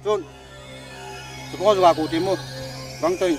chôn tôi có gà cụ tìm mua vắng tay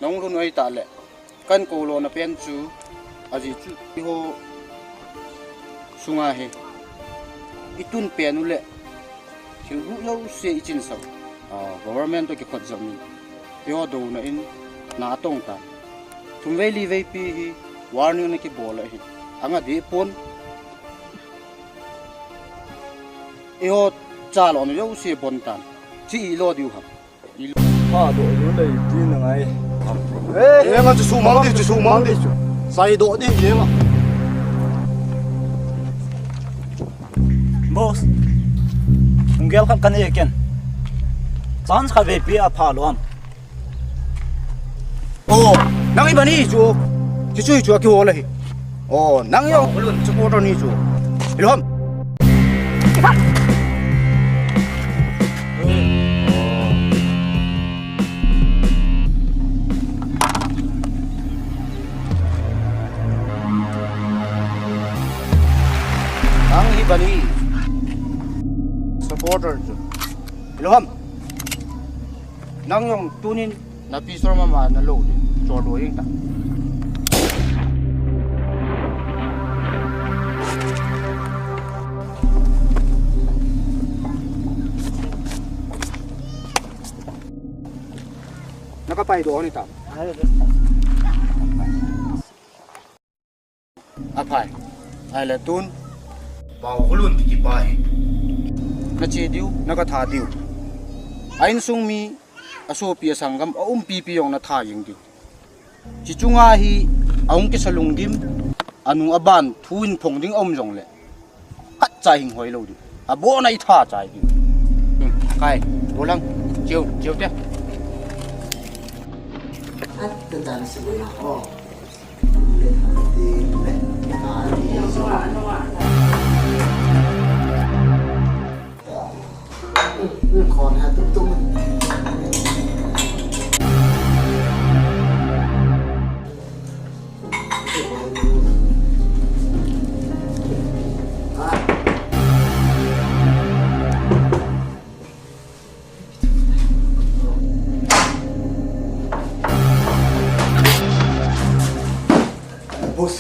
nông luôn ấy tạ lệ căn cổ lô na pen chú aji chú ho sunga he itun pen ule thil ru lo se ichin sa government to ki khot jam ni yo do na in na tong ta thum ve li ve pi hi warning na ki bola hi anga de pon yo cha lo no yo se bon tan chi lo diu ha hoa độ nó đầy tin là ngay em ăn chú mắm đi xay độ đi em ạ boss ngel khap kan ye ken chance kha ve pi a pha lo am ồ nang i bani chú chú ki ho la hi ồ nang yo luôn chú ko ni chú ilham nang i bani supporter chú ilham nang yong tunin na pisor mama na lo di chor do yeng ta nakapai do ni ta apai ai la tun bao hulun ki pai na che diu na ka tha diu ain sung mi aso pia sangam pi yong na tha yeng diu chi chunga hi aung ke salungim anu aban thuin phong ding om jong le hat cha hing hoi lo di abo nai tha chai diu kai bolang chiu te at tentang sebuah oh còn hà tung tung bos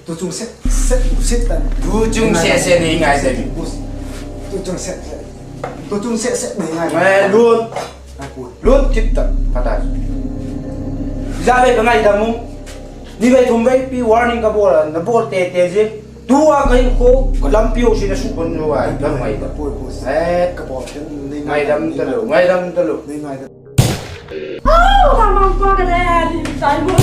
tôi chung set tận tu chung se ni ngai se mi bos tôi chung set này ngay mai luôn kip ta pata ra về cái ngày damu ni về thum về pi warning ka bola na bol te je tua kai ko lam piu si na su kon no ai dam mai da bos cái bộ mai dam ta lo này ngay oh mamang pa ka dad tay mo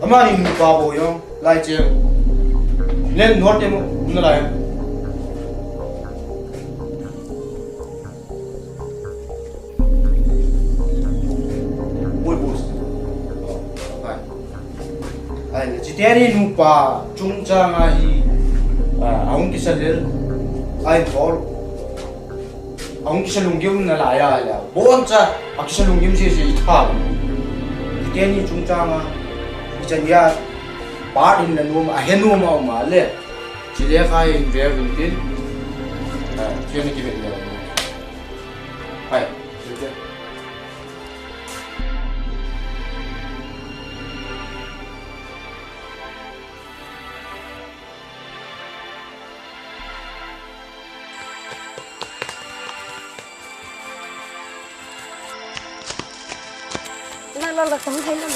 ama ni pa bo yo lai che len nor te mo na lai oi bos ai le chiteri nu pa chung cha nga hi aung ki salel ai bol aung ki salung gyum na la ya bon cha akisalung gyum se tha chiteri chung cha nga chanya part in the room a henu ma le chile khai ver tin chieni ki le hai là không thấy là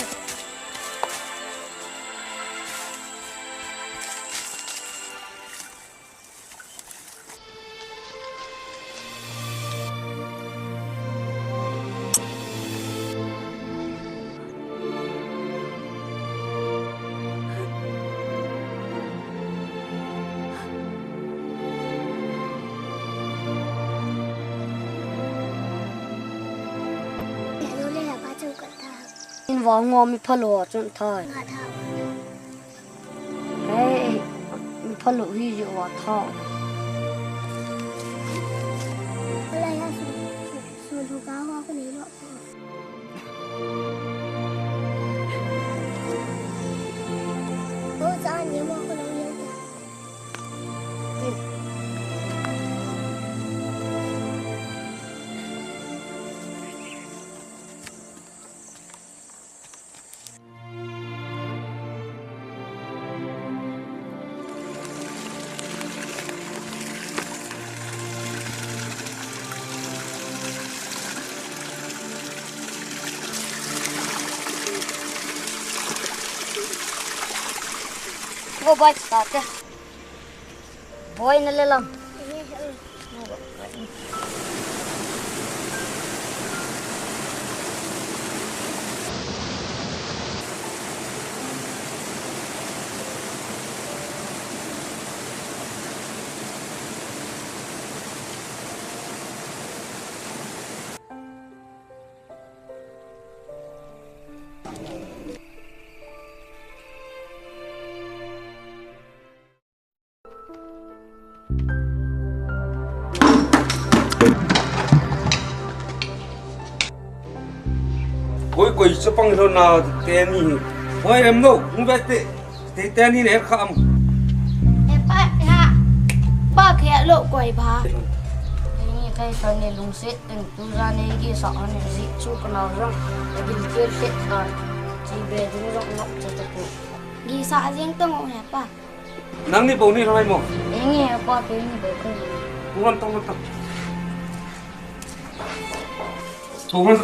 in vào ngom mi phalo chun thai hey mi phalo hi ju wa tha Alay ha su lu ka ho ko ni lo Ô za ni mo ko lo yin go bike start boy na lelam Ôi quỷ sẽ bằng rồi nào tên gì ôi em đâu không biết tên gì này không ba khe lo koi ba ni kai sa ni lung set teng tu ra ni ki sa an zi chu kana rang bil ke set ta chi be du rok nok cha ta ko gi sa jing tong he pa nang ni bầu ni thôi mà engi pa pe ni be ko cũng ăn tông tông ăn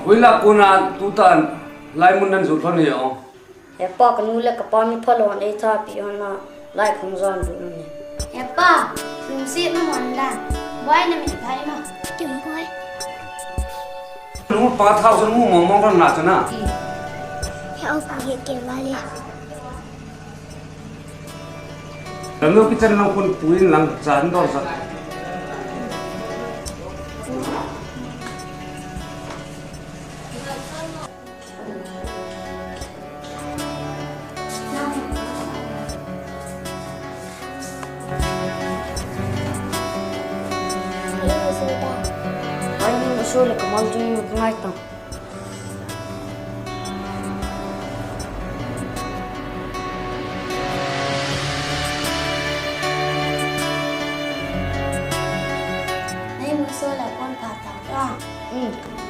ôi là cô na tu tan lại muốn ăn rượu thôi nhỉ e pa ka nu le ka pa mi phalo an e tha pi on na lai khong zan du ni he pa lung sit na mon da wai na mi thai ma chum koi nó ba thao cho nó mong ra nạt cho na he au ka ye ke ba le làm nó cái chân nó con túi lăng chán đó sao ai ni so le ka mal tu ni ngai ta ai mu so la kon ka ta ra ôi thôi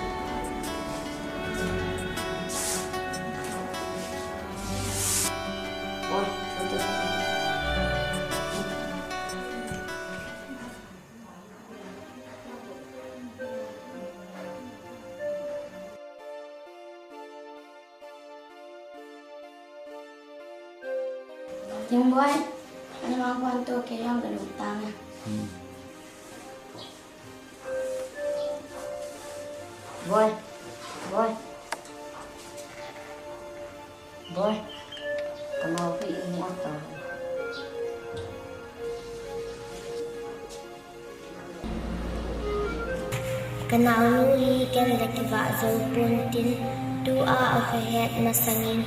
Yung boy, ano ang kwanto kaya ang ganun tanga? boy boy boy tama ko ini ata Kanauli kan lakiva zo puntin dua o kahet masangin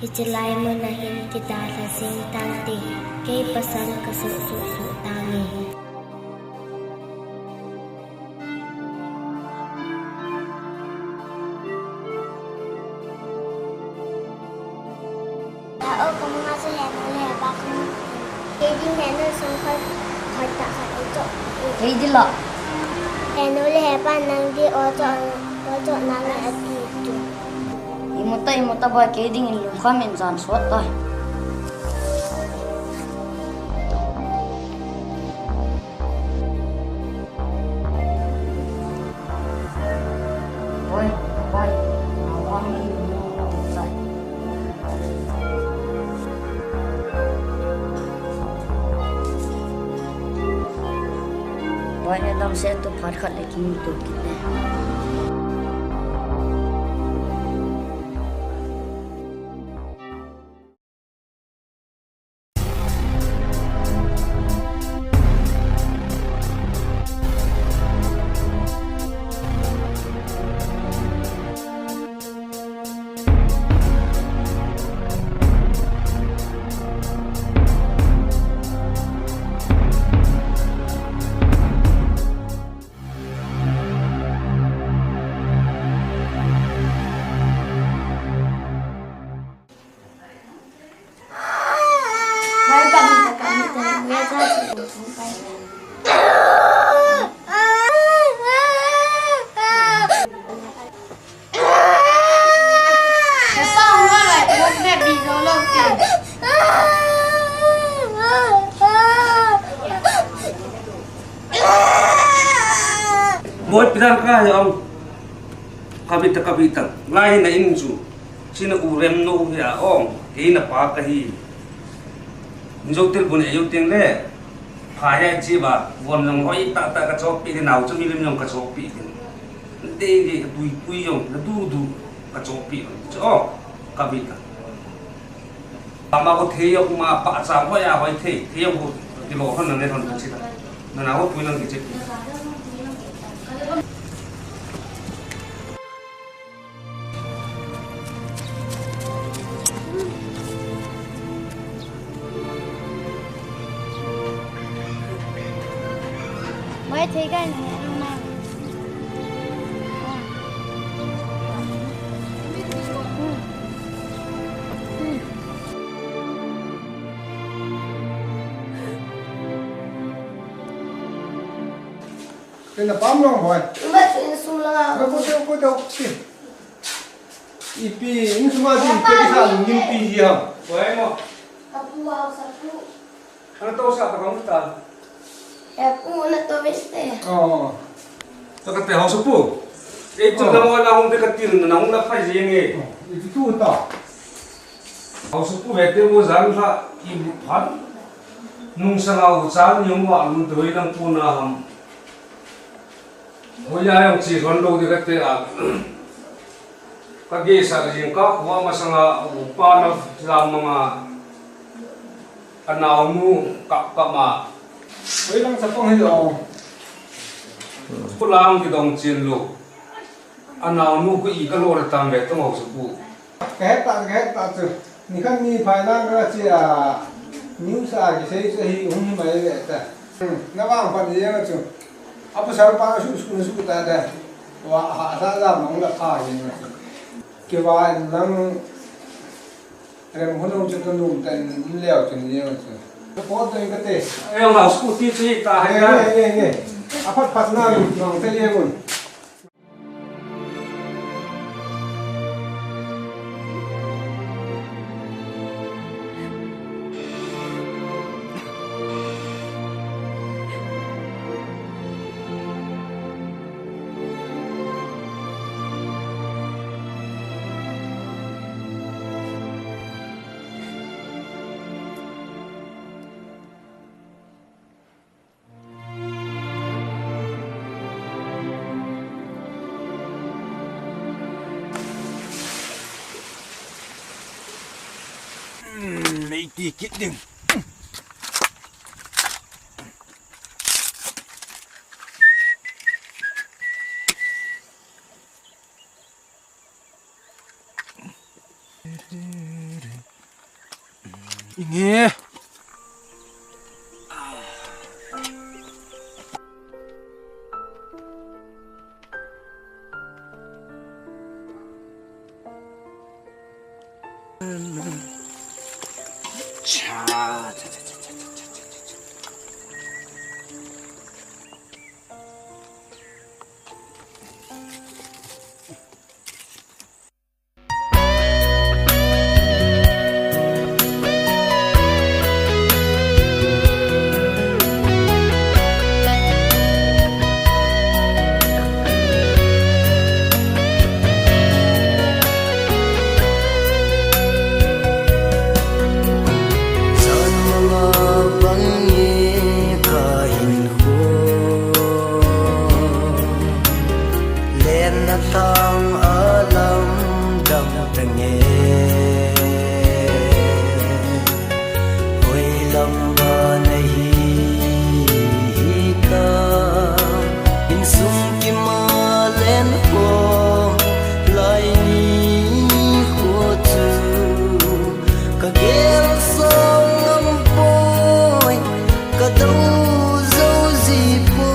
hijilay mo na hindi dala sing tanti kay pasan kasususu tangi. Tao ko mga sa henole baka kay din henole sungkal harta ka ito. hey dila Henole hepan nang di ojo nang at ito. imuta boy ke ding in lu khamen jan sot ta Ang saya tu parkat lagi untuk kita. Buat pidan ka yang kabita lain na inju sina urem no ya ong ke na pa kahi njoktel bune yuting le phaya chi ba won long hoi ta ka chok pi nau chu milim yong ka chok pi te ge pui yong na du ka chok pi cho kabita ama ko theyok ma pa sa ho ya hoi theyok ko ti lo han ne thon chi ta na ho pui nang ki che Mới thấy cái này không nào. Cái là bám lòng rồi. Mất chuyện xu là. Có đâu. Ipi, ini semua di pesan ngimpi dia. Boleh mo. Aku mau satu. Ano to sa kamu ta? Aku mau to veste. Oh. Takat pe house po. Eh tu na mo na hong dekat tin na hong na phai je nge. Itu tu ta. House po vete mo zan ha I phan. Nung sa ngau chan yung wa lu doi lang po na ham. Hoya yung chi ron do dekat te a. Kage sa jing ka wa masanga upa na sa mga anaw nu ka ma Với lăng sắp phong hay rồi. pulang ki dong chin lu anaw nu ku I ka lo ra tam ve to mo su pu Cái ta chứ. Ni kan ni phải năng ra chi à. New sa cái xây xây hung mai vậy ta. Nó vang phần gì đó chứ. Apa sao pa su ta đây. Wa ha sa ra mong la pha gì nữa. Cái vai năng em hôm nay chúng tôi nung tên leo chuyện gì nữa chứ. Nó có tên cái tệ. ayong house ku ti chi ta hai na Nghe. Apa na nong te ye mun. Lấy tí kít đừng. Nghe. len na thang alam dam tange hoi lam ba nahi ka in sum ki ma len ho lai ni ho tu ka gel song am poi ka dau zo zi po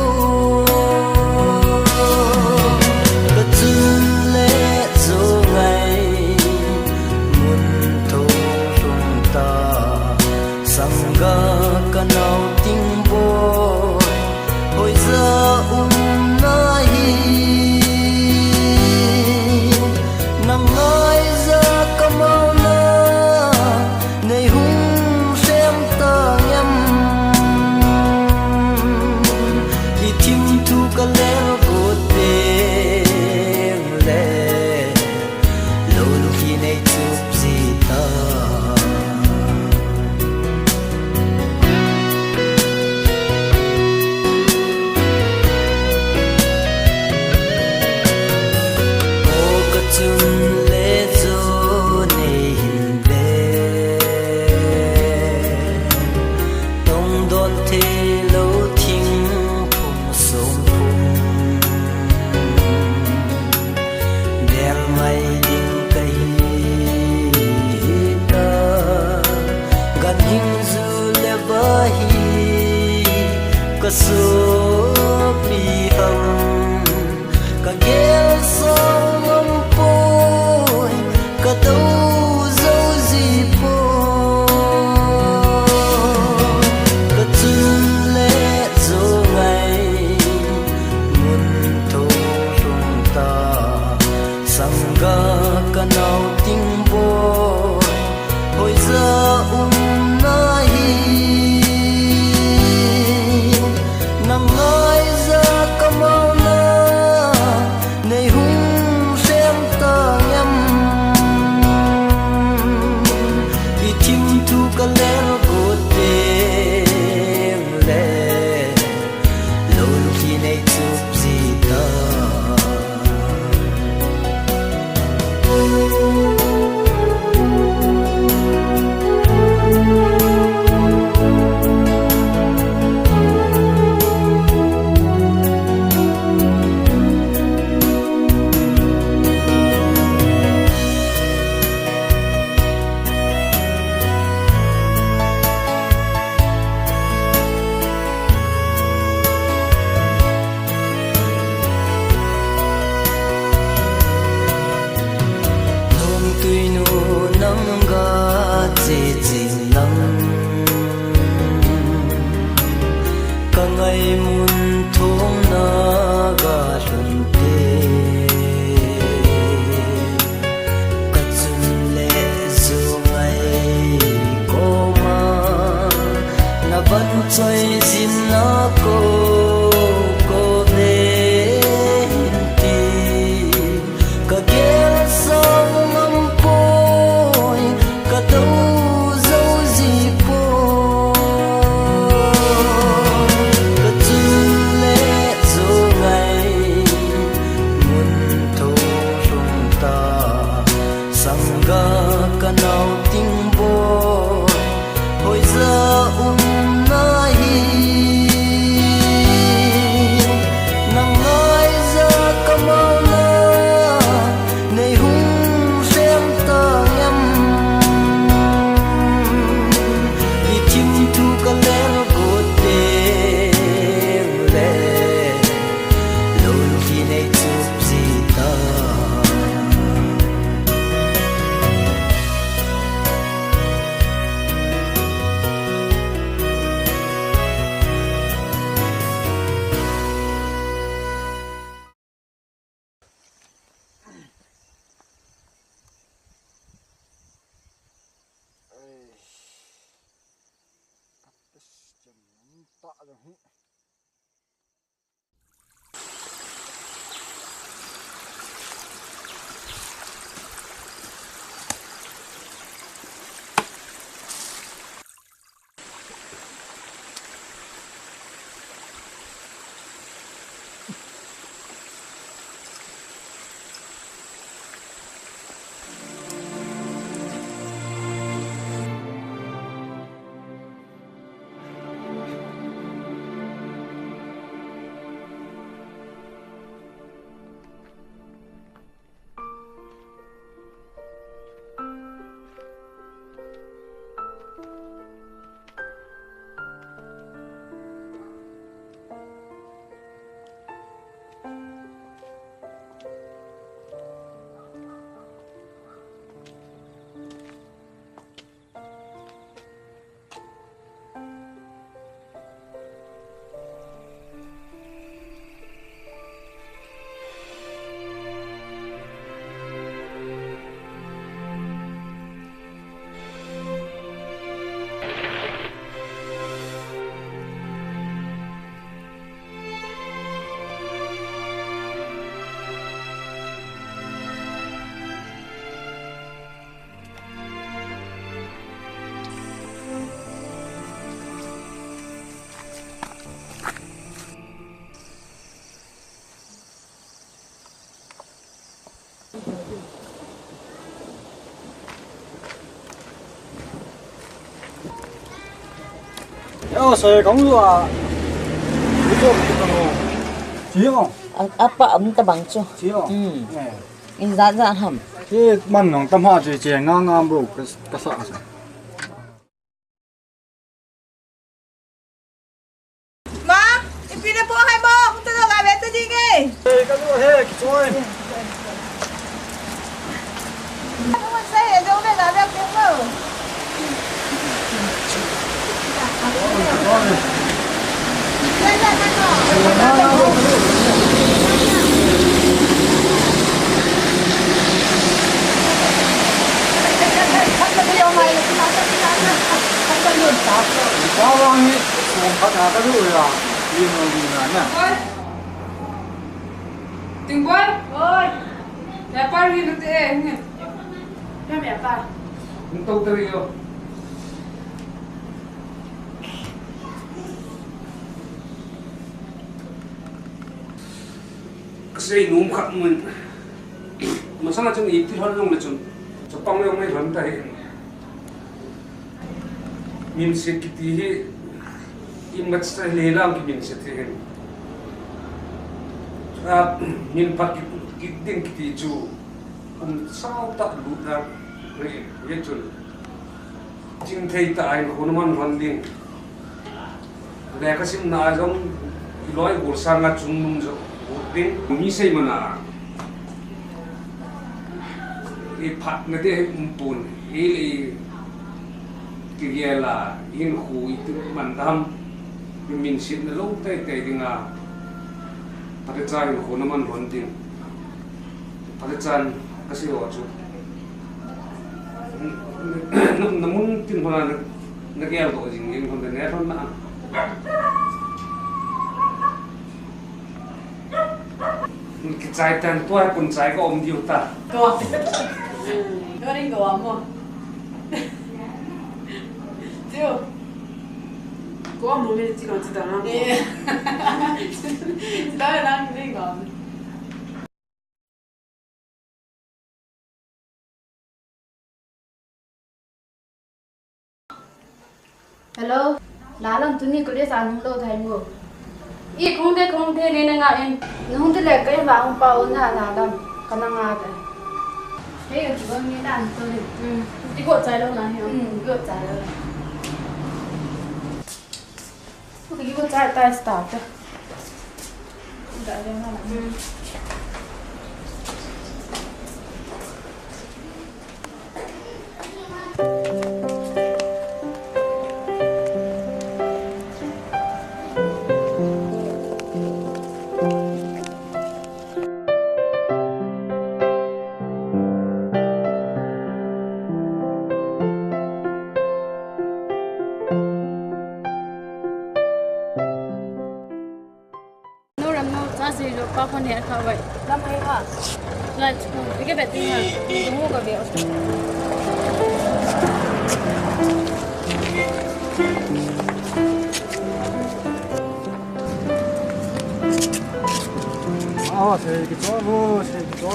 ka chun le zo ngai mun tho rum ta sanga ka nau ting bo hoi za na hi nang ngai za kamau na nei hung sem ta yam i tim tu ka le ko te le lo lu ki nei tu zi ta chun le zo nei hin be tong don the lo thing phum som phum del mai ding kai ta gan hing zu le ba hi ka so pi ham ka gel song am poi ka dau zo zi po ka chun le zo ngai mun tho rum ta sanga ka nau ting bo hoi za na hi nang ngai za kamau na nei hung sem ta yam i tim tu ka le ko te le lo lu ki nei tu zi ta tui nu nang ga che jing nam ka ngai mun thong na ga lun te ka chun le zu ngai ko ma na ban choi jin na ko ve hin ti ka gel song am poi ka dau zo zi po ka chun le zo ngai mun tho rum ta sanga ka nau ting bo hoi za na hi nang ngai za kamau na nei hung sem ta yam i tim tu ka le ko te le lo lu ki nei tu zi ta Ơ sợi cũng là cái chỗ cái đồ chỉ không apa ấm ta bằng cho chỉ không in ra ra hầm cái mình nó tâm hoa chỉ ngang ngang bro cái sợ Má, ipinapos mo! Kung tulog ka, beto din eh! cái chỗ hết cái chỗ Ano man sa'yo? Doon na nabiyag din mo! quá vang hết xuống phát là cái chỗ là liên quan gì nè Ting boy? Oi. Ya par ni nute nge. Ya me par. Untuk teriyo. Kasi nung khắc mình mà sao là trong ý thì hơn luôn là chúng cho băng lên mấy lần đây mình sẽ cái gì im mất sai lệ làm cái mình sẽ thế mình phát cái tiếng cái gì chú sao ta lụt ra vậy chun chính thấy tại hồn man hoàn điên lẽ cái sim na giống lối của sang ngắt chung nung rồi đến như xây mà na cái phát nó thế bùn cái gì là in khu itu mandam mình xin nó lâu tay tay đi ngà pada cai hồn man hoàn điên pada chan cái gì đó chú namun tin pala nagyaya ko jing yung kontenero na kicay tan to ay kun chay ko diyo ta Ko. Ko rin gawa mo. Tiyo. Gawa mo may tino tita na. Eh. Tita na rin gawa mo. Hello, lalang tuni ko les anong lo thai mo. I không thế nên nga em không thế là cái vào ông bao na lalang kana nga ta. Hey, tôi nghe đàn tôi đi. Đi gột trái đâu nào hiểu? Gột trái đâu. Cái gột trái tay start. Đã lên là. Gì rồi qua con hẹn khảo vậy làm hay hả là cái bẹt tinh hả đúng không cả béo thì cái chỗ vô thì cái chỗ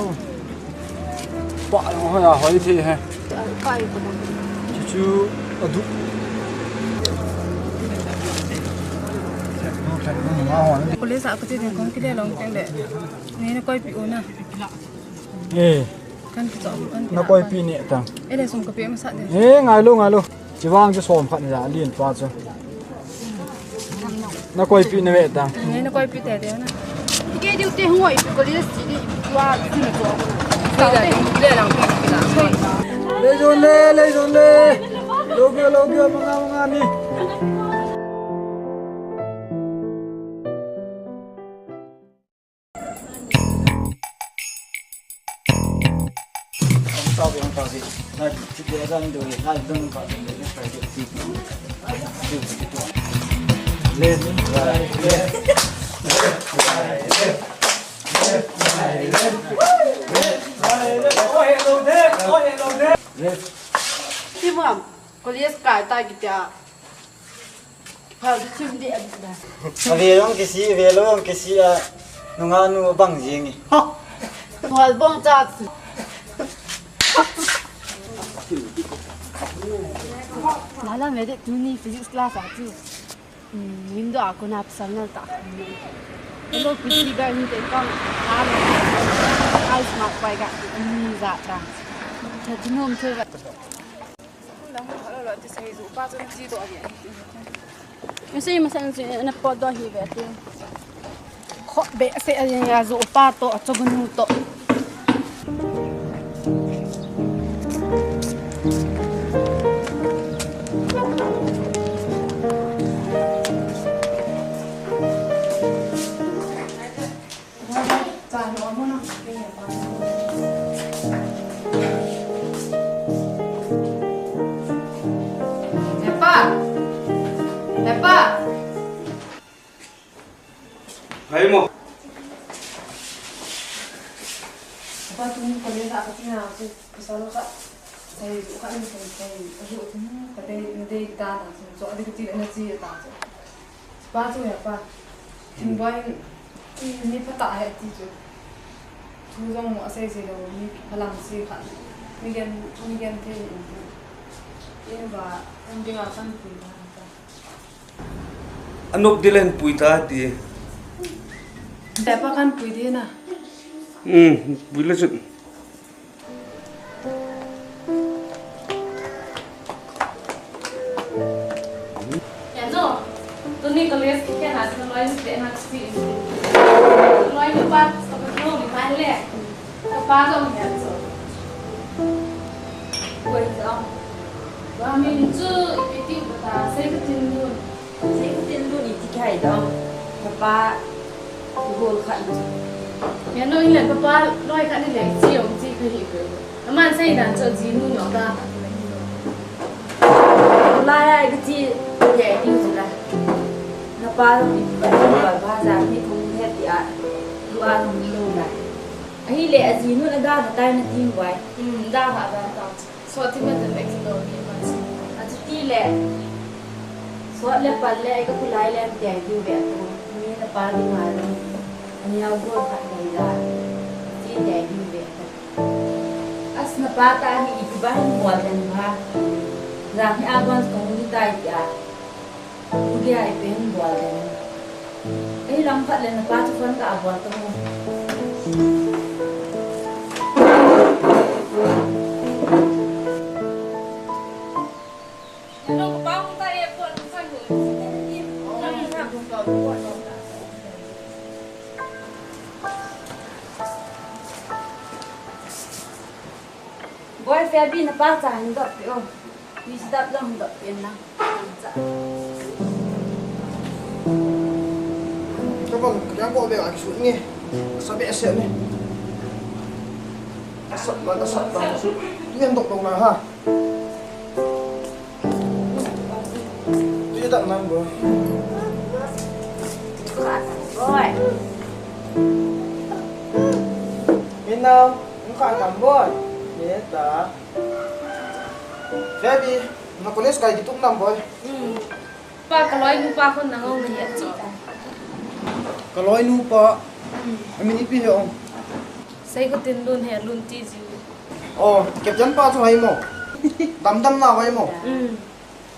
bạn nó là hỏi thì ha chú ở đúng Cô lấy dạo cái tiền không cái đeo lòng trang để nên nó coi bị ổn à kan cái nó coi pin nhẹ tăng ấy để dùng cái bếp mà sẵn để ngay luôn chỉ vang cho xóm phận ra liền qua cho nó coi pin này tăng nên nó coi bị tè tè nè cái điều tiền ngoài có lý gì đi qua gì mà có đây là để lòng cái lấy rồi lô kia mang đi không gì này chỉ để ra được hai đừng phải để phải được gì lên thì mà có lý cái tay cái tia phải chim điện về luôn cái gì nó ngon nó bằng gì nhỉ hoàn bông chặt là mấy đứa tuni physics class à chứ Mindo aku na personal tak. Kalau PC dah ni tekang, ada smart pai kat ni zat dah. Jadi nom tu. Dah kalau lah tu saya tu, pas tu mesti tu aja. Mesti macam ni, nak podo hibat tu. Kok be se ya zu pa to, cogun tu. Hai mo. Apa tu ni kalau tak kena aku selalu kat saya buka ni saya aku kata nanti kita dah so ada kecil energi dah tu. Sebab tu ya pak. Timbai ni patah ya tu. Tu yang mau saya dah ni halang sih kan. Ni kan tu. Ini bah nanti akan pun. Anok dilen puita ti. Apa kan puida na? Bila sud. Ya no, tu ni kalau kita nak seloy ni kita nak sih. Seloy ni pas sampai tu di mana le? Apa tu ni tu? Buat tu. Kami tu itu betul. Saya ketemu ni tiga itu. Apa? Gol kat tu. Ya no ini papa loi kat ni le, cium ci ke hiku. Aman saya dah做记录了的。来呀，一个记也丢出来。那把把咱们同学的啊，录啊录来。Ahi le azinu na da tayo na team boy. Da ha da. So team na le kilo ni mas. Ati ti le. So le palle ka kulai le te di be to. Ni na pa di ngalo. Ani au go ka dai da. Ti te di be. As na pa ta ni ibahin mo dan ba. Ra ni abans ko ni tai ya. Ulia ai pen bo dan. Ai lam phat le na pa tu fan ka abon to mo. Boy Fabi na pa sa hindot yo. Di sedap lang hindot yan na. Kapag yang ko be ang shoot ni. Sabi ese ni. Asap na shoot. Yan dok na ha. Dia tak nang boy. Boy. Minau, muka tam boy. Eta. Baby, nakulis kay gitung nam boy. Pa kaloy mo pa ako nangong niya ci. Kaloy nu pa. Amin ipi ho. Say ko tin lun he lun ti ji. Oh, kep jan pa chu hai mo. Dam na hai mo.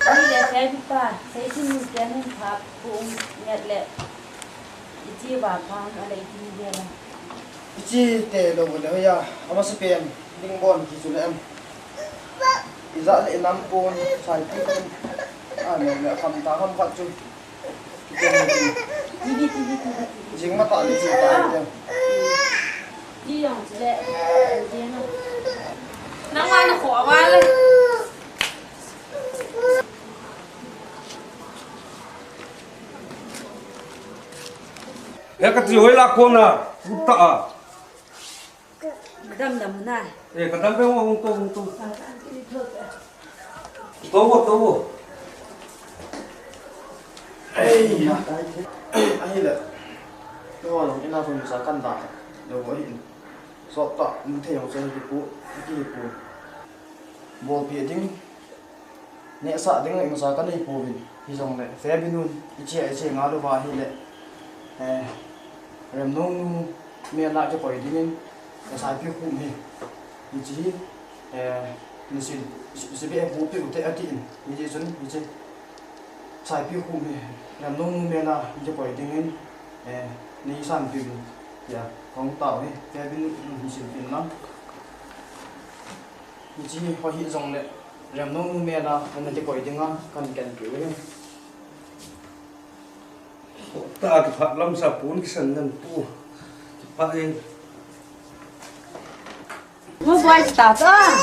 Ani le Fabi pa, sai tin kan phap pung net le. Ichi ba pa ala ichi dia la. Ichi te lo bo le ya. Ama se pem. Ding bon ki chu le am. Iza le nam pon sai pi pon. Ne le kham ta kham khat chu. TV. Jing ma ta li chu ta de. Đi dòng chỉ lệ tiền không? Nang wa na khổ wa le. Ya ka ti hoi la ko na puta a. Đâm này. Ka dam pe mo hung to. To. Ai ya. Ai le. Đó là ina phong sa kan da. Lo bo hin. So ta mu the yong so ki pu. Bo pi ding. Ne sa ding ngai sa kan ni pu bin. Hi jong le. Fe binun. Iche nga lo ba hi le. Ram nong me la ke poi ding. Ka sa pi hu mi. Ichi ni sin. Sibe pu pi u te atin. Ni je sun ni je. sai pi khu mi làm nông me na je poi ding in ni san pi ya kong tao ni ke bin ni sin pin na ni chi ho hi zong le làm nông me na na je poi ding a kan pi le ta cái phát lâm sa pun cái sân ngân pu phát đi mua boy start á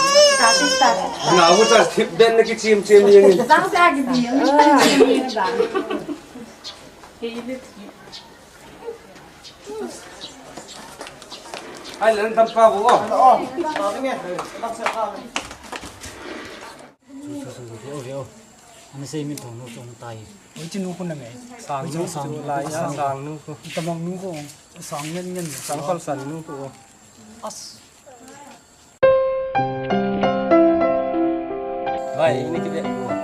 start nào có ta thịt đen cái chim chim như vậy sáng ra cái gì nó chim như vậy ai lên thăm pha vũ không cái nghe bác sẽ pha anh xem mình thằng nó trong tay ôi chín nụ con này sang lại sang nụ tầm bằng nụ con sang nhân sang phật sẵn nụ con vậy ini kita buat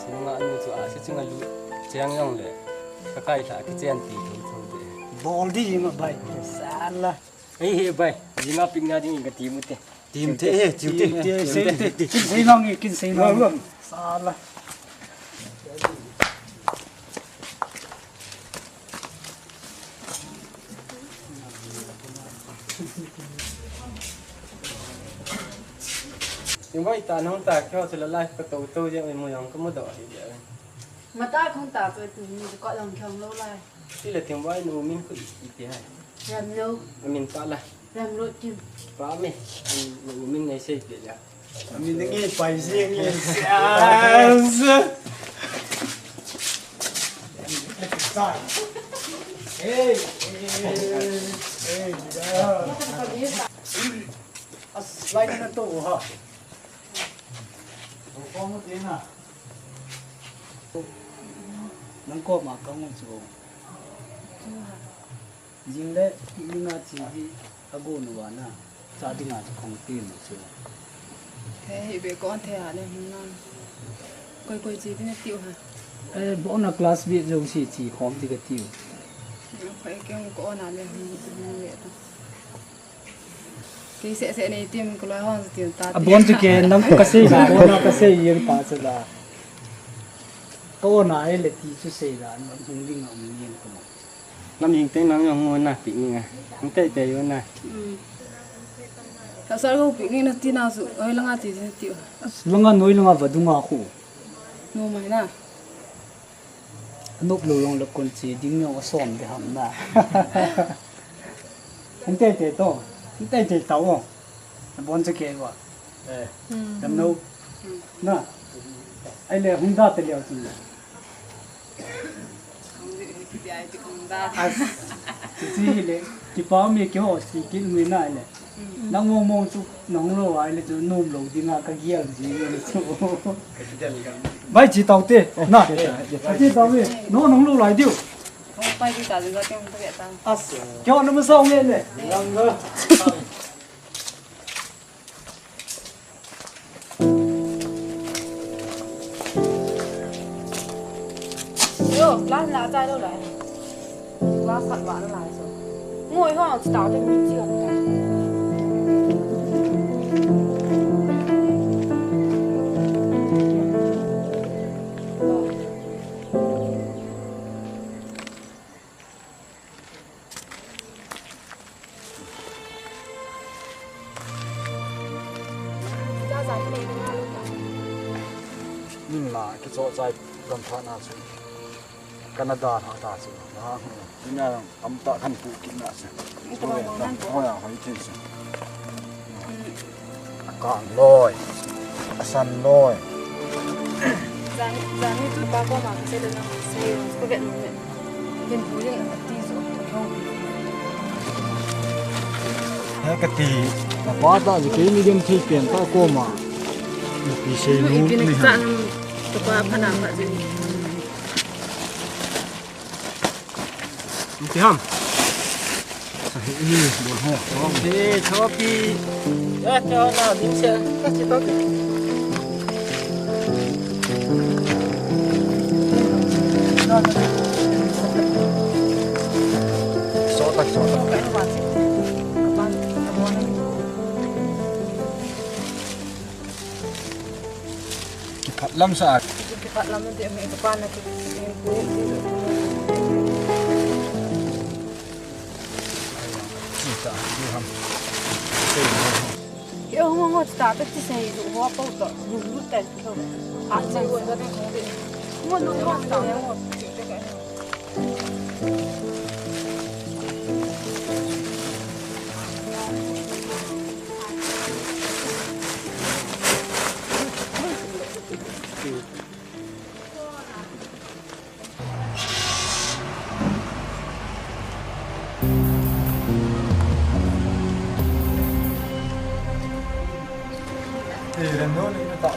semua ini tu asyik cuma lu jangan yang le pakai tak kecian ti tu bol đi mà bay salah eh bay jina pingnya jing ke tim tu tìm thế tìm thế xây nong kinh xây nong salah nhưng mà ta không ta theo sự lại cái tàu tàu như vậy mồi ông có mất đỏ thì vậy mà ta không tạo về từ mình gọi lòng chồng lâu lại đây là tiếng vái nụ mình cứ ý hay làm lâu mình ta là làm lội chim phá mình nụ mình ngày xây vậy là mình đang nghe bài riêng nghe Hey, slide na to ha. Có một tiếng à? Nang ko mà có một chỗ. Jing đấy, nhưng mà chỉ đi ago nó vào na, cha đi ngã không tiền một chỗ. Thế thì bé con thế à đây hôm nay coi gì thế này tiêu hả? Ê, bỏ na class biết rồi chỉ khom thì cái tiêu. Phải kêu con nào đây hôm nay cái sẽ này tiêm cái loại hoa tiền ta. Bon tu ke nam ka sei ba ko na ka sei yen pa cha la. Ko na ai le ti chu sei la no hung ding om yen ko. năm hình tên năm nhong ngồi nè bị nghe không tệ tệ luôn nè Tại sao không bị nghe nó tin nào rồi ơi là ngã thì tiêu. Lunga noi lunga vadunga khu. Nô mày nè. Núp lù long là con chỉ đinh nhau xóm để hầm na. Không tệ tệ to. Không tệ tệ tao không. Bon cha ke wa. Đâm nâu. Na. Ai le hung da te liao chi. Chỉ le chỉ bảo mi ke ho si ki mi na le. Nang mong chu nong lo ai le chu nôm lo ding a ka giang ji le chu. Vai chỉ tàu tê. Na. Chỉ tàu mi. Nó nong lo lại điu. Không phải cái cả gì ra trong cái ta. Cho nó mới xong lên này. Làm cơ. Yo, lá lá trái đâu lại? Lá sẵn bạn lại rồi. Ngồi hoa tạo cho mình chưa? Nhưng mà cái chỗ dài gần thoát nào chứ Canada họ ta chứ đó nhưng mà ông ta thành phụ kín là chứ thôi à hỏi chuyện chứ còn lôi săn lôi Giá như tôi ba con mà sẽ được sẽ có viện một viện hiện phú định là tí số không thế cái gì mà quá ta chỉ cái như game thi tiền ta cô mà bị xây luôn cái này dạng tôi qua phản ảnh lại gì thấy không buồn hổ thế cho pi cho nào đi xe các chị tốt số tạch cái phật lâm sạc cái phạt làm cái tiệm này các bạn là cái yêu ngon ngon ta tất cả xây dựng hoa bao giờ dùng lúc tết thôi à xây dựng cái không được ngon ngon ngon ta ngon thì lần nữa nó tạo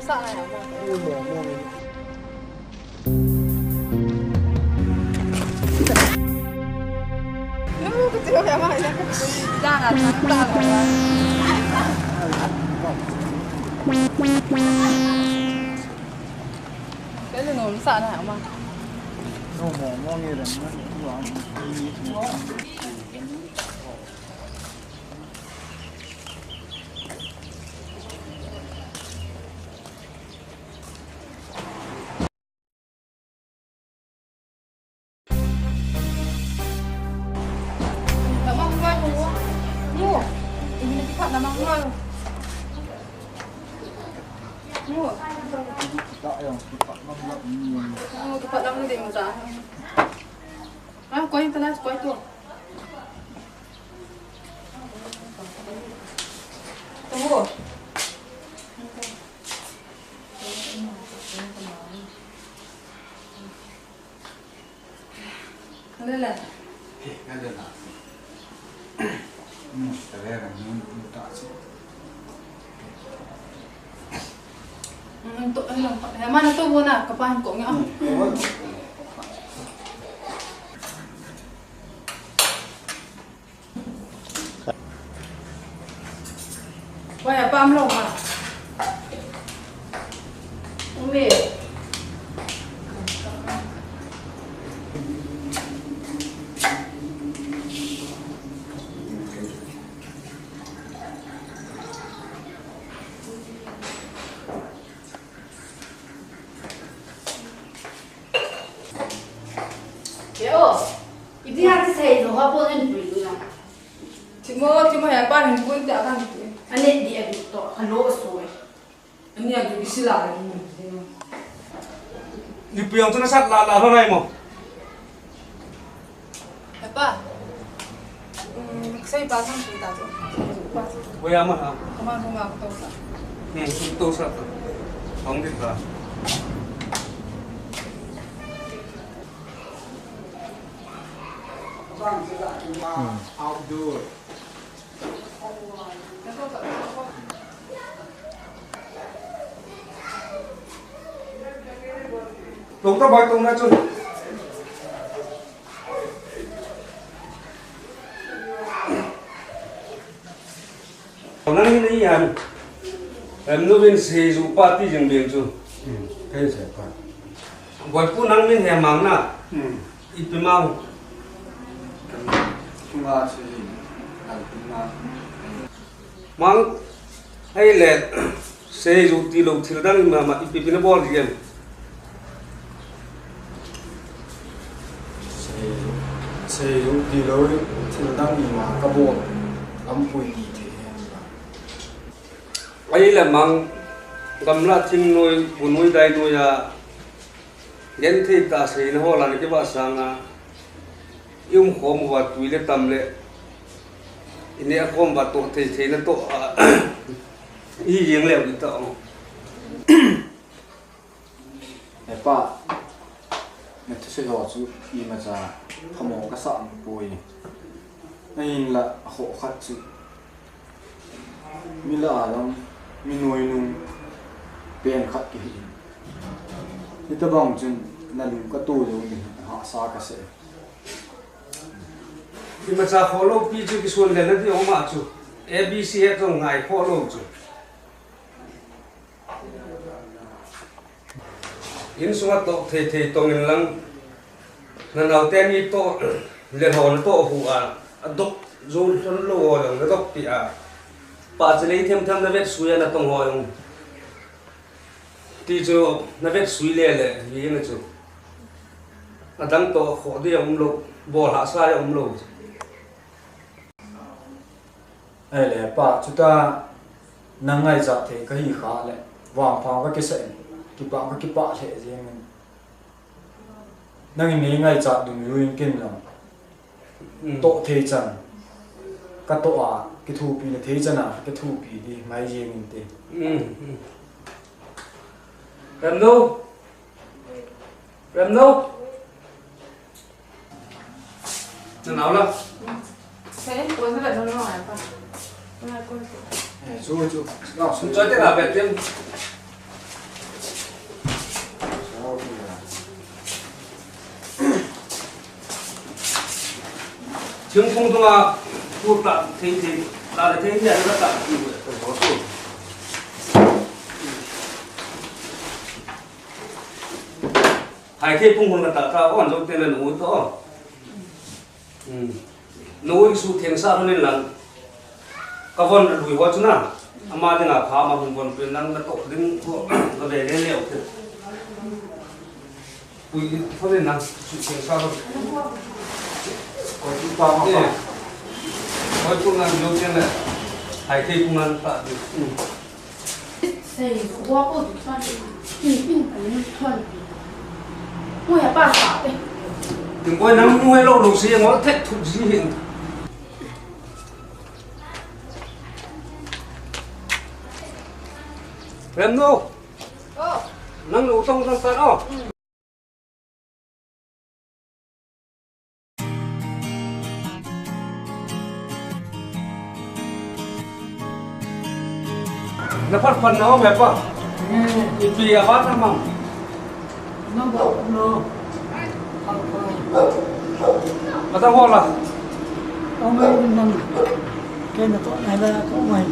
Sợ này hả? Cái chiều này mà ra là thắng ta là cái gì nó sợ này hả mà nó mò nghe là nó Cepat lama dia masa. Kau yang telah kau itu. Tunggu. Ada lah. ada lah terang ni tak sih Untuk yang mana tu pun nak kepahan kau ngah. Wah, apa am long ah? Umi. Cuma yang paling pun tak akan itu. Ane dia gitu, halo soe. Ini yang bisa lah ini. Ni piang tu nasat la rai mo. Apa? Saya pasang cerita tu. Wei ama ha. Kemana rumah aku tahu tak? Tu sat. Hong dit ba. outdoor Tung ta boy tung na chun. Nang ni ni yan. Em nu bin se ju party jeng beng chu. cái gì vậy Boy pu nang min he mang na. Ipi mau. chúng ta sẽ làm chúng ta Mang hay le se ju ti lo thil dang ma ipi pin bol game. sẽ dùng đi lối thì đang đi mà các bộ âm phùi đi thế Ai là mang gamla tin noi bunui dai noi ya gen thi ta se no la ni ke ba sanga khom wa tuile tam le ini khom ba to the na to i yeng le bi to này ba này tôi sẽ hỏi chú y mà ra thầm mỏ cái sạn bùi này là hộ khát chú mi là lắm mi nuôi nung bên khát cái gì như ta bằng chân là đúng cái tôi rồi mình họ xa cái sẽ Thì mà cha follow pi chu ki suan le na ti o ma chu ABC he to ngai follow chu in sunga to the tong in lang na nau te ni to le hon to hu a adok zul ton lo lang na dok pi a pa che le them tham na vet suya na tong ho yong ti cho na vet sui le vi na chu na dang to kho di lo bol ha sa lo ai le pa chu ta nang ngai za the ka hi kha le wang phang ka ke se ki pa le je men nang ni ngai za dung yuin kin la to the chan ka to a ki thu pi le the chan a ki thu pi di mai je min te Rem no nó nấu lắm thế cuốn cái nó hỏi pa nó cuốn chú nào chúng tôi sẽ làm việc thêm chứng không thông à buộc lại thì là để thế hiện nó tạo nhiều cái khó chịu hai thế không còn tạo ra có hoàn trong tên là núi to núi su thiên sa nên là các con đuổi qua chỗ nào mà thì là phá mà không còn quyền năng là tổ đến nó về lên liệu thì ui thôi nên là su thiên sa thôi còn chúng ta mà không nói chung là đầu tiên là hai thế cũng ăn tạo được xây quá bộ thoát đi pin cũng thoát mua nhà ba xả đi đừng coi nắm nuôi lâu đầu xí nó thét thụt gì hiện em đâu nắng nấu xong xong sao nó phát phần nó mệt quá vì bát nó mỏng nó bỏ nó mà tao ngon là ông ấy nằm cái là có này là có mày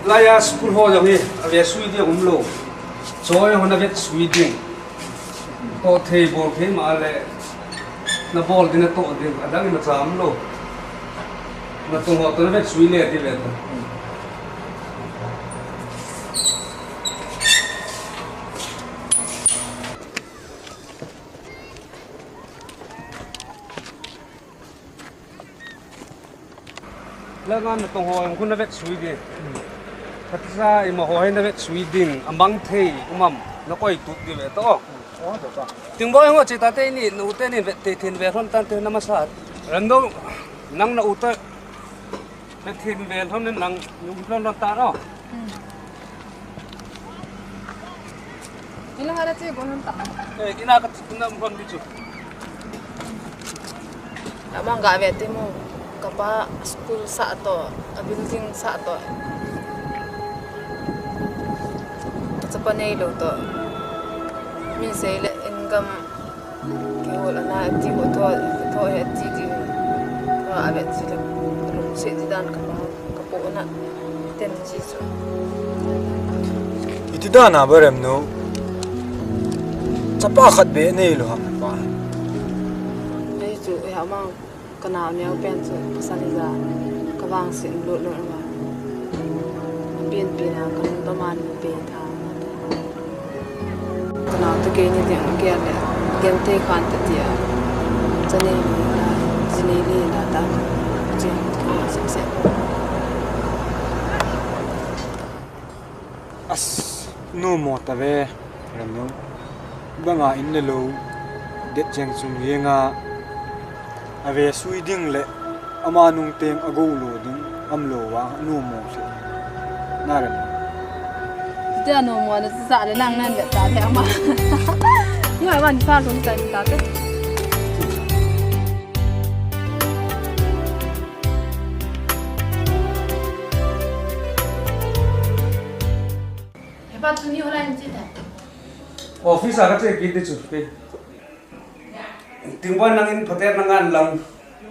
Laya school ho jang hi ave sui dia umlo choi hona vet sui ding to thei bol the ma le na bol dina to ding adang na cham lo na tung ho to vet sui le ti le to lengan na tung ho kun na vet sui di thật ra mà hỏi nó biết suy định amang thei umam nó coi tụt đi về to tiếng bói họ chỉ ta tên này nụ tên này về tiền về hơn tan tên năm sát lần đó năng nụ tới về tiền về hơn nên năng nhung lon ta đó 이런 하나 찍고 한다 cái nào cái nào còn đi chụp Amang gak vete mo kapa school sa to, building sa to. Sa panelo to. Min say le income ki wala na ti ko to he ti di. Ka avet sila. Rum si di dan ka po na. Ten chi so. Iti da na barem no chapa khat be nei lo ham pa Ai chu ya mang kana mèo pen chu pasaliza ka wang sin lo lo ma. Pin ha kan paman pe tha. Kana to ke ni de ke le gem te khan te dia. Chane ni ni la ta. Che se as no mo ta ve ram no banga in le lo det jeng chung yenga ave sui ding le ama nung teng ago lo ding am lo wa no mo se na ram Dia no mo na sa le nang nan le ta the ama ni ai ban sa lung ta ta te ba tu ni hola ni ta office aga te ki de chụp pe tiếng bói năng in photet năng an lang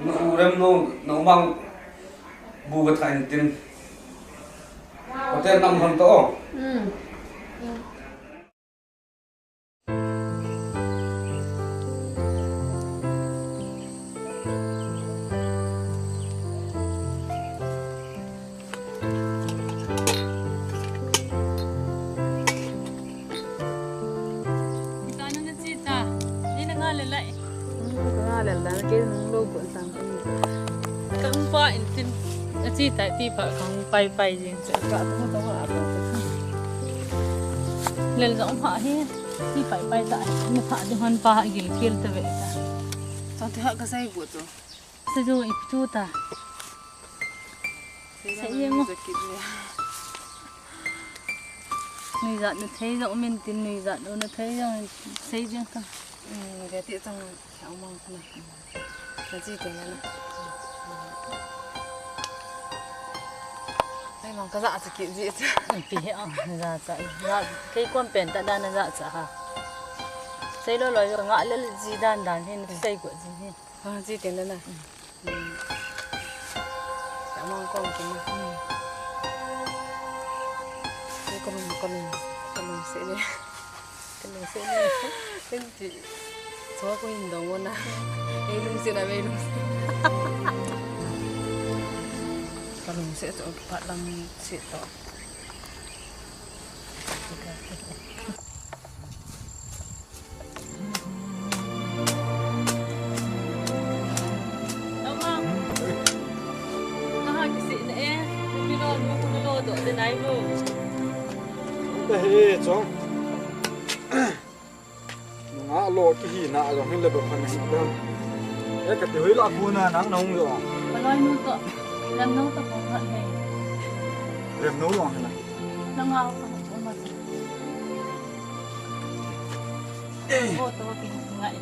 no urem no mang bu ga thain tin photet nam hon to chi tại ti phải không bay gì sẽ cả không có là lên rộng họ hết ti phải bay tại một họ thì hoàn pa gil kill thế vậy ta sao thế họ có say của tôi sẽ rồi ít chút ta sẽ như một người dặn nó thấy rộng mình tin người dặn nó thấy rồi xây riêng ta cái tiệm trong khéo mong thế này là gì thế này đây mong có dạ sự kiện gì chứ bị hẹo dạ dạ cái quan bền ta đan là dạ dạ xây lo rồi ngã lên gì đan thì xây của gì hết gì tiền đây này khéo mong con cái này con mình sẽ đi tên chị số có hình đồng luôn à đây luôn sẽ là đây luôn con mình sẽ cho bạn làm sẽ to đúng không nó hai cái gì này đi lo mua con lo đổi đến đấy luôn Hey, chong. Ngã lột cái gì nạ rồi hay là bậc phần gì đâu. Cái cái tiểu là buồn à nắng nóng rồi. mà nói nuôi tọ làm nấu tao không hận này Làm nấu rồi này. nó ngon không mà ô tô thì ngại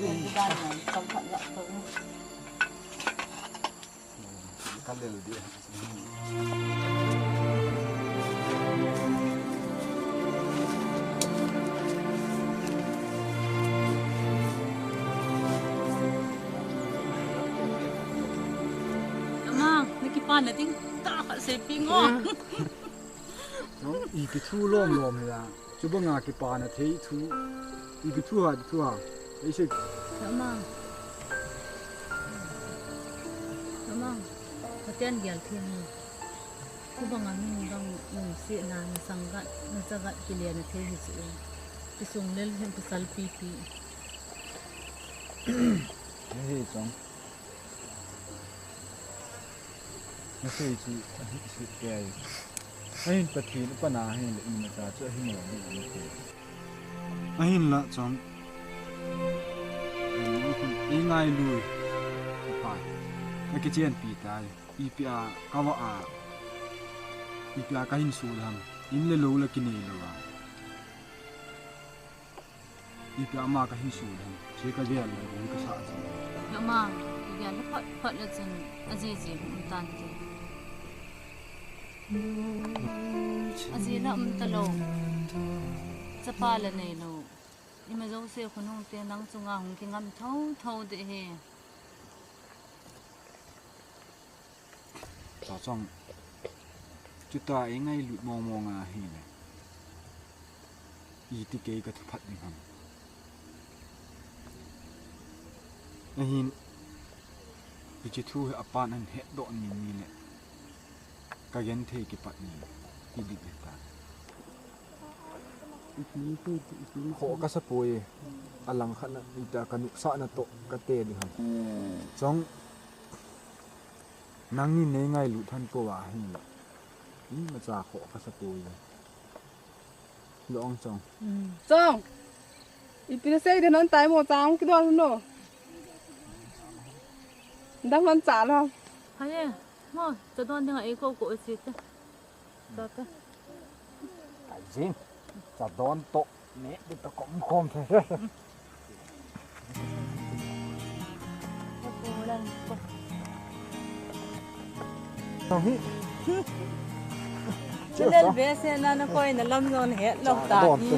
cái ban này không thuận lợi thôi Cắt lên đi. pan là tiếng ta phải xếp pin ngon Nó ý cái thu lom này là chú bông ngà cái pan là thấy thu ý cái thu à ấy sẽ cảm ơn có tiền nhiều thêm chú bông ngà mình đang dùng xịn là sang gặt nó ra gặt cái liền là thế gì chứ cái sùng lên thêm cái sal pi Hey, chong. Nó sẽ chỉ cái anh bắt thì nó bắt nào hay là im mà ta chơi hay mà đi anh là chong anh ngay lui phải cái chuyện bị tai ipia kawa ipia cái hình số làm in le lâu là cái này rồi ipia mà cái hình số làm chỉ cái gì là cái sao nhưng mà cái nó phật là gì cũng tan gì nó ta lâu sắp pa là này lâu nhưng mà dấu xe của nó tiền năng sung ngang cái ngắm thâu để hè ta trong chúng ta ấy ngay lụi mong à hi này ý tí cái phát đi không anh bị chỉ thu hợp pan anh hết độ nhìn này cái gen thế cái phát này đi đi ta họ cái sắp bồi alang khăn là ita cái nụ sa na to cái tê đi không trong nang ni nei ngai lu than po wa hi ni ma cha kho ka sa pui long chong Chong ipina sei de non tai mo chang ki don no Đang ăn chả không? hay mà cho tôi đi ngay cô cổ xịt đó cái gì chả đón to nè đi ta cũng không thế cho nên về xe nó coi nó lâm rồi hết lộc tạt đi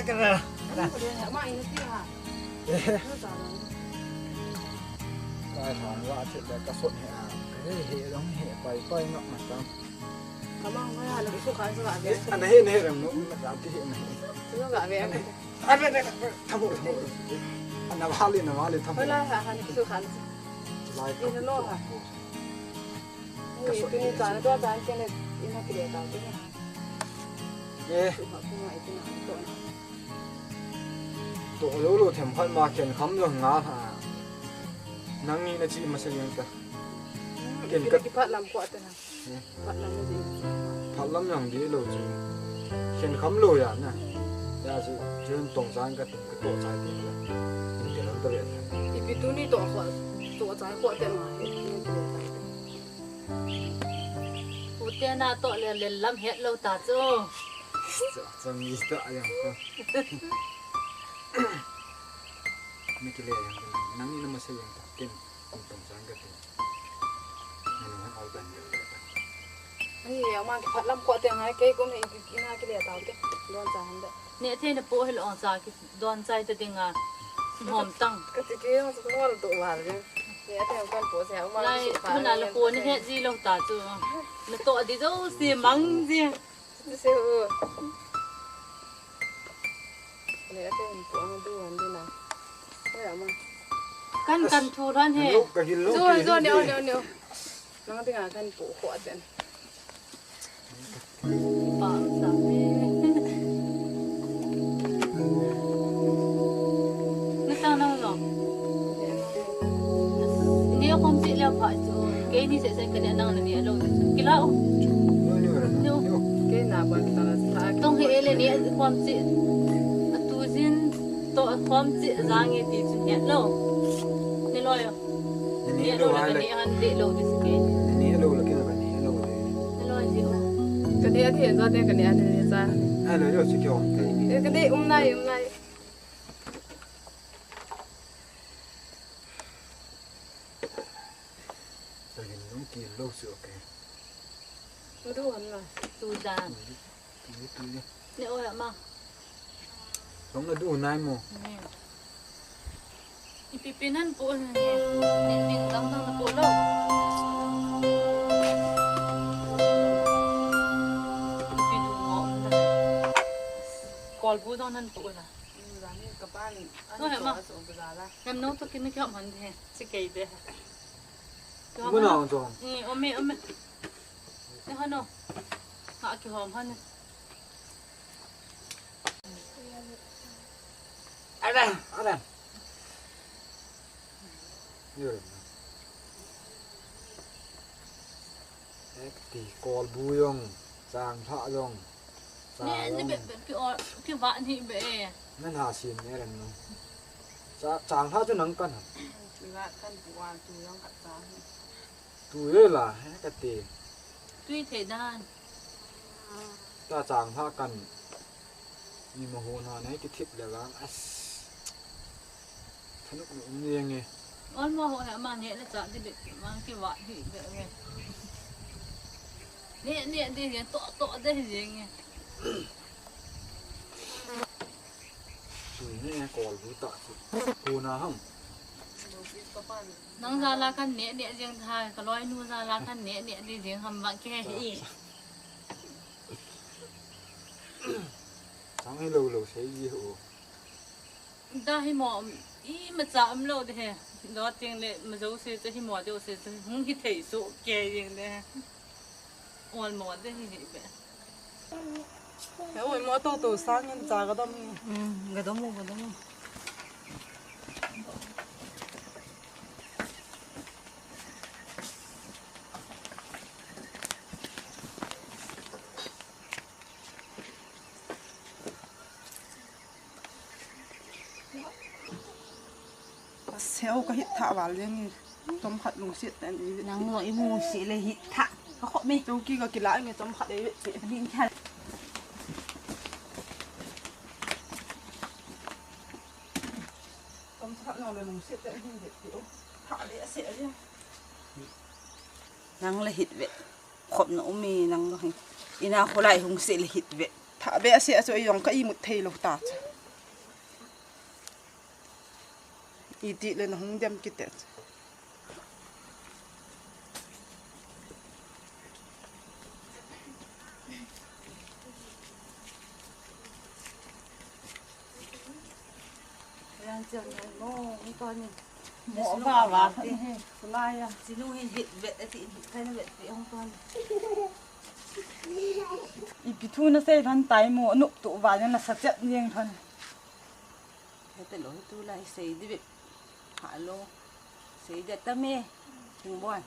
cái này cái thằngว่าเสร็จแล้วก็สดแห่เฮ้ยเฮ้ร้องแห่ไปเนาะมาตาม Cảm ơn mấy là số khai số lại về. อันนี้เฮ้เรื่องนู้นมาตามที่เห็น Số lại về. อันนี้ทำหมดอันนั้นว่าเลยทำหม Hơi ด la hả hả số khai. ลาย Đi nó lo hả? Ui, tôi đi trả nó cho bán cái này, đi nó kia để tao chứ. tổ lỗ lỗ thèm phát mà khen khắm rồi ngã hả nắng ni là chi mà xây ta khen cất phát làm quạt thế nào phát làm cái gì phát lắm nhằng gì lỗ chứ khen khắm lỗ à nè ra chứ chuyên tổng giang cái tổ trái tiền là tiền lắm tao biết thì bị tôi đi tổ trái quạt thế nào phụ tiền nào tổ liền làm hết lâu ta chứ chẳng gì ta vậy mấy cái này nắng ni nó mà xây ta khen tổng giang cái tiền này nó ao tiền ấy mà cái phát làm quạt thế này cái cũng này cái này tao cái đoan trái không đấy nè thế là bộ hay là on trái cái đoan trái tự tiếng à hòm tăng cái kia nó cũng là tụ vào rồi nè theo con phố xéo mà lại hôm nào là bộ nó hết gì lâu ta chứ là tổ thì đâu xì măng gì xéo nè theo phố nó đu ăn đi nào vậy mà căn thu thân hè rồi nè nó tiếng à căn bộ quạt thế bảo sao nó sao đâu rồi nếu không chị làm phải rồi cái đi sẽ cái này năng là nhẹ lâu cái lão cái nào bọn ta là không hệ là nhẹ không chị tu xin tội không chị ra nghe thì nhẹ lâu nên lo nhẹ lâu là nhẹ hơn để lâu thì cái nhẹ lâu là cái này nhẹ lâu đấy nên lo gì không cái này thì do cái này thì ra ai nói rồi chứ kiểu cái này này rồi nó kỳ lâu sữa cái nó đu ăn rồi tu già nè ơi ạ mà giống là đu nai mồ pimpinan po ninding lang na po lo call po daw nan po na no hema em no to kin ka man he sige de bữa nào rồi ome ne hano ha ki hom han ở đây rồi thì call bui không sang thọ không nè cái vạn thì bể nên hà xin nghe là nó sang thọ cho nắng cân tuổi là cái tiền tuy thể đan ta sang thọ cân nhưng mà hồ nào nấy cái thịt là lắm nó cũng nghiêng nghe ôn mà hội mà nhẹ là chọn thì bị mang cái vạn thì bể nè đi cái to đây gì nghe tuổi nè còn vui tạ hồ nào không nang ra la kan nè riêng thai cái loài nu ra la kan nè đi riêng hầm vạn kia gì sáng hay lâu thấy gì hổ da hi mò ý mà chạm lâu thế đó tiếng lệ mà dấu xe cho hi mò dấu xe không hi thấy số kề riêng đấy ôn mò đấy thì vậy ôi mò tổ sáng nhân già cái đó mua xéo cái hít thả vào lên tôm hạt lùng xịt này nắng nổi mù xị là hít thả có khó mê đâu kia cái lái người tôm hạt đấy chị đi chặt tôm hạt nào là lùng xịt đấy nhưng để tiểu thả để xịt chứ nang là hít vậy khop nó mì nang nó ina khulai hung xịt là hít vậy thả bé xịt cho yong cái một thề lục tạt ít lên hung đem cái tết mỏ vào thì lai à chỉ nuôi hít vẹt thì thay nó vẹt thì không con Ipi thu na sei than tai mo nuk tu wa na sa chat nieng than. Thế lối tu lại xây đi việc hạ lô xây đặt tâm mê thùng buồn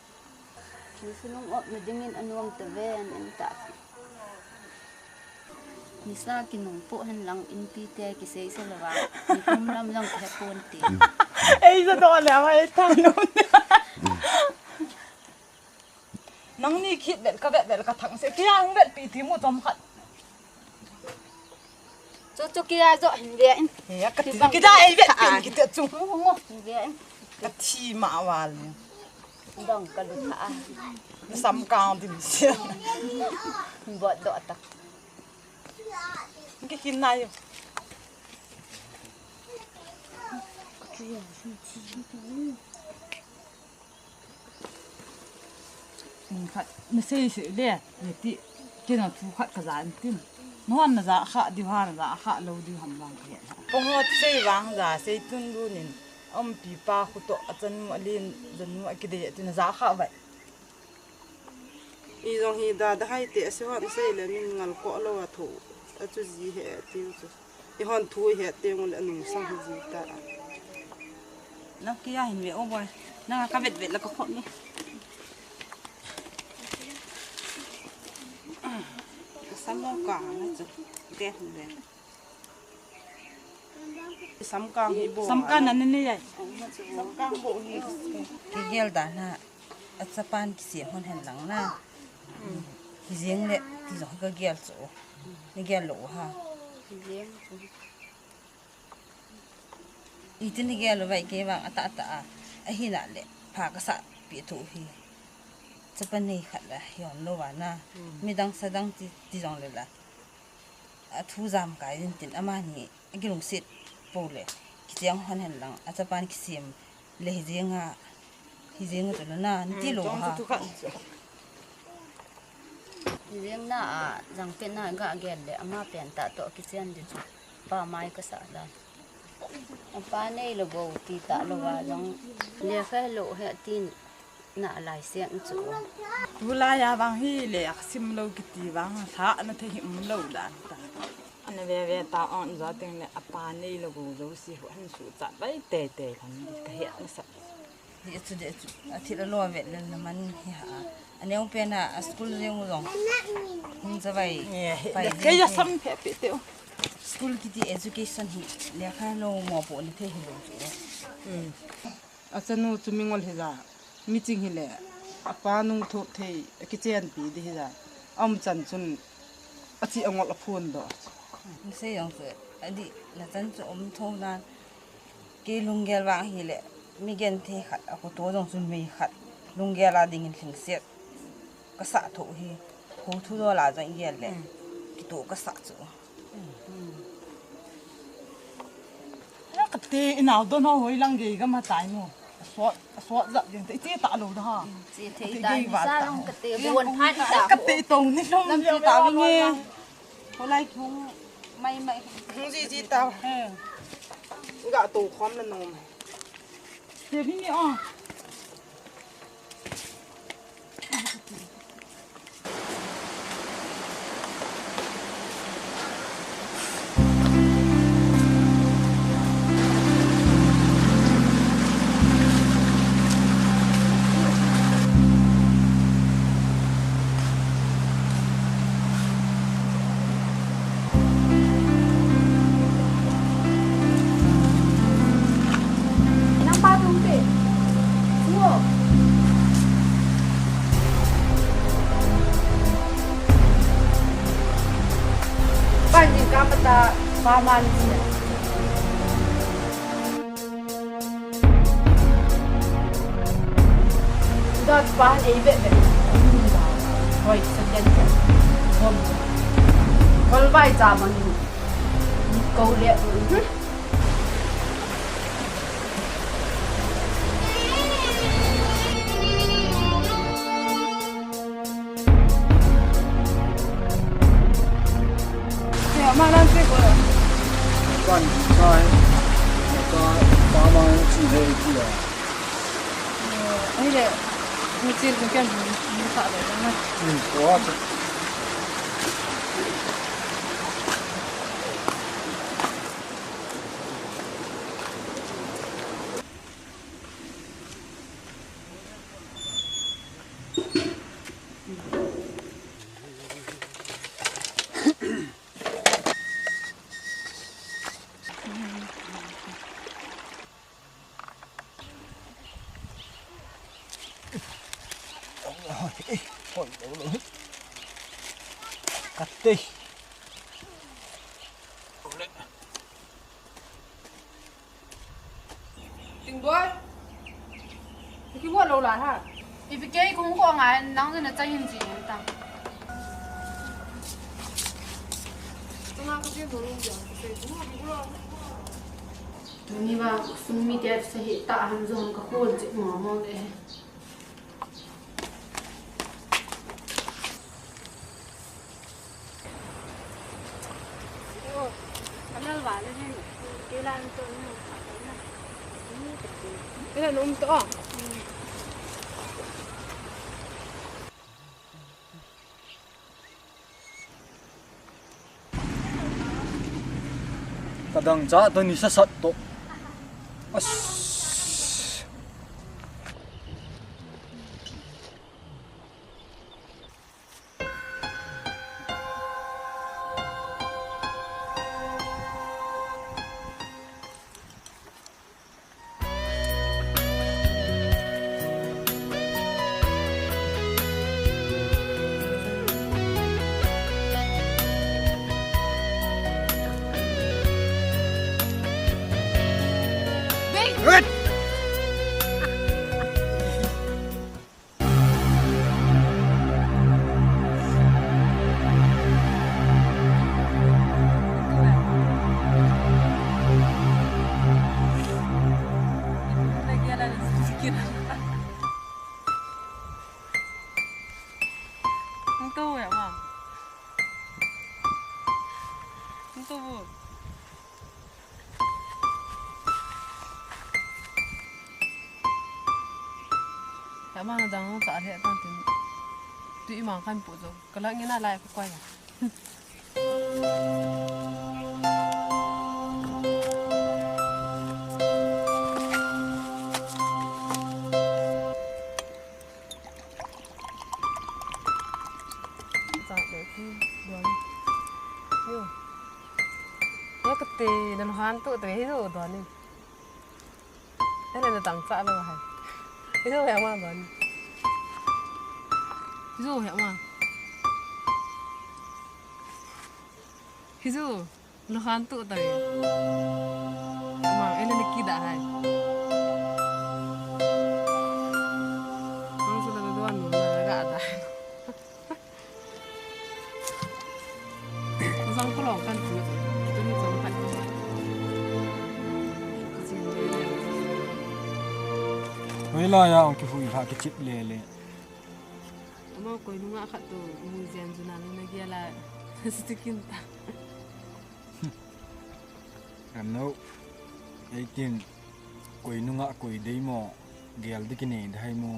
Khi xin ông ốp mà đứng in anh ông tờ về anh ta Nisa kinong po han lang in pite ki sei sa lawa ni kumlam lang ka ponti Ei sa do la mai tan nun. Nang ni khit bet ka thang se kiang bet pi thi mo tom khat. cho kia rõ hình vẽ Ya ka ki da ei bet pin ki te chung. hình vẽ Ka thi ma wal. dong ka lu tha Sam kang din sia. bot do tak Cái kim này khát nó xây sự đẹp để tị cái nào thu khát cả dàn tim nó là giá khá đi hoa là giá khá lâu đi hầm vàng hiện công ngọt xây vàng giá xây tuân luôn nên ông bị ba khu tổ chân mua lên dân mua cái đấy thì nó giá khá vậy y dòng hi da hai tệ sẽ hoàn xây là mình ngal cọ lâu à thủ ở chỗ gì hệ tiêu chứ y hoàn thu hệ tiêu là nung sang gì ta nó kia hình vẽ ông boy nó cái vẹt là có khổn đi sắm mông cả nó chứ đẹp đẹp sắm càng hi bộ sắm càng anh này vậy sắm càng bộ hi cái gel đã na ở Japan cái gì hơn hẳn lắm na cái riêng lệ thì giống cái gel chỗ cái gel lỗ ha ý tin cái gel vậy cái vàng ata ata ai hi nãy lệ phá cái sạ bị thủ hi Japan này khát là hiểu lâu à na mi đang sa đang thì giống lệ là thu giảm cái tin amani cái lồng xịt bổ lệ cái riêng hơn hẳn lắm ở Japan cái xiêm lệ riêng à riêng tụi nó na tí lỗ ha riêng na rằng tên na gạ gel le ama pen ta to kitchen di chu pa mai ka sa la pa nei lo go ti ta lo wa jong le kha lo he tin na lai siang chu Vula ya vàng hi lệ sim lâu cái tí vàng thả nó thấy hiểm lâu đàn ta anh về ta on gió tiếng lệ apa này là gồ dấu xì hoan sụt chặt đấy tè tè thằng cái hiện nó sập để thì là lo về là mình ha anh em bên à school riêng rồi mình sẽ phải cái gì xăm phép bị tiêu school cái education hi lẽ khai lo mò bộ như thế hiểu à chân nó chúng mình ngon thế ra meeting hi lệ apa nung thu thế cái chuyện bị đi ra ông chân chân à chị ông ngọt là phun đó mình sẽ dùng cái đi là chân cho ông thâu ra cái lung gel vàng hi lệ mi gen thế khát ako to dong sun mi khát lung gel là dingin khinh xét cái sạ thổ hi hồ thu đó là dong gel lệ cái tổ cái sạ chỗ cái tê nào đó nó hồi lăng gì cái mà tại nó xóa giật những cái tê tạ lầu đó chỉ thấy đại sa long cái tê buồn phát ta cái tê tông nên không làm gì tao với nghe hồi nay không may không gì tao gạo tủ khóm là nồng tê với nghe à ta paman niya dot pahan ay bebe hoy sa ganyan kol bay zaman ni ko le慢慢追过来。关sai có bao chi hay chi là ấy để một chiếc cái gì như vậy đấy mà có phone đấy cắt đi Tình đuôi. Cái quạt lâu lại hả? If you get không có ngài nắng thì nó chạy hình gì ta. Chúng ta có biết đồ luôn rồi. Tụi mình vào sung mi đẹp sẽ hiện tại hàng dòng có khuôn chữ ngõ mong đấy. Nó vả lên hết. Cái lan tôi nó cái là nôm to. Kadang cha to ni sa sat to. As. Không tu vậy mà. Không tu. Dạ mà nó đang trả lại tăng tiền. Tụi mà khăn bộ rồi. Cái lỡ như là lại phải quay à. Kete dan hantu tu itu tuan ni. Ada tangsa lo hai. Itu yang mana tuan? Itu yang mana? Itu lo hantu tu. Mang, ini nikki dah hai. Mang sudah tuan ni, agak ada. Sang pulau kan tu. Oi la ya ki hui pha ki chip le le. Ama ko nu nga khat to museum juna na giala stikin ta. Ram no. Ai tin koi nu nga koi dei mo gel dikine dai mo.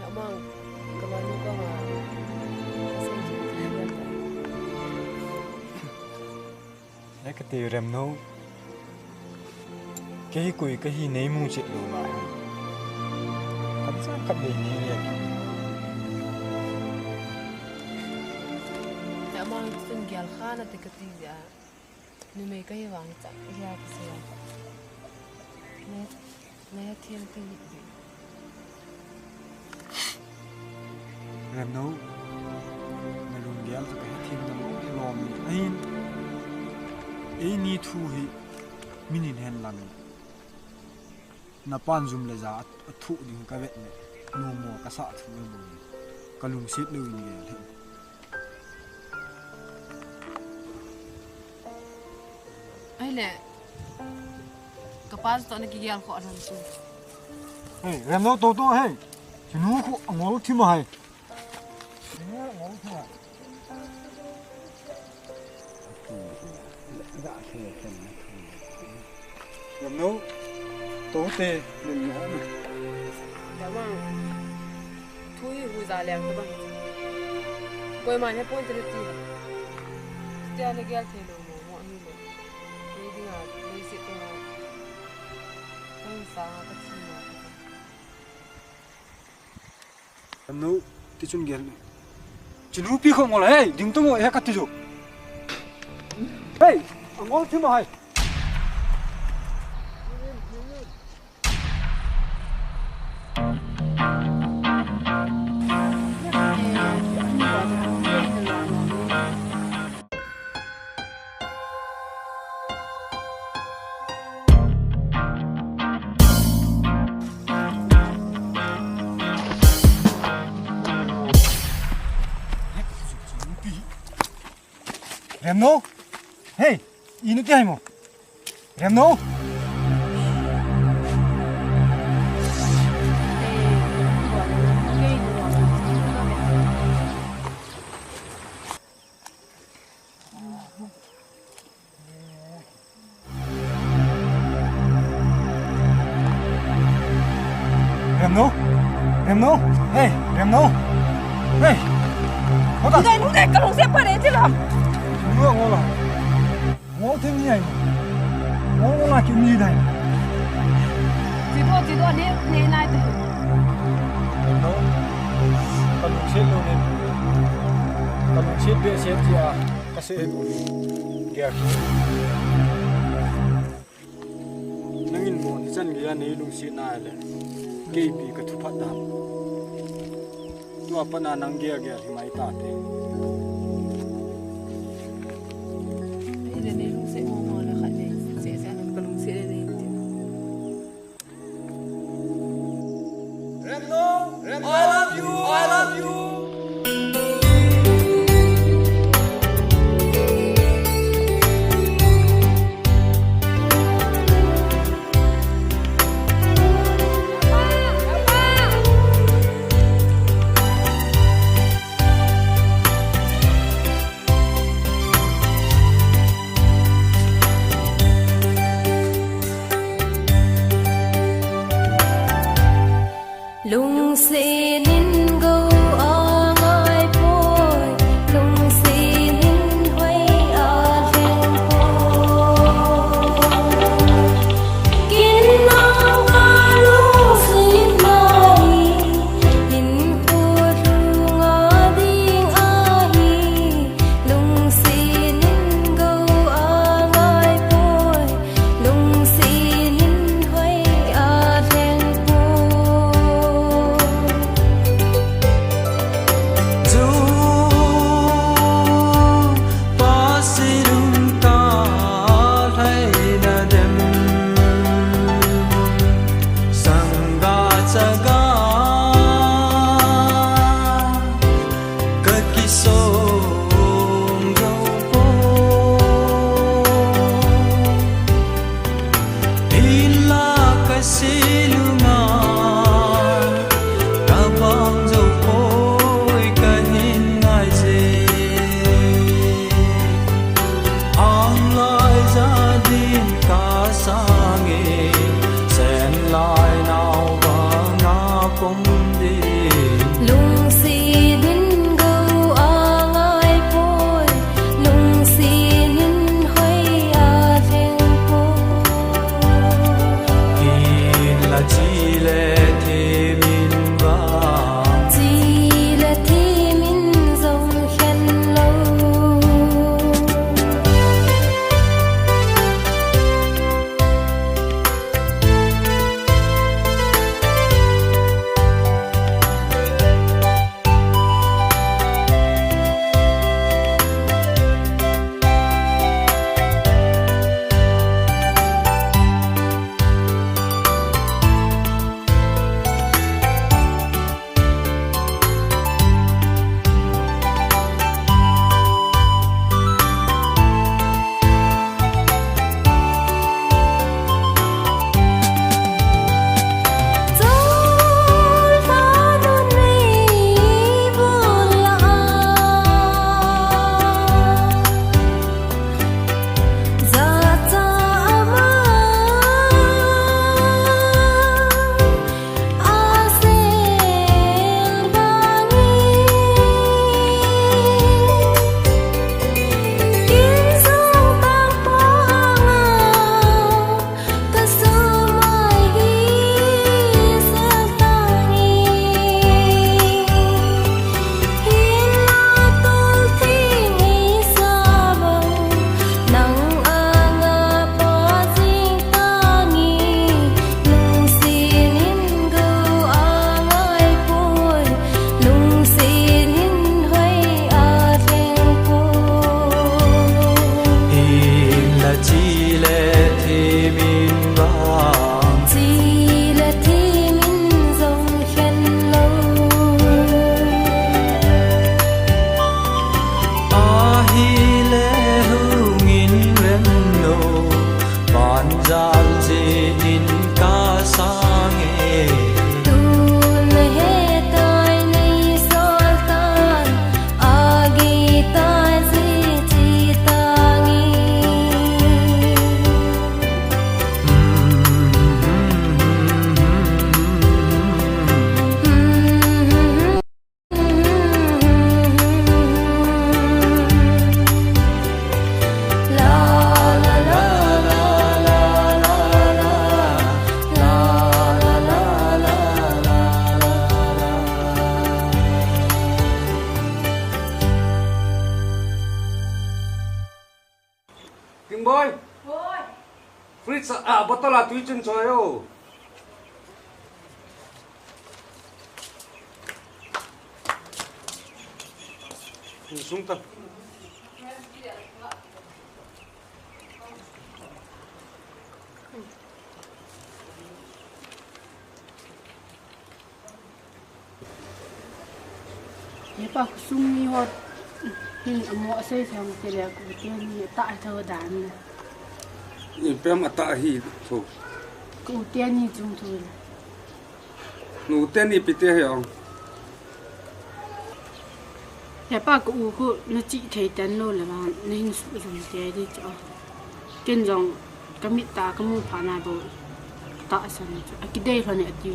Ama kamanu ka ma. Ai ka te ram no. Cái quỷ cái gì nấy mu chuyện đồ lại thật ra cặp đề như vậy ya mang sun gyal khana te kati ya ni me kai wang cha ya kse ne thiên te làm nấu mà luôn ghé cho cái thiên nó cái lòm ấy ni thu hi minin hen làm na pan zoom le za thu ding ka vet ne no mo ka sa thu lo ka lung sit lo ni ge ai le kapaz to na ki gyal kho ran tu hey ram no to hey chinu khu angol thi ma hai angol thi ma ram no tổ tê mình nhỏ này. Ya mang thui hu za liang ta bang. Koi ma ne point re ti. Tia ne gyal the lo mo ni le. Ni dinga ni sit to. Tang sa ka chi ma. Ram no ti chun gel. Chinu pi không ngol hey ding to mo he ka ti jo. Hey angol thi ma hai. Remno, hey, ini tiai mo. Remno. Remno, hey, Remno, hey, Nung dai kalong siapa deh itu lah. Ngô thêm như này, ngô là kiểu như này. Chỉ đua đi này thôi. Nó, còn một chiếc luôn nên, còn một chiếc bia chiếc gì à, cái sự kia. Nâng in buồn chân người này lùng xịt này là, cái bị cái thu phát đam. Tua phần nào nâng kia thì máy ta thế. I love you, I love you. Tiếng boy. Fritz bottle là túi chân trời ô. Xuống tập. Ye pa sung mi hot hin amo se sang te le ku te ni ta tho dan Ni pem ata hi thu. ku te ni chung thu Nu ten ni pite hiong. ye pa ku na chi thei tan lo le ba na hin su zum te di cho ken jong kamit ta kamu pha na bo ta san chu akidei phane atiu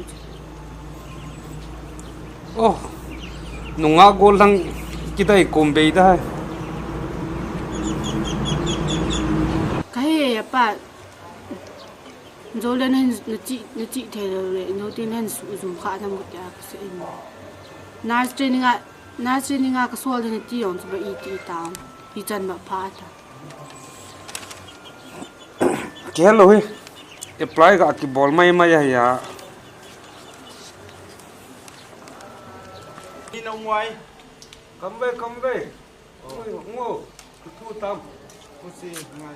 Oh. Nunga gol lang kita ikombe dah. Cái bà rồi lên nó chị thề rồi nó tiên lên sử dụng khá tham một cái sự nãy training cái số lên chị用cho bà ít tao đi chân bà phá ta Hello he. Apply ka ki ball mai mai ya. Đi đâu ngoài? Come về. Ôi ngô. Thu tâm. Cô xin ngay.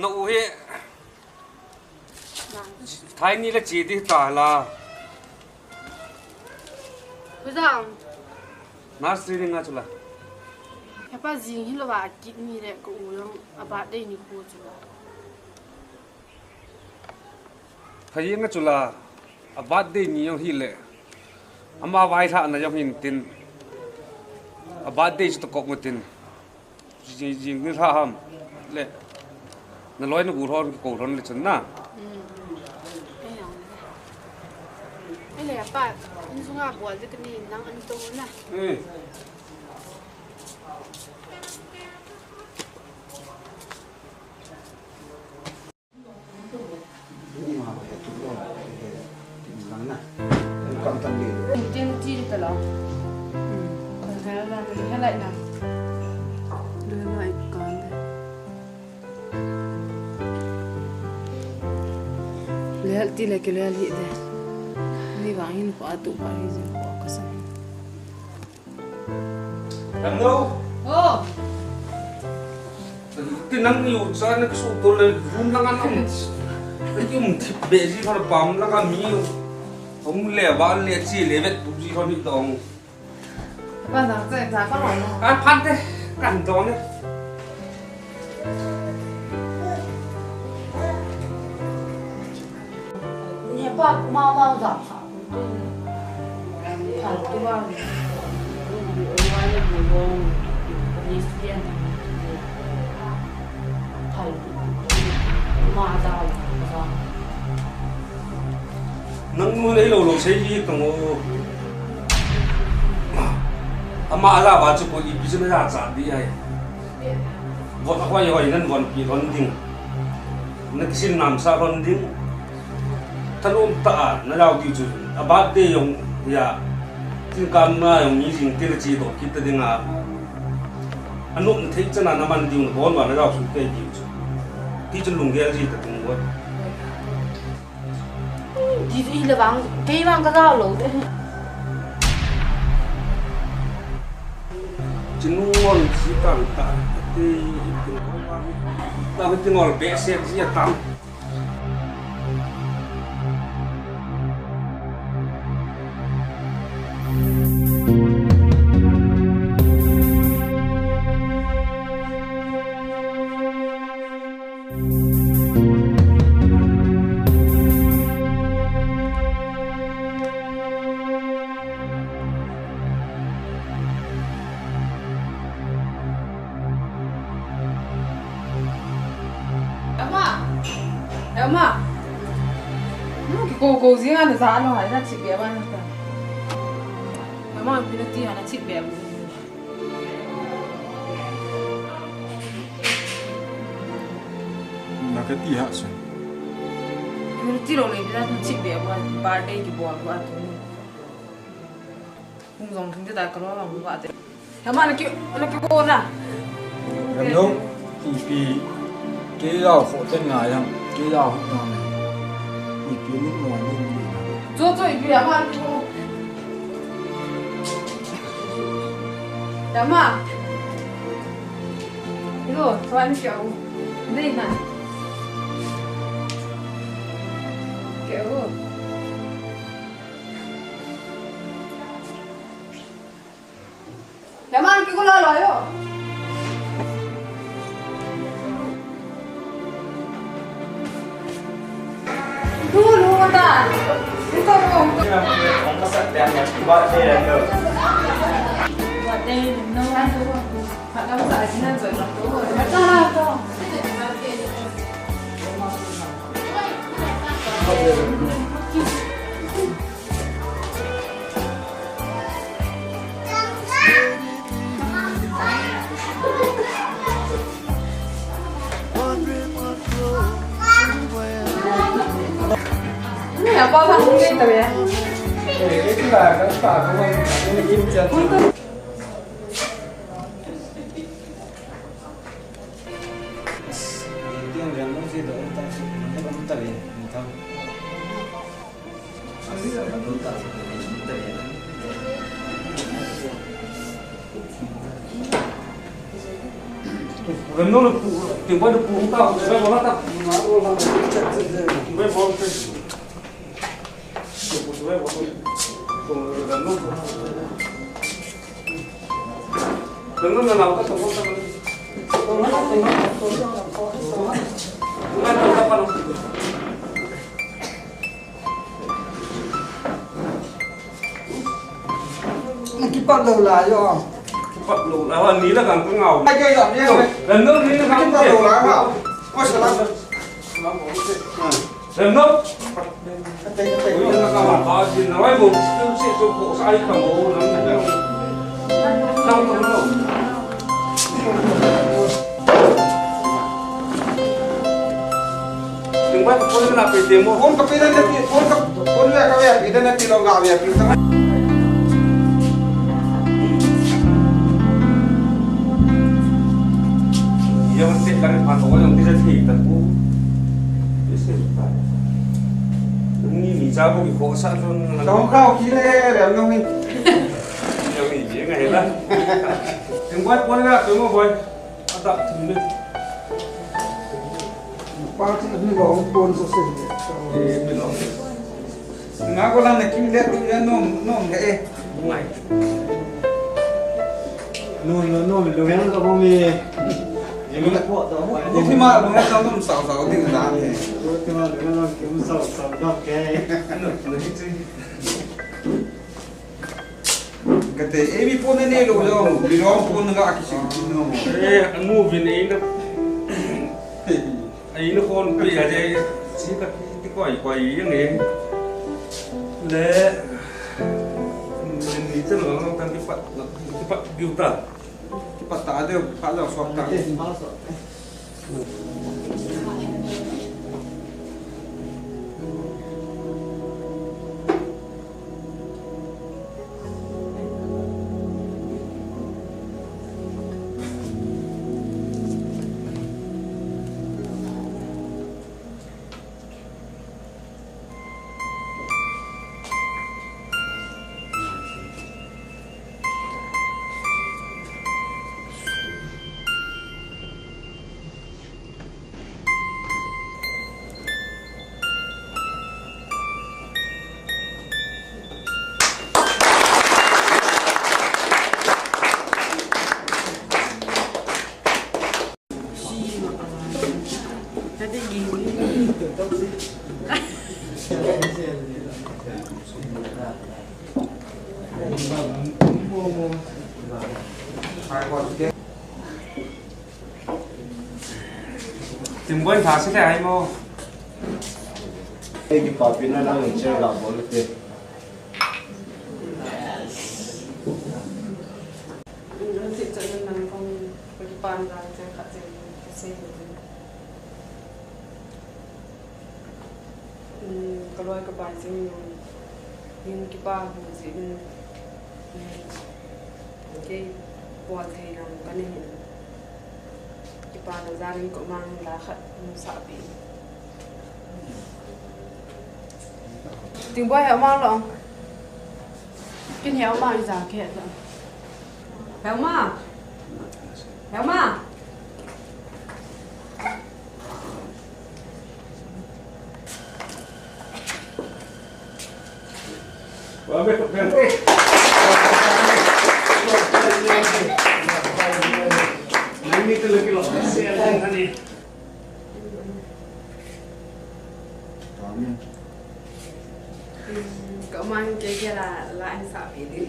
Nụ he. Thái ni là chỉ đi tả là. bây giờ Nursery nga chula. cái bà gì hết là bà kỹ mi đấy cô uống bà đây ni cô chứ Thầy nga chula. Abad de ni yong hile. Ama vai tha na yong hin tin. Abad de chu kok mutin. Jing ni tha ham. Le. Na loi na gu thon ko thon le chun na. cái này bà anh xuống à buồn cái này đang ăn tô nè tiên chi được rồi còn thế là mình hết lại nào đưa lại còn lấy ti lại cái lấy đi đây đi vào hình của tụ vào hình gì của cái gì Làm đâu? ô Tin năng nhiều sao nó số tôi lên vun năng ăn không cái mình thịt bể gì thôi bám năng ăn nhiều không lẻ bán lẻ chi lẻ vết gì thôi bị đòn Bây giờ sẽ giá có hỏi không? phan thế cẩn đó nhé nhà bà mau giảm hả thật cái bà ngoài là buồn buồn đi xuyên thật mà giàu nang mo nei lo sei hi tong o ama ala ba chu ko I business a cha di ai vot a khoi hoi nan von pi ron ding nak sin nam sa ron ding thanum ta na law ti chu aba te yong ya tin kam na yong ni jing te chi do kit ding a anum thei chana na man ding bon wa na law su te ji chu ti chu lung ge ji ta tung wo đi là cái cái rau lẩu đấy chính ngon chỉ càng ta thì ta phải ngồi bé xe chỉ là tắm Emma, cô riêng ăn giá nó hỏi ra chị bé bao nhiêu tiền? Emma bây giờ tiền là chị bé. Là cái gì hả sao? Bây giờ chị rồi lấy ra chị bé bao birthday cái bò của anh. hung zong thung ta ka ro ma hu ba de hama na ki bo na Làm đúng thì cái rau khổ chân ngài rằng cái rau không ngon này thì cái nước ngoài nên gì zo zo i bi hama ki bo hama 이거 좋아하는 겨우 네 나 겨우 야만 끼고 나와요 누구 왔다 이거 Không có sạch đẹp nhỉ, gọi đây là được. Và đây là nấu ăn đúng không? Bạn đang xài chính là rồi lọc đúng rồi. Ra to. Nhà bao thằng cũng đi tao bé. cái là cái phà của anh cái kim chân tiếng rèn nó gì đó ta nó cũng tệ mình thôi gần nó được tiếng quay được phụ tao quay bóng tao quay bóng đừng có nào các tổng công ty cái bắt đầu là do bắt đầu là hơn ní là càng có ngầu hai cây giọt nhé lần nước ní nó cái càng bắt đầu là vào ôi sợ lắm lần nước bây giờ các bạn có gì nói một sẽ cho bộ sai cả bộ lắm này đâu không đâu đừng bắt con cái nào phải tìm một con cái này con về cái này thì nó gạo về cái này giờ mình sẽ làm phản hồi trong cái dân thị tận cũ đúng như mình ra có bị khổ sát luôn không khao khí này để nó mình giờ mình chỉ ngày đó đừng bắt con ra đúng không vậy ăn tạm thử đi bao nhiêu người bảo ông buồn sốt để mình nói ngã có lần này kim lét kim lét nó hệ ngày nôm lưu hẹn có bao nhiêu thì mà nó hết nó sầu thì người ta thì thì mà nó kiếm sầu đó cái ăn được hết chứ cái thế em bị phone này rồi đâu bị nó phone nó cái gì nó ăn mua vì này nó ấy nó con bây giờ đây chỉ cái quẩy như này để mình nghĩ chắc là nó đang cái phật biểu tả cái bắt tá đều phá vào xoắn cả Tìm quên thả sẽ lại mô cái bảo pin nó đang chơi gặp bố lực tiền Chị cho nên mình không có đi bàn ra chơi khát chơi cái xe cái loại cái bài chơi nhưng cái ba hồ gì cái bò thầy làm cái này cái bà là gia đình của mang lá khát sợ bị tiếng bò heo mang lắm cái heo mang giá kẹt lắm heo mà cậu mang cái kia là anh sợ bị đi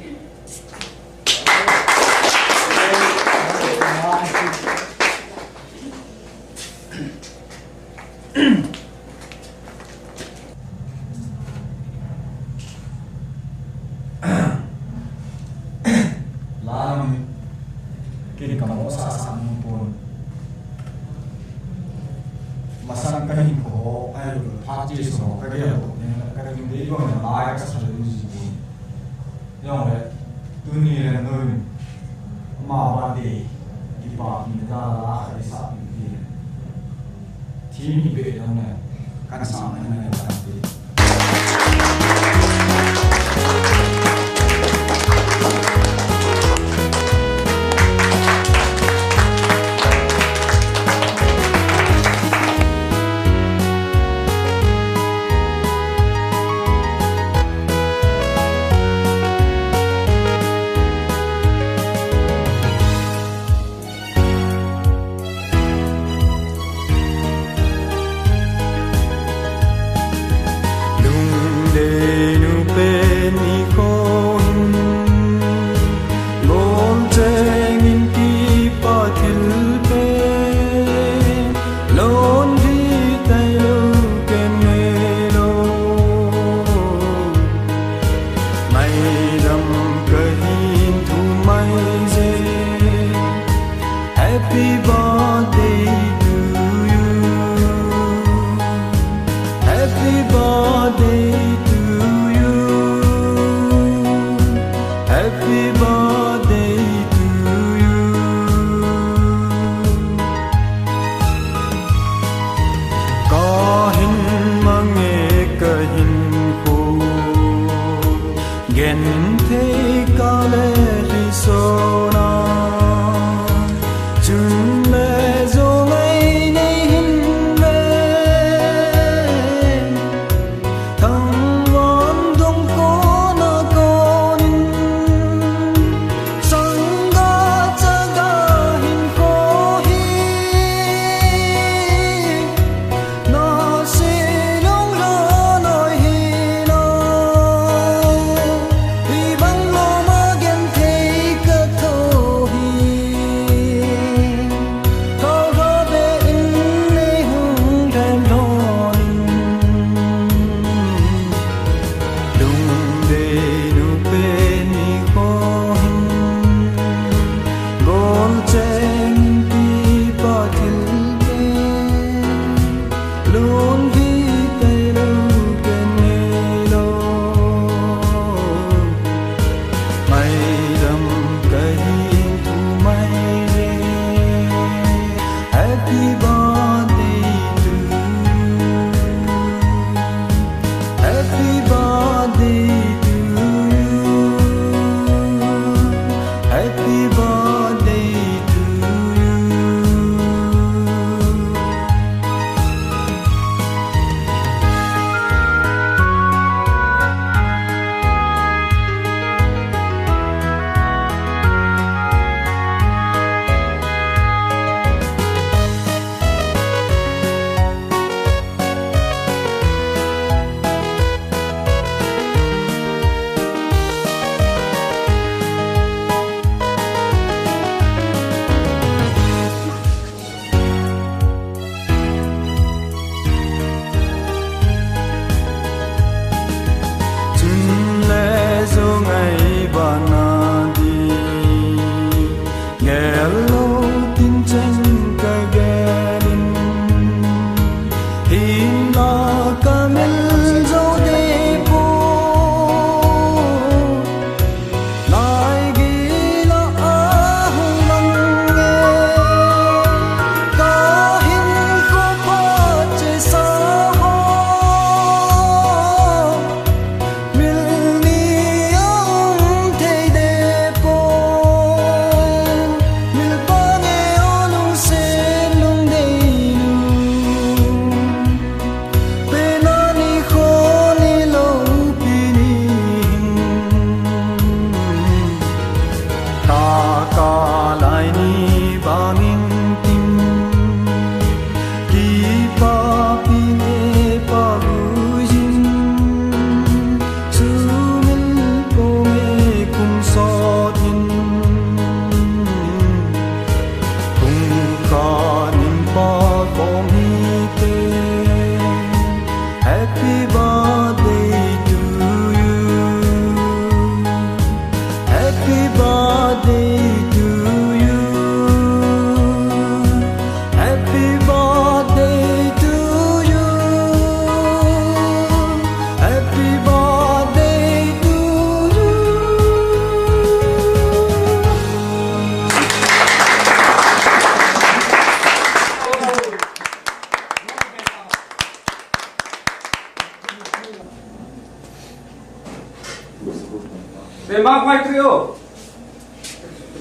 làm cái cầm ổ sa sang pun masan cái hình của ai được phát triển số cái này cái kinh tế của mình lại cái sản phẩm gì cũng nhưng mà dunia này mà vấn đề đi bảo mình ra là cái sản phẩm gì thì mình biết là này cái sản phẩm này là gì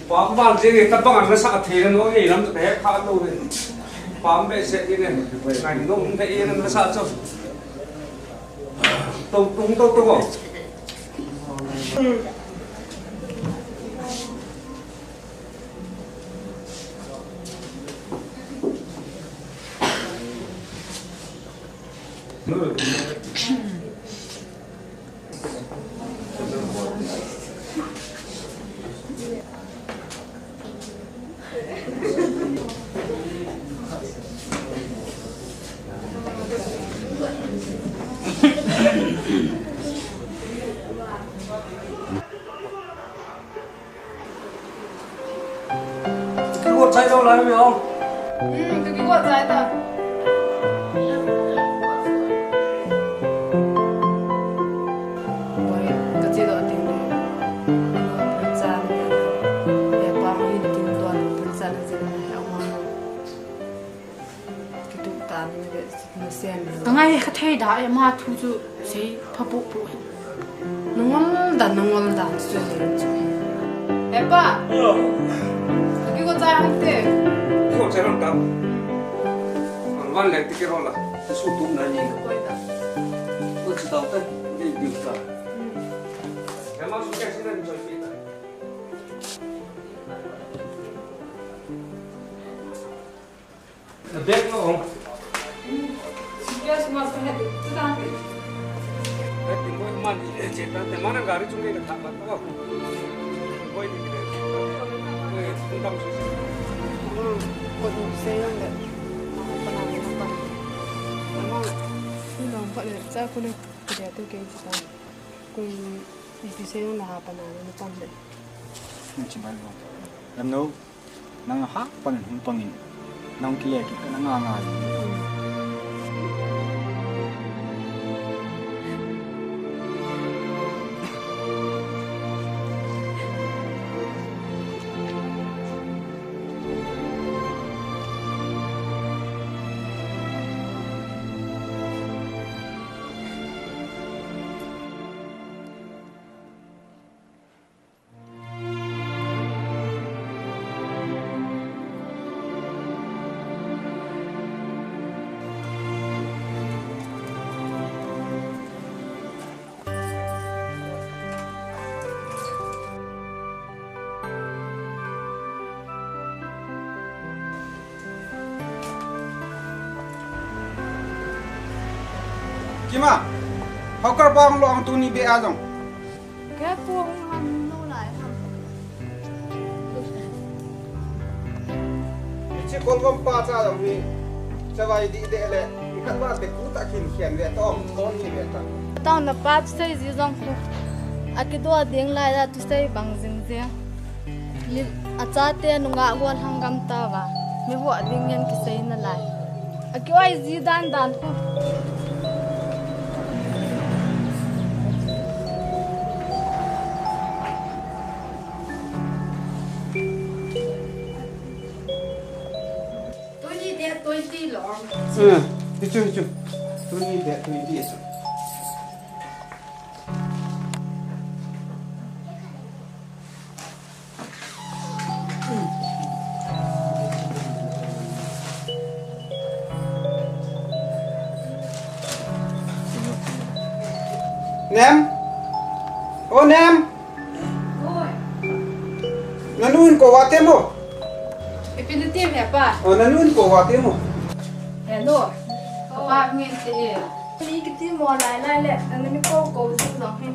Pam bang je ta bang na sa the no ngi lam te kha to ne pam be se ni ne ngai no te ye na sa cho to tung to ko cái quạt chạy đâu lại mày không? cái quạt chạy ta. Bởi cái chế độ tiền này, nó phân ra để bao nhiêu tiền toàn phân ra là gì này ông mà cái tụ tàn này nó xem. ngay cái thay đã mà thu chú sẽ phá bộ bộ. nó ngon đã chơi rồi. Em ba. 이거 잘 할게. 이거 잘 할까? 만 렉 티켓 올라. 수도 나니. 어찌 다 없다. 이 비우다. 대만 수계 시는 저기 있다. 백 너. 신기하 싶어서 해. 뜨다. 백 뭐만 이제 대만은 가리 중에 다 맞다. 거의 그래. Kau saya enggak pernah nampak. Memang ini nampak ni. Saya pun tidak tahu kayak gitu. Kau itu saya nak apa nampak ni. Nanti baru. Làm nấu, nang hak pan pangin, nang kia kita nang ngai. Kima, hawker bang lo ang tuni be azong. Cái cuồng hầm lâu lại hầm. Ichi kolgom pa cha dong ni. Chawai di de le. Ikat ba be ku ta kin khian le tom ton ni le ta. Tao na pat xây gì rong khu. À cái đồ tiếng lại ra tu xây bằng dinh dinh. Li à cha te nu ngã gol hangam ta va. Mi ho ding yan ki xây na lại. À cái ai gì dan dan khu. Tôi đi lỏng. Đi chung. Tuni be tuni di eso. Nem. Oh Nem. Ôi. Nanun ko wate mo. Ipindutim ya pa. Oh nanun ko wate mo. Hello. Ba nghe chị. Đi cái tim mò lại lẹ, nên mình câu gì rồi hết.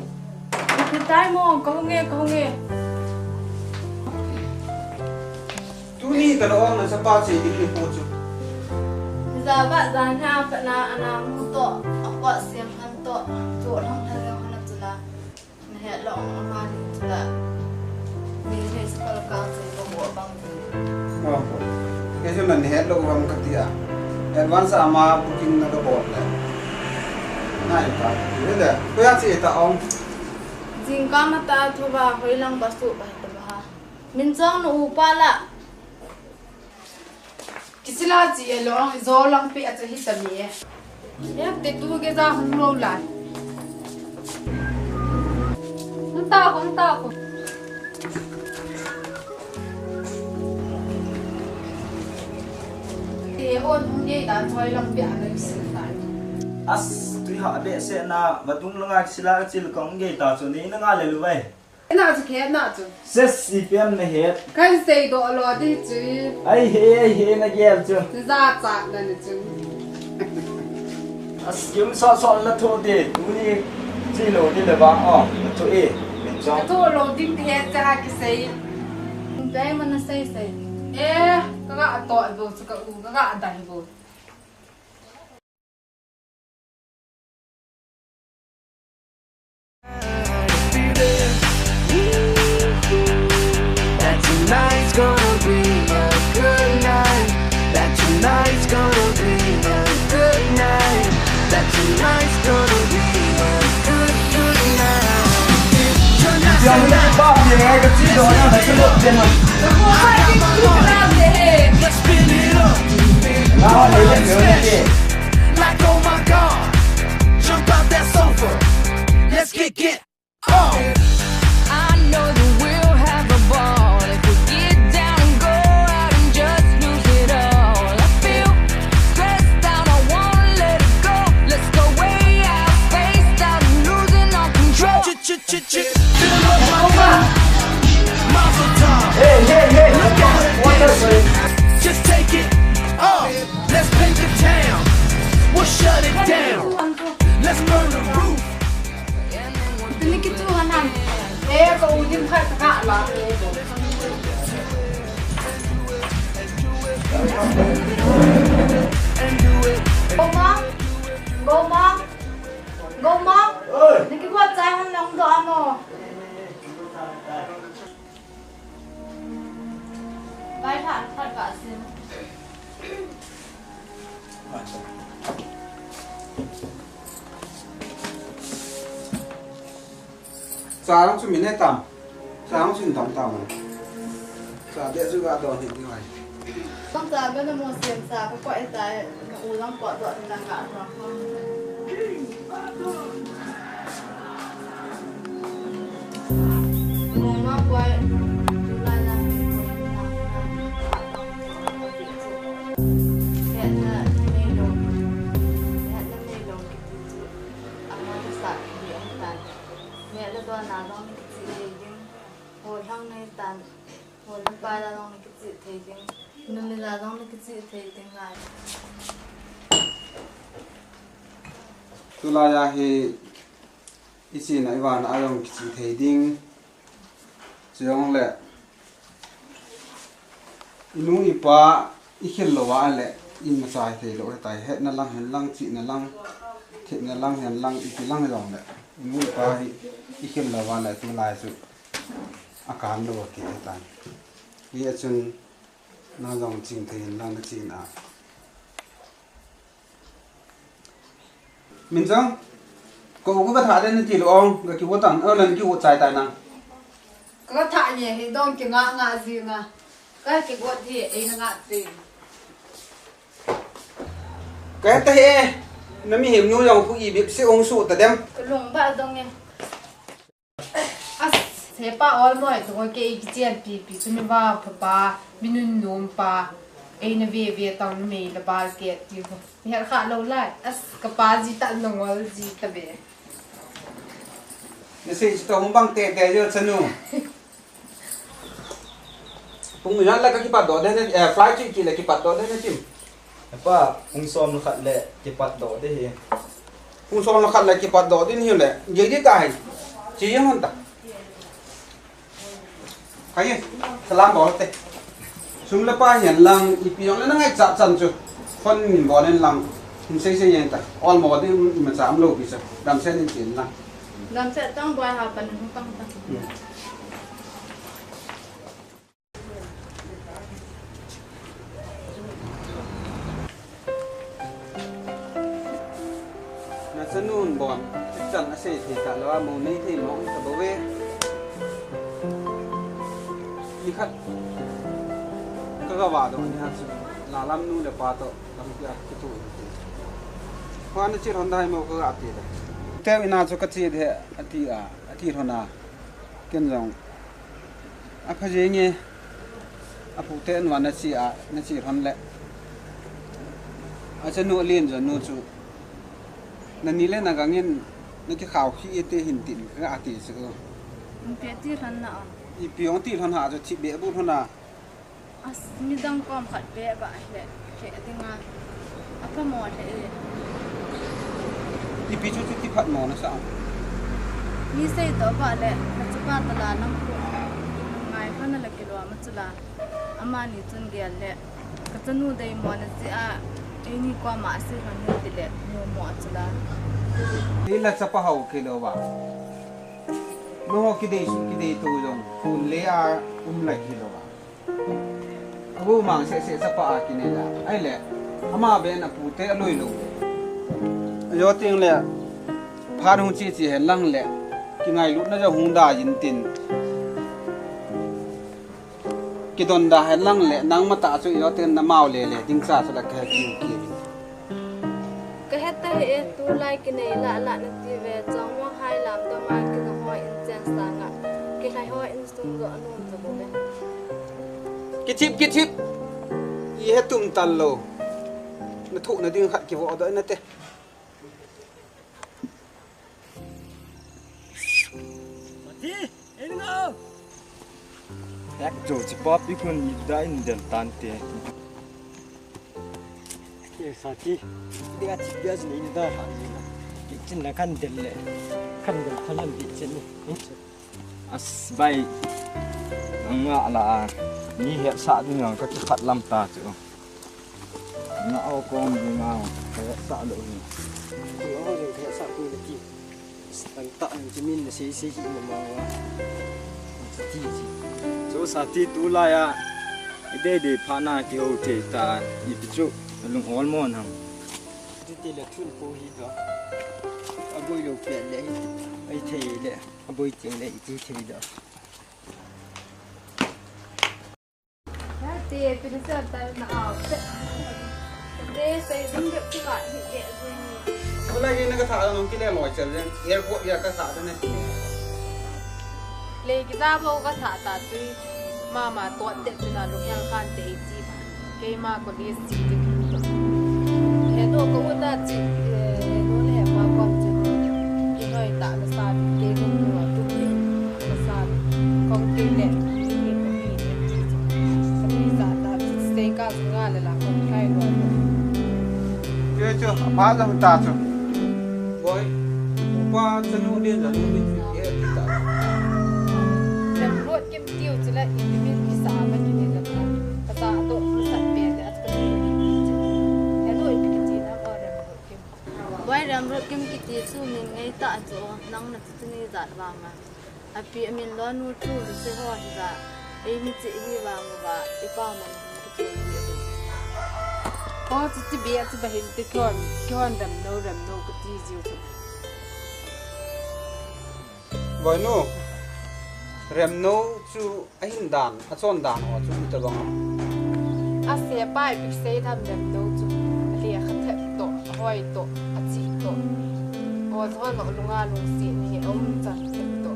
Cái tai mò có nghe. Tuni ta lo na sa pa che ding ni po chu. Giờ bạn già nha, bạn là mua to, bạn xem hắn to, chỗ không thấy đâu hắn là là hệ lỏng mà là mình thấy sẽ có cao gì có bộ bằng gì. Cái chỗ mình hết lâu vòng cái tia. Advance ama booking na ka bot le. Nai pa. Ile. Kuya si ta ong. Jing ka mata thu ba hoi lang basu ba ta ba. Min chang no upa la. Kisila chi lo ang zo lang pe at hi ta mi. Ya te tu ke za hun lo lai. Không tao. ôn không đi đã chơi lòng bịa lấy sự tại as tui ha de se na vatung langa sila chil kong ge ta chu ni nga le lu vai na chu khe na chu ses cpm ne het kan sei do lo di chu ai he na ge chu za cha na ni chu as kim so la tho de tu ni chi lo di le ba o tu e min chong to lo di khe cha ki sei đây mà nó xây e ka ga to bo chu ka u ka ga dai bo That tonight's gonna be a good night. That tonight's gonna be a good night. That tonight's gonna be a good night. Giờ mình đi bao nhiêu ngày cái gì đó nào phải được tiền mà. Nào lấy lên nữa đi. Like oh my God, jump out that sofa. Let's get on. I know that we'll have a ball if we get down and go out and just lose it all. I feel stressed out, I wanna let it go. Let's go way out, spaced out, and losing all control. Fill up my cup, Mazel tov. Hey, what the Just take it off. Let's paint the town. We'll shut it down. Let's burn the roof. Ini kita hanan. Kau ujung kat kak lah. Gomang. Ni kita buat cai han long doa mo. Baik tak kak sim. Sáng chúng mình hết tầm, sáng chúng tầm tầm rồi, sáng để giúp gạt đòn thì như vậy. Con ta bên một xiên xa có quậy tại u lăng quậy đoạn thì đang gạt rồi không? Mà quậy lại là hiện là mê lồn sạc điện tàn mẹ là đoàn nào đó cái gì nhưng hồi thăng này tàn hồi lúc bài là đó cái gì thế nhưng nên mình là đó cái gì thế tiếng lại Tu la ya he isi na iwan ayong kisi thading chiong le inu ipa ikhil lo wa le in ma sai the lo tai het na lang hen lang chi na lang thit na lang hen lang iki lang long le inu ipa hi ikhil lo wa le tu la su akan lo ki tan hi achun na dong ching thein lang na chin a mình rằng cậu có thả đến chỉ luôn cái kiểu tặng lần kiểu chạy tài năng có thả nhẹ thì đông cái ngã gì ngã cái quạt thì ấy nó ngã gì cái thế nó mới hiểu nhau dòng phụ ý việc sẽ ung sụt tại đem cái lồng ba đông nghe thế ba all rồi tụi cái chuyện bị tụi mình vào ba mình nôn ba ấy nó về tao nó mày là ba cái tiêu mình khá lâu lại cái ba gì tận lòng vào gì ta về nó sẽ chỉ tao không bằng tè tè cho chân luôn cũng mình nói là cái bát đó đấy fly chỉ là cái bát đó đấy chim apa ung som nó khát lệ cái bát đó đấy hi ung som nó khát lại cái bát đó đấy nhiều lệ vậy đi cái chỉ không ta cái gì salam bảo thế chúng là ba nhận lăng ipiong là nó ngay chặt chân chứ phân mình bỏ lên lăng mình xây như ta all một đi mình giảm lâu bị sao làm xe lên tiền lăng làm sẽ tăng bài học bằng không tăng tăng là sân nôn bọn chẳng là sẽ thì cả là màu này thì mỏng cả bảo vệ đi khách cái vào đó anh hát là làm nu để bắt đó làm cái tu hoa nó chỉ hôm nay mà có áp tiền theo ina cho cái gì thế ati thôi na cái dòng à cái gì nghe à phụ tên và nó chỉ hôm lệ acha nu lin zo nu chu na ni le na gangin na ki khaw khi te hin tin ka ati chu Pe ti ran na I piong ti thon ha zo thi be bu thon na as mi dang kom khat pe ba le ke tinga apa mo the I pi chu ti phat mo na sa ni sei to ba le na chu pa ta la nam ko ngai pha na la ke lo ma chu la ama ni chun ge le ka chanu dei mo na chi a ai ni kwa ma se ran ni ti le no mo chu la ni la cha pa hau ke lo ba no ho ki dei tu jong phun le a lai ki lo ba abu mang se sa pa a ki ne la ai le ama be na pu te loi lo yo ting le pha hung chi chi hen lang le ki ngai lut na ja hung da yin tin ki don da hen lang le nang ma ta chu yo ten na mau le ding sa la ka ki ki ka heta he tu lai ki nei la na ti ve chang wa hai lam do ma ki no hoi in chen sa nga ki hai hoi in stung go anu zo bo be ki chip I he tum tal lo na thu na ding khat ki vo da na te Yak jo chi pop ikun da in den tan te. Ke sati dia chi dia ni da ha ni. Ki chin na kan del le. Kan del phalan bi chin ni. As bai nga la ni he sa du nga ka khat lam ta chu. Na au kon bi nga ka sa lo ni. Ko ho jo ka sa ku ni ki. Tang ta ni chi min na si hi ma wa. Chi so sati tu la ya ide de phana ki ho te ta I pichu lung hol mo nam ti ti le thun po hi do aboi lo pe le ai thei le aboi ting le ti thei do ya te pe de sa ta na a te sai dum de ti ka hi de ko la ni na ka tha no ki le loi chel len airport ya ka sa da ne le ki da bo ka tha ta tu mama to te tu na lu yang khan te ji ba ke ma ko li si ti ki to he do ko da ji no le ma ko ji ki noi ta na sa ke ko no tu ni na sa ko ke le ni ni ko ni ne ni sa ta se ka nga le la ko kai lo chưa phá ra ta chưa boy qua chân nó điên rồi nó bị chuyện gì ta làm ruột kiếm tiêu chỉ là ít biết cái sao mà như thế là cái sao độ nó sạch bẹt để cái cái đôi cái gì nó ở làm ruột kiếm Wai ram rot kim ki ti su min ngai ta zo nang na tu ni za wa ma api min lo nu tu se ho za e mi chi hi wa ma ba I pa ma ki ti có chỉ biết chỉ bảo hiện tại con đầm nâu cái gì gì thôi boy no rem no chu ahin dan a chon dan o chu ta bang à xe bay bị xe tham đầm nâu chú liền khát thèm tổ hoi tổ à chỉ tổ ô thôi nó lung xì thì ông chẳng thèm tổ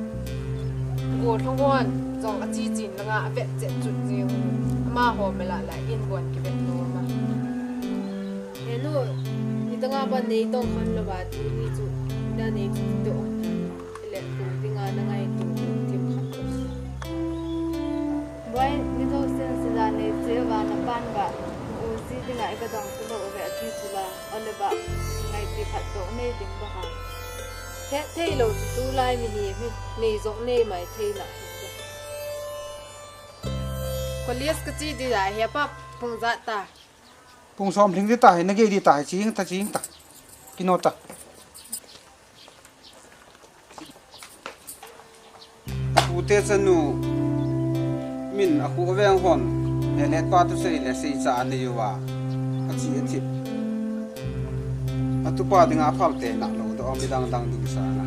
cô thông quan dòng à chỉ chín là ngã vẹt chết chút riêng mà hồ mới lại yên buồn cái vẹt nó mà hello ni ta nga ba nei tong khan lo ba tu ni chu da nei chu to le tu ti nga na ngai tu tim khat boy ni to sen se da nei che wa na pan ba u si ti nga ka dong tu lo ve a thi chu la ole ba ngai ti khat to nei ding ba ha thế thế lo tu lai mi ni nei zong nei mai thế la có liếc cái gì đi lại hiệp bắp phong dạ ta pung som thing di ta na ge di ta chi ta kino ta u te chanu min a khu veng hon le pa tu sei le sei cha ne yuwa a chi a thi a tu pa dinga phal te na lo do mi dang du sa na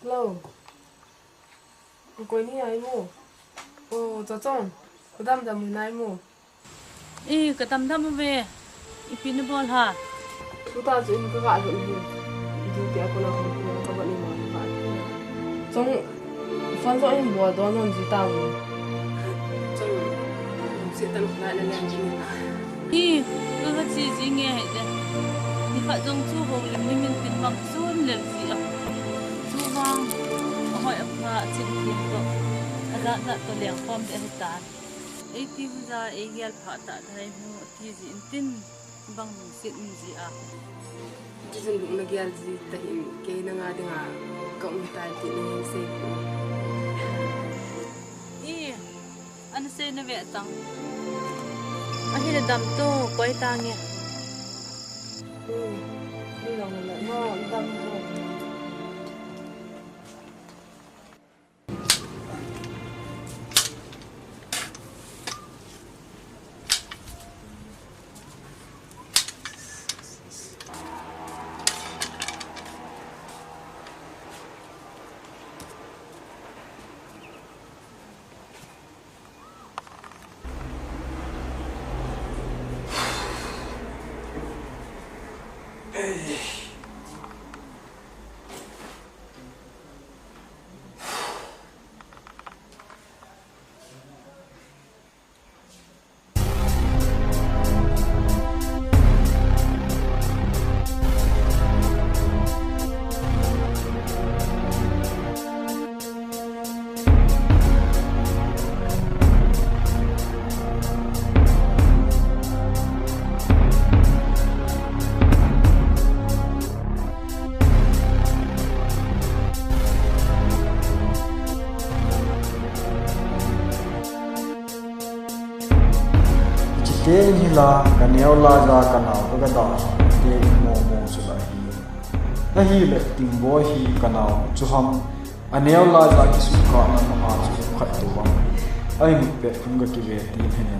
Lâu. Cô quên đi ai mô. Ồ, cho chồng. Có đâm ra mình này mù. Ê, cái tầm thăm về. Ipin nó bol ha. Chúng ta chỉ có gãi vẫn nhiều. Thì cái con nào không có vẫn mà phải. Trong phân rõ em bùa đó nó chỉ tao. Trong sẽ tận lại là làm gì. Ê, cái gì nghe hết đấy. Thì phải dùng chú hồ là mình tin bằng xuân lên gì à. Chú vang. Hỏi apa trên tiền đó. Ada có liang form để hết ta. Ấy thì bây giờ ấy gel phá tạ thay mua thì gì tin bằng sự gì à. Chỉ dùng đúng là gel gì tại cái nó ngay được à. Cộng tài thì nên xem. Ê, anh xem nó vẽ tăng. Anh là đam to quay ta nghe. Đi lòng lại nó đâm thôi. Ke in hila kaneo la za kanao ka da ke in mo su la hi ta hi le ting bo hi kanao chu ham aneo la za ki su ka na ma chu khat tu ba ai mi pe khum ga ki ve ti phene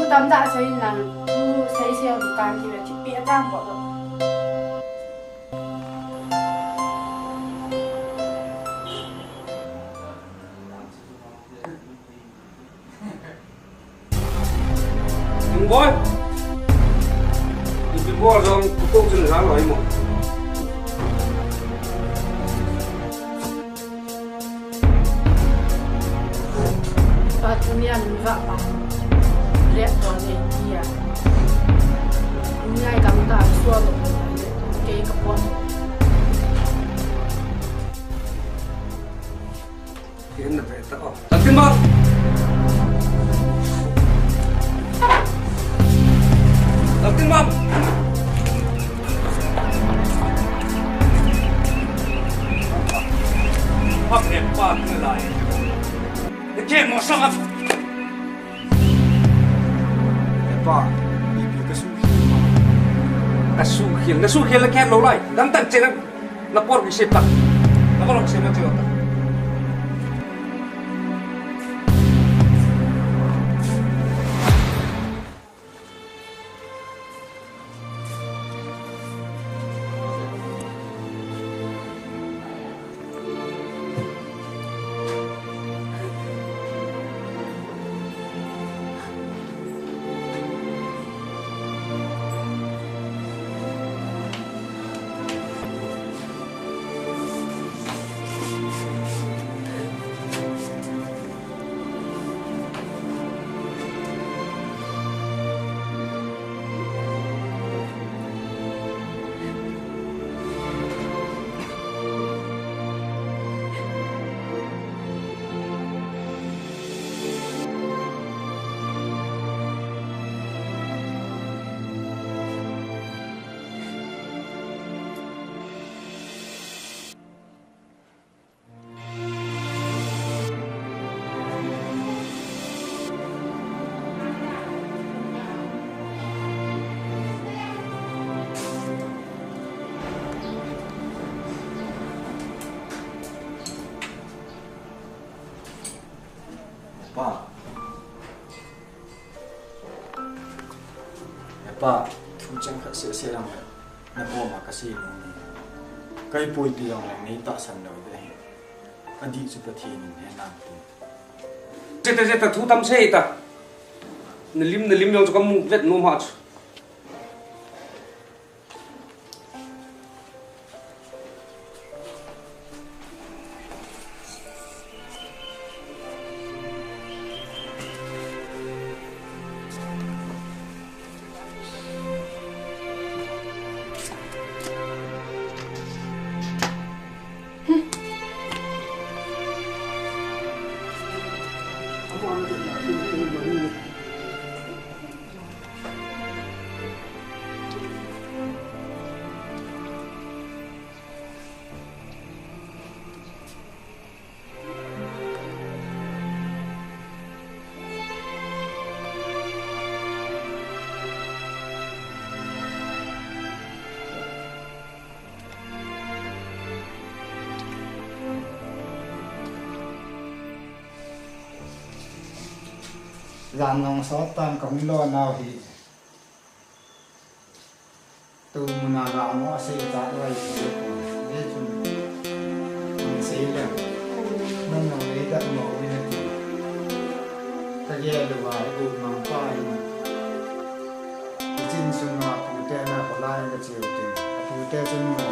Tâm đã xây là thu xây xeo được càng thì là chị bịa đang bỏ được. Đừng bôi. Đi bị bôi rồi, cũng chừng ra rồi một. Và chúng mình ăn vạ bà. Lihat tuan dia, ini kamu tak suatu kayak kebun. Cái này phải tao. Đặt tiền bạc. Đặt tiền bạc. Hoặc đẹp bạc người lại. Để chơi một sang ấp. Ba, ibi kasu khiel la ket lo lai dam tak chen na por ki sep tak na ko se ma tio ta pa thu chang kha se ram na ko ma ka si no kai poi ti yong la nei ta san no de adi chu pa thi ni he nam tu Jeta thu tam sei ta lim yong chu kam vet no ma chu làm nông sót tan cũng lo nào thì từ mùa nào nó sẽ trả lại để chúng mình sẽ làm nông nông để đặt mỏ bên này ta nghe được vài từ măng phai chính chúng nó phụ tên là có lại cái chiều tiền phụ tên chúng nó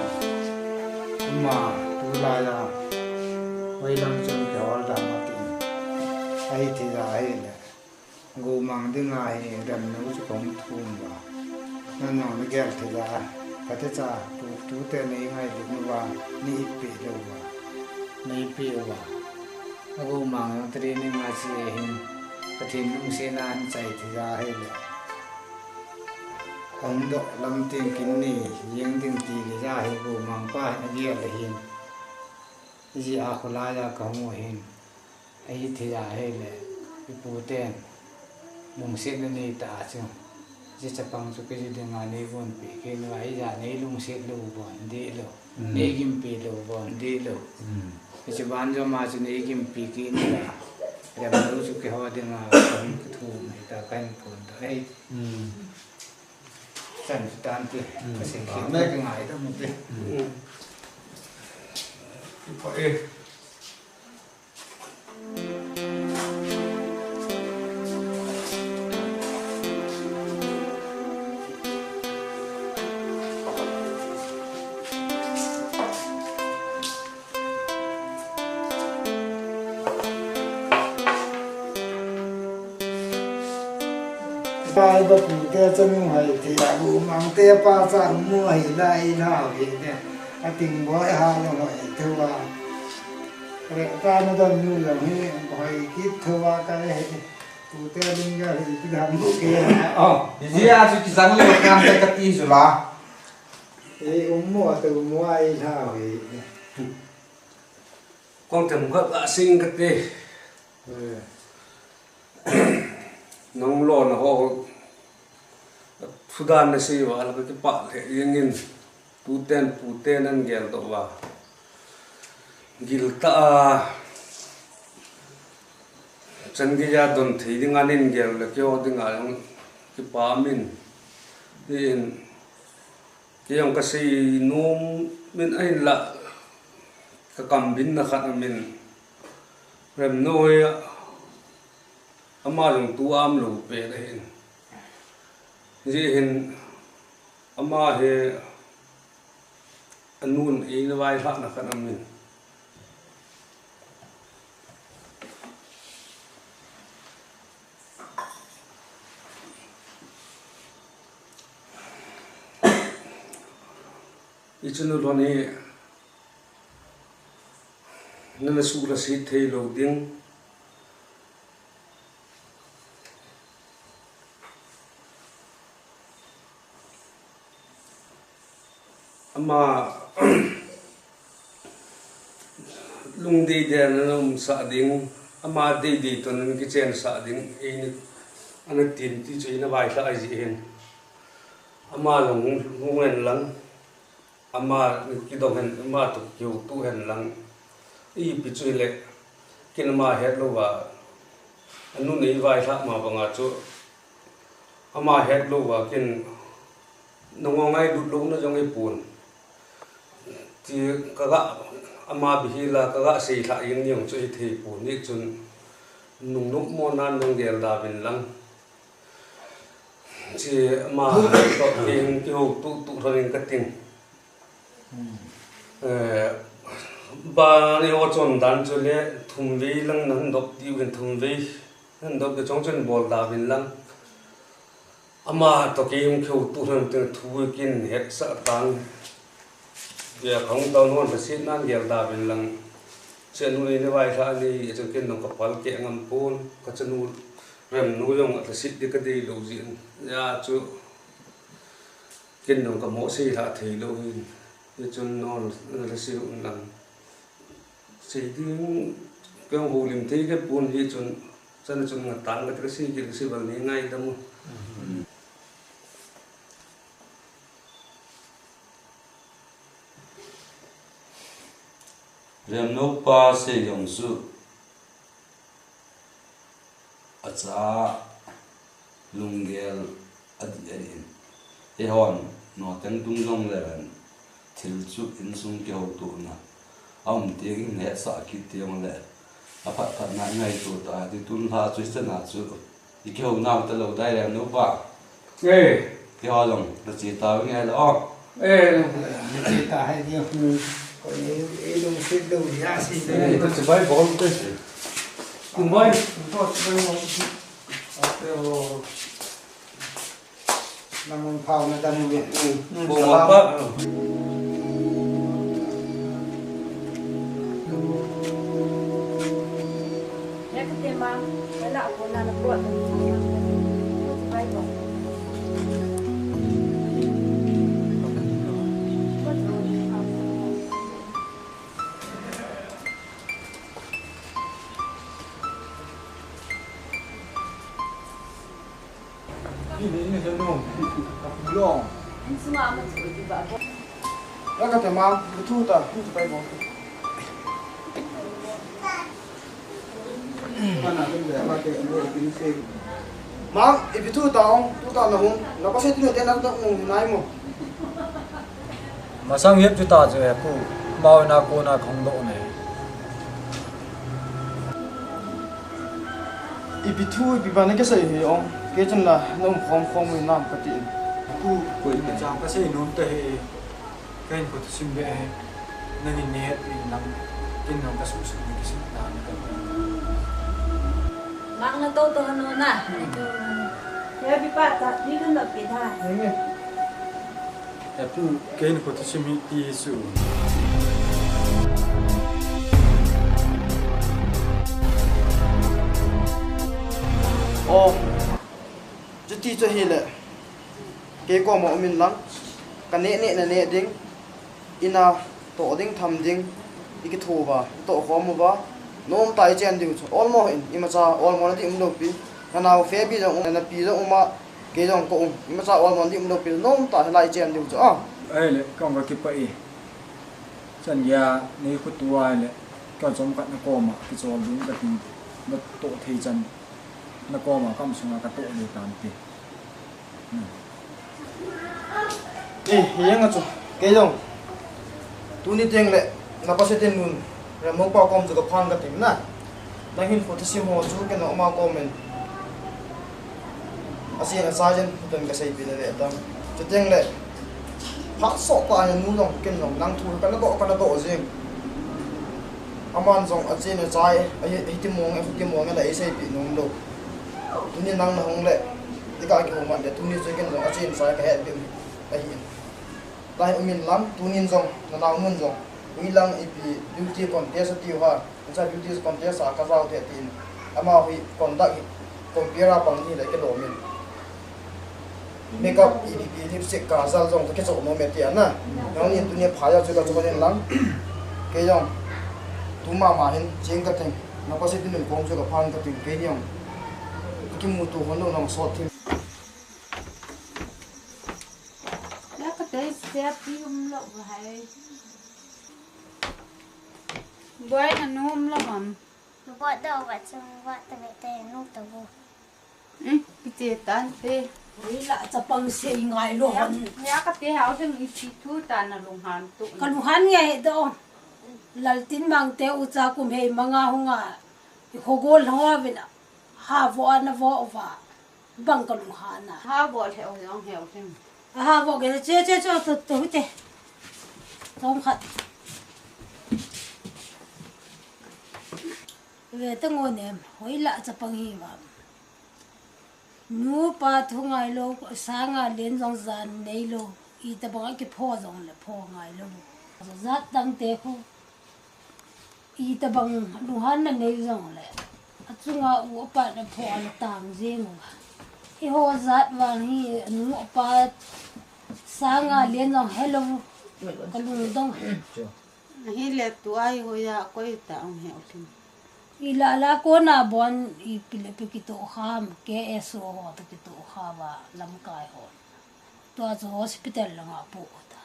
mà phụ lại là quay lăng chân kéo làm mà tiền hay thì là hay là ngô mang đi ngay đầm nấu cho con thùng vào nên nó mới ghé thì ra cái thế cha tú tên này ngay được nó vào ní bị đâu vào ní bị vào ngô mang nó tên này ngay chỉ hình cái thiên nông sen ăn chạy thì ra hay là ông độ lâm tiền kín nỉ riêng tiền tì thì ra hay ngô mang qua nó ghé là hình gì à khổ la ra có ngô hình ấy thì ra hay là cái bố tên lung set na ni ta chu je chapang chu ke de nga nei bon pe ke no ai ja nei lung set lo bon de lo nei gim pe lo bon de lo che ban jo ma chu nei gim pe ke ni la re ma lu chu ke ho de nga kon ku thu mai ta kan kon ta ai san tan ti ka se ke na ke ngai ta mu te pa e Bài bậc te chân hay thì đã đủ mang te pa sang mua hay lại nào thì nè cái tình bói ha nó hỏi thưa cái ta nó đâm như là như hỏi kít thưa cái cụ te đinh ra thì cái làm lúc kia gì à chú sáng lên cam tay cắt đi rồi là thì mua từ mua ai nào thì con thèm gấp ạ sinh cái gì nông lò nó họ Sudan là gì vậy là cái bạ hệ yên tu tên ăn gel đó vào gilta chân cái gia đình thì đi ăn in gel là kêu đi ăn cái bả mình thì cái ông cái gì nôm mình ai là cái cầm bin là khát mình làm nồi ama dùng tu am lu pe la hin ji hin ama he anun e la vai ha na kan amin ichnu loni nana su la si thei lo ding ama lung di den num sa ding ama di ton ki chen sa ding e ana tin ti chei na bai sa ai ji hen ama lung nguen lang ama ki dong hen ama tu kyu tu hen lang i pi chui le kin ma het lo wa anu nei vai sa ma banga chu ama het lo wa kin nong ngai dut lo na jong e pun ti kaga ama bihila kaga sei tha yin yong chu the pun ni chun nung nuk mo nan nong gel da bin lang chi ma to tin ki ho tu rin ka tin ba ni ho chon dan chu le thum vi lang nan dok ti gen thum vi nan dok ke chong chen bol da bin lang ama to ki yum khu tu rin tin thu kin het sa tan ya khong tao non sin nan gel da bin lang chen nu ni vai tha ni chu kin nong ka pal ke ngam pun ka chanu rem nu yong at sit di ka di lo jin ya chu kin nong ka mo si tha thei lo hin ye chun non la si nang si ding kyong hu lim thei ke pun hi chun chan chun nga tang ka si ki si bal ni ngai da mu rem no pa se yong su acha lungel adi in e hon no ten tung jong le ran thil chu in sung ke ho tu na te ging ne sa ki te yong le aphat phat na ngai tu ta di tun ha chu sta na chu i ke ho na ta lo dai rem no pa ke ho long ta chi ta ngai lo chỉ tại nhiều người có những đồng sinh đầu giá gì đấy tôi chỉ bay bóng tôi cùng bay thôi làm phao người ta việc bộ một bác Nhắc cái tiền mà cái lão của nàng là cuộn bay vào ini senang pulang semua amat seperti bapak lah kata mam betul tak itu baik bang mana ada apa ke ini sih mam itu tahu tu tahu nahung lepas itu dia nak naik mo masang yep chu ta je ku mau na ko na khong do ne ibitu ibibane ke sai he ong ke chan la nom khom mi nam pati ku ko ni jam ka sei nom te he kain ko sim be he na ni net ni nam kin nom ka su su ni ki sim na ka mang na to hano na ya bi pa ta ni kan da pi tha ya pu kain ko sim ti su o ti cho hi le ke ko mo min lang ka ne na ne ding ina to ding tham ding iki tho ba to kho mo ba nom tai chen ding chu all mo in ima cha all mo na ti um pi na naw fe bi jong na pi jong ma ke jong ko ima cha all mo ti um pi nom ta lai chen ding chu ai le kong ka ki pa e chan ya ni khu tuwa le ka jom ka na ko ma ki chol ding ka ti na to thei chan na ko ma kam sunga ka to le tan ti yang acu ke jong tu ni teng le na pa se ten nun ra mo pa kom ju ka phang ka tim na na hin pho sim ho chu ke no ma komen asi na sajen ten ka sei pi le tam chu teng le pha so pa ya nu long ken long nang thu ka na to jing aman jong a chen chai ai ti mong la ai sei pi nong do tu ni nang na hong le ti ka ki ho man de tu ni chu ken jong a chen sai ka het bi ai lai umin lam tunin zong na naw nun zong wilang ipi beauty contest ti ha cha beauty contest a ka zau te tin ama hui conduct compare pang ni le ke lo min makeup ipi lipstick ka zal zong ke cho mo me ti na nong ni tu ni pha ya chu ka chu nen lang ke jong tu ma hin jing ka teng na pa se tin kong chu ka phang ka tin ke nyong ki mu tu hono nong so thi đấy xếp đi hôm lậu hay bữa ăn hôm lậu bầm bữa đầu vậy xong vợ ta về tè nút tàu vô cái gì tan thế Hoi la chapang sei ngai lo hon. Ya ka te hao thing I thu ta na lung han tu. Kan han nge do. Laltin mang te u cha kum hei manga hunga. Khogol hoa vina. Ha vo na vo va. Bang ka lung hana. Ha bo the o yong heo thing. Ha vo ge che cho tu te. Tom khat. Về tới ngôi niệm hối lạ cho bằng hi mà nu pa thu ngày lô sáng à đến dòng dàn này lô y ta bằng cái phô dòng là phô ngày lô rất đăng tế khu y ta bằng lu han là này dòng là chung à u pa là phô là tàng riêng mà hi hồ rất vàng hi nu pa sáng à đến dòng hello cái lu dòng Hi le tu ai ho ya ko ta ong heo thing. Ilala ko na bon ipilipikito kham ke eso ho pikito khawa lam kai ho to zo hospital langa pu ta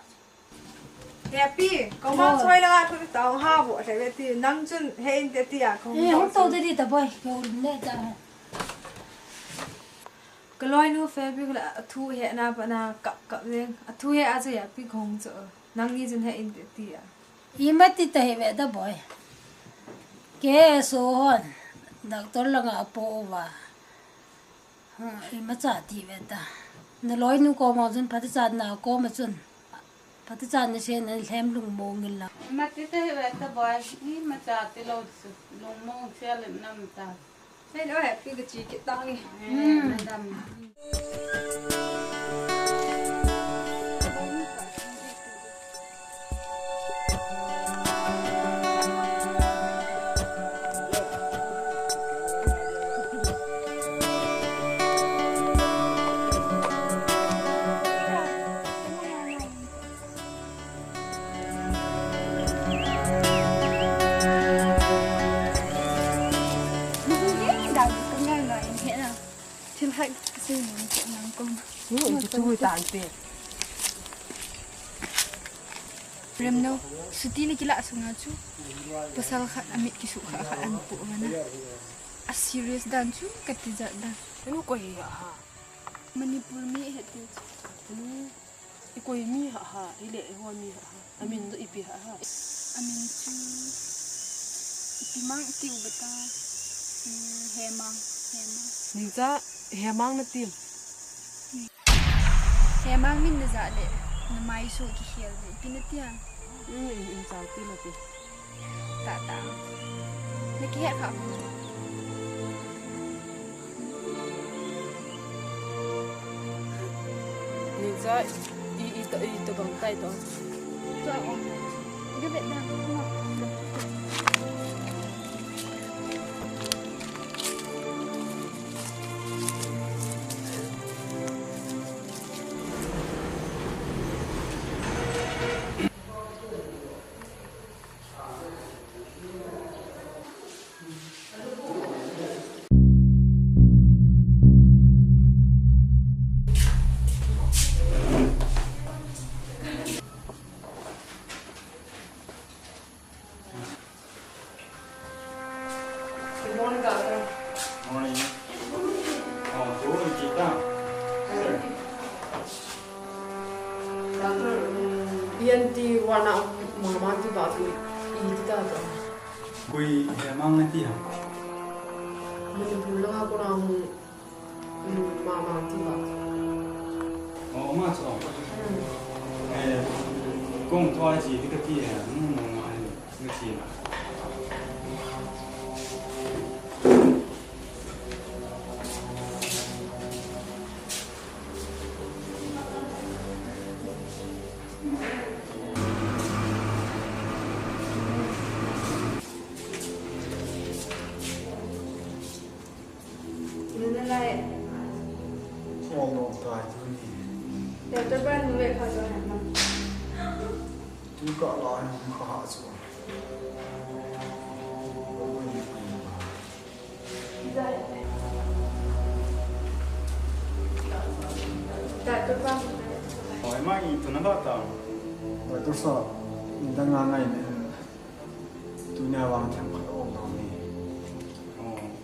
Happy ko ma choi la thu ta ha bo the ve ti nang chun he in te ti a ko e ho to de ta boy ko ne ta ko loi nu fe bi la thu he na pa na kap le thu he a ya pi khong cho nang ni chun he in te ti a imati ta he ve da boy ke so hon doctor langa pu wa ha ima cha ti ve ta na loi nu ko ma jun phati cha na ko ma chun phati cha na se na lem lung mo ngil la Ma te te ve ta boy ni ma cha te lo lung mo se le nam ta. Hey lo happy ke chi ke ta ni Dam. Thiên hạnh cái gì nó chuyện nắng công. Chui tàn tiền. Rem no, suti ni kila sunga chu. Pasal khat amit kisu khat an pu mana. A serious dan chu katijat dan. Anu ko hi ha. Manipur mi heti. Ko mi ha ile ho mi ha. Amin do ipi ha. Amin chu. Ipimang tiu beta. Hemang. Ninja hemang na tim. Hemang min na zale. Na mai so ki hiel de pinatia. In sa ti la ti. Ta. Na ki het ha. Ninja i to bang tai to. To on. Ga bet na. Di warna mama tu baru ini kita tu. Kui emang nanti ya. Mungkin pulang aku orang mama tu baru. Oh macam. Công thoa chỉ cái gì à? Ngoài cái gì mà. Hỏi mai tụi nó bắt đầu. Rồi tôi sợ mình đang ngang ngày này tụi nhà vàng chẳng phải ôm đâu nè.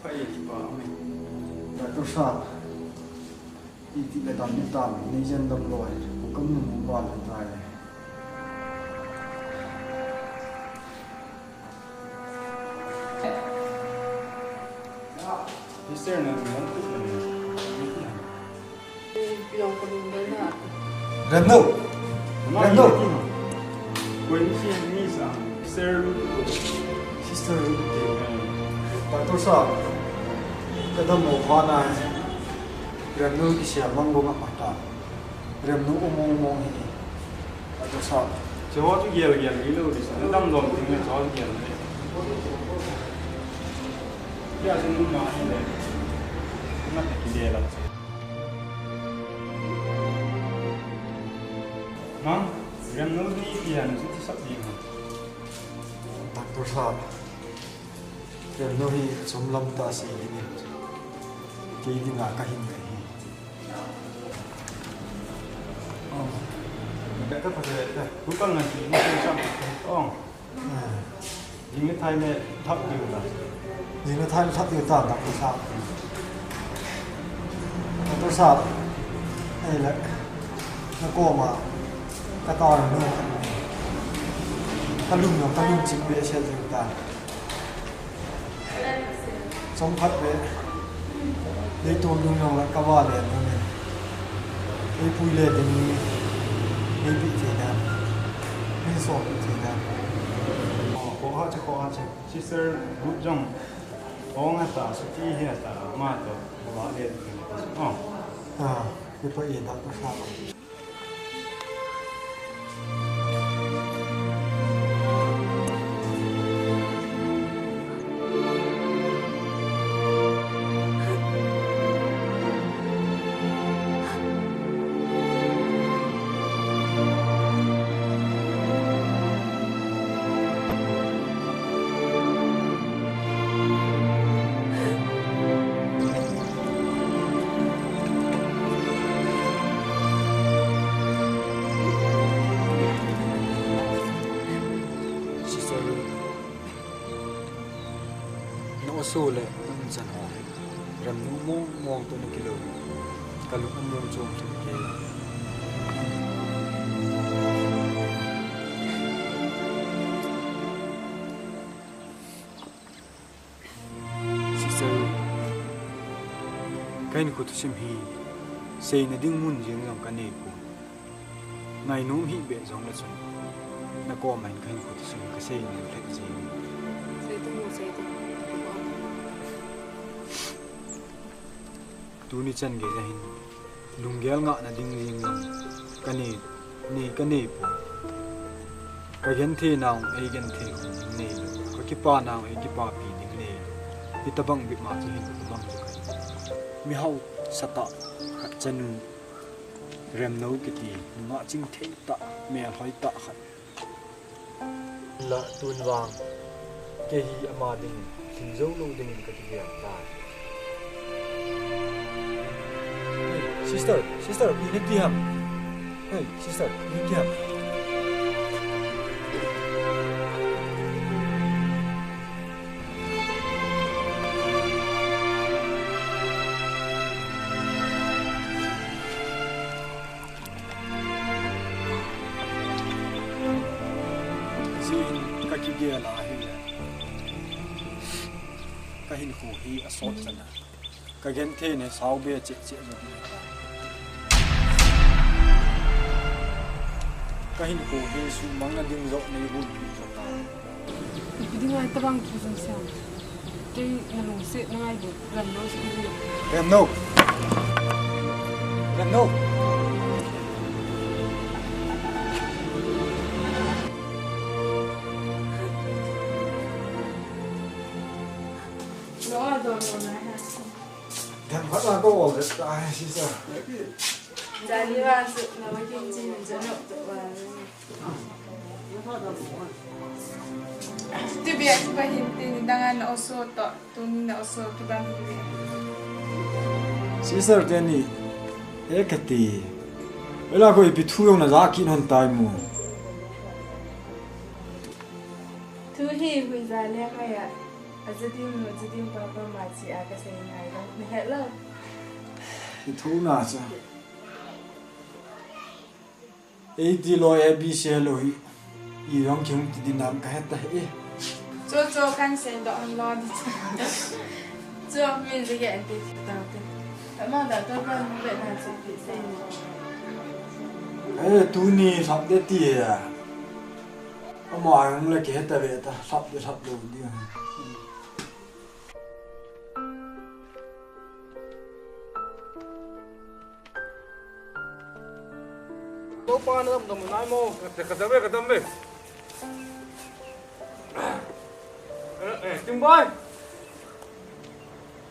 Phải gì bảo mình. Rồi tôi sợ Iti le tam ni tam ni jen dam loi kam nu mu ba la tai Sister na naman po Bilang ko din na. Rendo Rendo When she ni sa Sister Pato sa kada mo khana Rendo ki sia mango ma mata Rendo umong hi Pato sa Cho tu gel ni lo di sa dam dom ting cho gel ni Ya sen nu ma ni le na ki de la Mang Rendo ni pian su ti sap ni Pato sa Rendo hi somlam ta si ni ki di na ka hin hi Cái phần này là cuối cùng là chỉ một trăm không những cái thay này thấp nhiều là những cái thay thấp nhiều tao đặt tôi sao tôi sao này là nó cô mà ta to là nữa ta lung chính bề xe chúng ta sống phát về lấy tôi lung là các bạn liền thôi lấy pui lên thìไม่bị thế nàoไม่สอบthế nào có họ chứ sister group trong ông ấy ta suy nghĩ hết ta mà tôi bảo lên cái phải yên tâm sao số lệ ăn dần hỏi rầm nú mong tôi nó kilo cả lúc ăn mông trộm thì kê sister cái này của tôi xem hi xây nó đinh mun riêng lòng cái này của ngày nú hi bệ giống là xong nó có mình cái này của tôi xem cái xây nó lại gì tu ni chan ge jahin lungyal nga na ding ring kani po ka gen the naw ai gen the ne ko ki pa naw ai ki pa pi ding ne bitabang bi ma chi hin bang mi hau sata khat chanu rem no ki ti ma ching the ta me hoi ta khat la tun wang ke hi ama ding thing zo lo ding ka ti ya ta Sister, you need to help. Hey, sister, you need to help. Zin kakigia la hila. Kahin ko hi asot sana. Kagen the ne sao be che che zo. Kahin ko Yesu mga ding zo na ibon sa ta. Hindi nga tabang kisang siya. Kaya nalungsit na nga yun. Ramno sa iyo. Ramno! Ramno! Dan phát là câu hỏi rất ai xin sao? Dạ đi vào sự là với chương trình dẫn động tự và Tu biar sebab hinti dengan oso tak tu ni nak oso tu bang tu. Sister Danny, ekati. Ela ko ipi thu yong na za ki non tai mu. tu hi hui za le kaya azadim papa ma chi aga sai ngai lo. Hello. thì thú nào chứ ấy đi lo ABC rồi ý ông chúng thì đi làm cái hết đấy Cho can sen đó anh lo đi cho mình đi cái đi tao thế mà đã tôi vẫn vậy là sẽ bị sen ấy tu ni sắp đến tiệt à mà anh lại cái hết vậy ta sắp được đi Đâu pa nữa tầm nãy mô. Cái tấm về.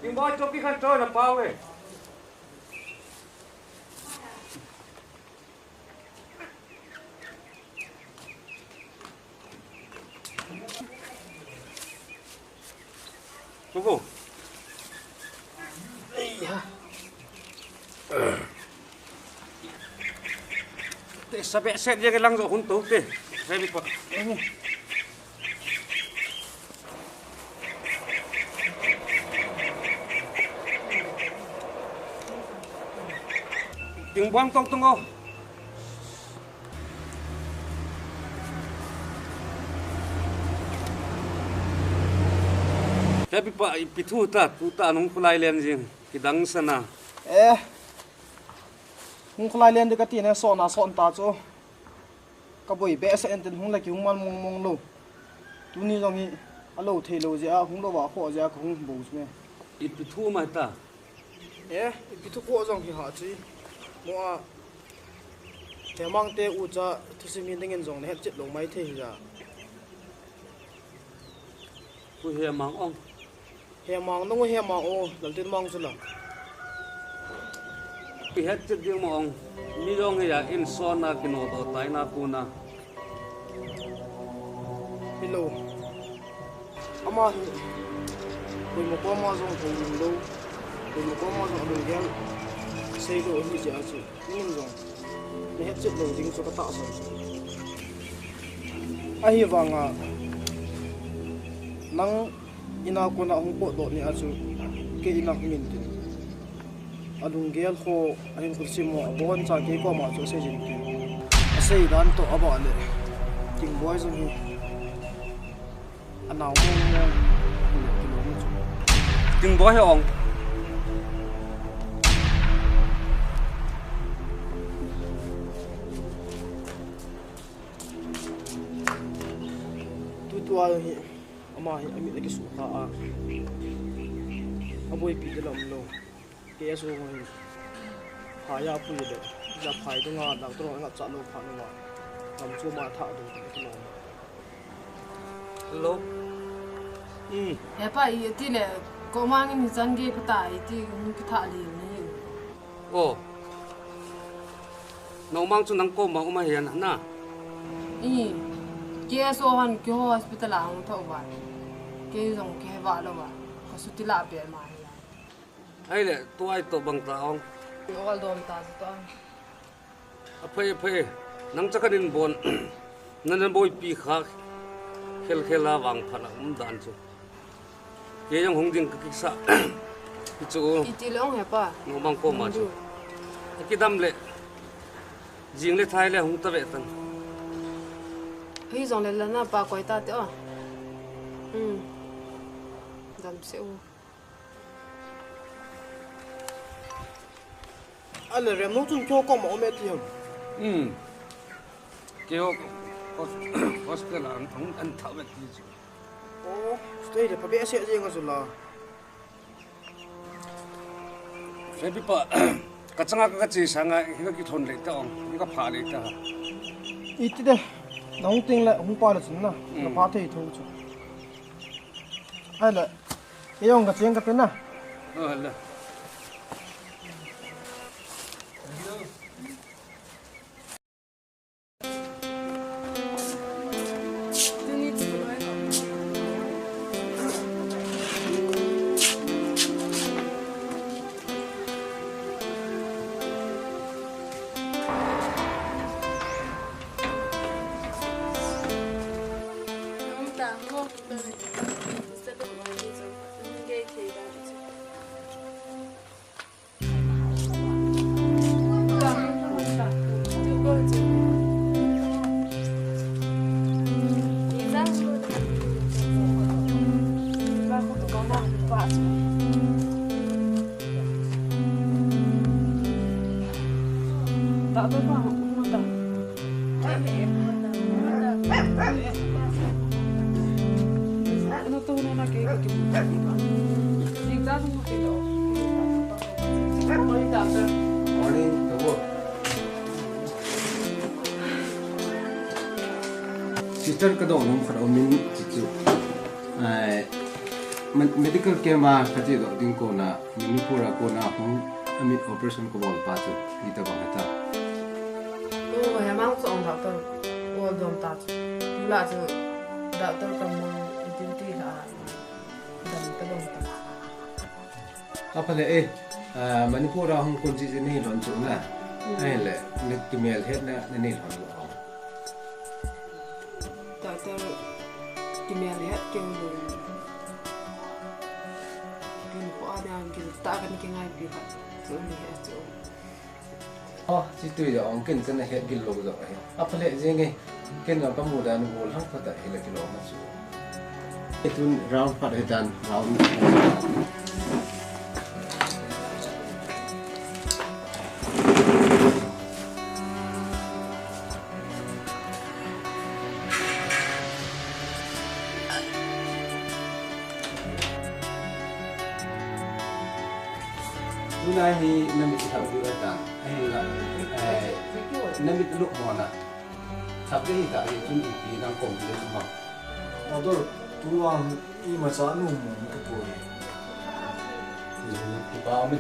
Tiếng boy cho cái khăn trôi làm bao về. Chú phụ. Để sao bé xét ra cái lăng rồi hôn tấu thế. Đây bị quật. Tiếng bom tông tung không? Thế bị thu ta nung khulai lên gì cái đắng sana. Hung khulai lên được cái tiền này son ta cho. Các bụi bé sẽ ăn tiền hung là kiểu mong mong lâu. Tu ni giống như alo thề lâu gì hung đâu vào khó gì cũng bù chứ. Bị thu mà ta. Bị thu khó giống thì hả chứ. Mua thế mang tê u cha thứ sinh viên tiếng giống này hết chết lồng máy thế ra. Cô hè mang ông. Hè mang nó hè mang ô lần tiên mang rồi. Bị hết chết tiếng mong. Mi dong ya in son na kino to tai na kuna. Hello. Ama tôi một con ma giống thùng đâu. Tôi một con ma giống đường ghé. Xây đồ như vậy chứ. Nhưng rồi. Để hết chết đầu tiên cho các tạo rồi. Ai hy vọng nang ina ko na hong po do ni asu ke inak min tin adung gel kho ahin kursi mo bon cha ke ko ma cho se jin tin asei dan to aba le king boy zo ni anaw mo King boy hong. tua hi ama hi ami lagi suka aboy pi de lam lo ke so ngai phaya pu de ja phai to nga dak to nga cha lo pha nga kam chu ma tha do ti lo Hello. Ya pa i ti le ko ma ngi ni zan ge pa ta i ti ngi ki tha li ni Oh. Nau mang chu nang ko ma uma hian na. Kia so han kyo hospital ang tho ba ke jong ke ba lo ba ko su ti la pe ma Ai le tu ai to bang ta ong. ol dom ta to Phê nang chakanin bon nan boy pi kha khela wang phana dan chu. Ke yang hong ding ka sa chu i ti long he pa no mang ko ma chu. Ki dam le jing le thai le hong ta ve tan. hi jong le la na pa koi ta te o dam se o ale rem no chun kyo ko ma me ti ham Kêu hospital an thao ve ti chu. stay de pa be se je nga su la Phê bị pa ka changa ka chi sanga hi ki thon le ta ong ni ka pha le ta. iti de nong ting la hung pa la chun na na pa thei tho chu ai la yong ka cheng ka pe na La. Ano to na kayak gitu. Kita tunggu kilo. Morning doctor. Morning, tunggu. Sister ka daw nung min chichu. Medical care ma kaji do din ko na Manipura ko na hung amit operation ko bol pa chu ita ba ta. Oh, ya mang song doctor. Oh, dom ta. Pula chu doctor kam duty la. Dam ta bom ta. Kapale Manipura hung kon ji ni lon chu na. Ai le ne kimel het na ni lon lo. Doctor kimel het ke tak akan kengai pihak tu ni tu. Oh, situ ya mungkin sana het gilo do. Apa le jenge ken na kamu dan bol hang kata hila kilo masu. Itu round part dan round. Tunai hi namit sabi ata ay la namit look mo na sabi ita ay tun ipi ng kong din mo Ador tuang I masa nu mo ito iba amin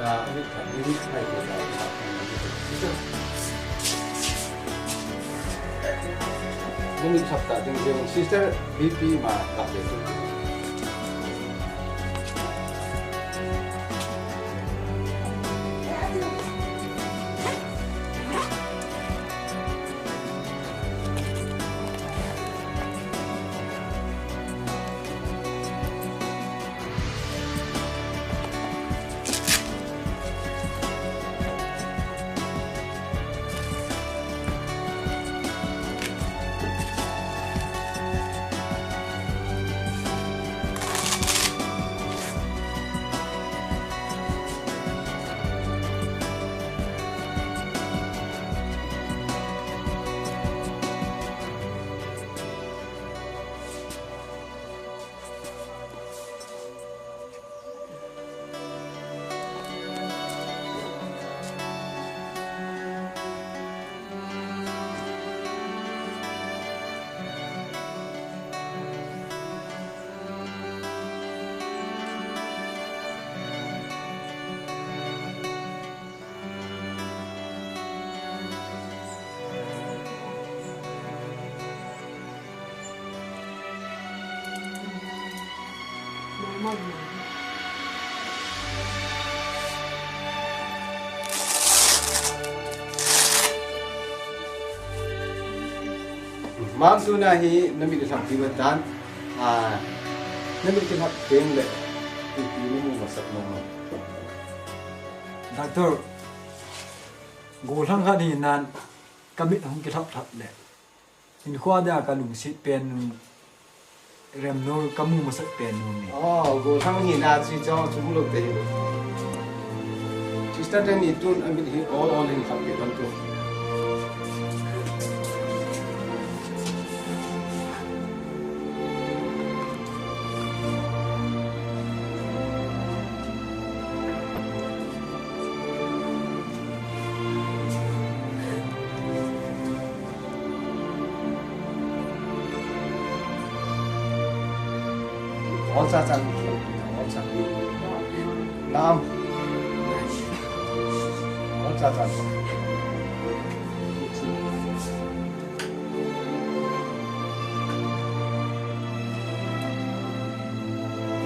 amit ka dili ay ko sa namit sabta din yung sister BP ma kapit Mam tu na hi namit sa piwatan namit ka peng le ipi mo masak mo Doctor golang ha ni nan kamit hung ki thap le in khwa da ka lung si pen rem no kamu masak pen no ni oh go sang ni na chi cho chu lo te hi sister ni tun amit hi all in khap ke ban tu Sa chan nam sa chan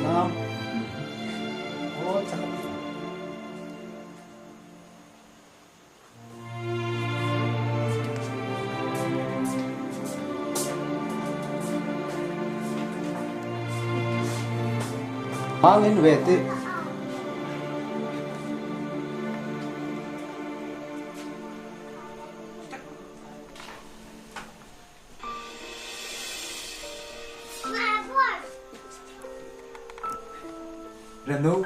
nam sa Mangin wete Reno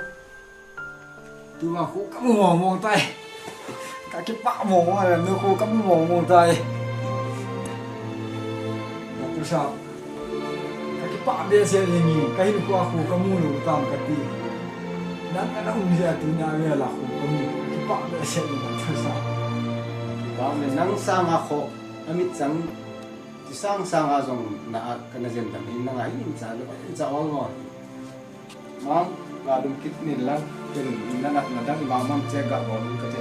tu mà khu kamu mong tay cả cái bạ mong là nó khu kamu mong tay tu sa cái pa be se le ni cái nu ko khu ka mu lu tam ka ti dan na um ja tu nya le la khu ka mu cái pa be se ni tu sa ba me nang sang a kho amit chang ti sang a jong na ka na jen tam in na ngai in cha le cha ol ngo mang ga dum kit ni lang pen na na dang ba mam che ga bo ka te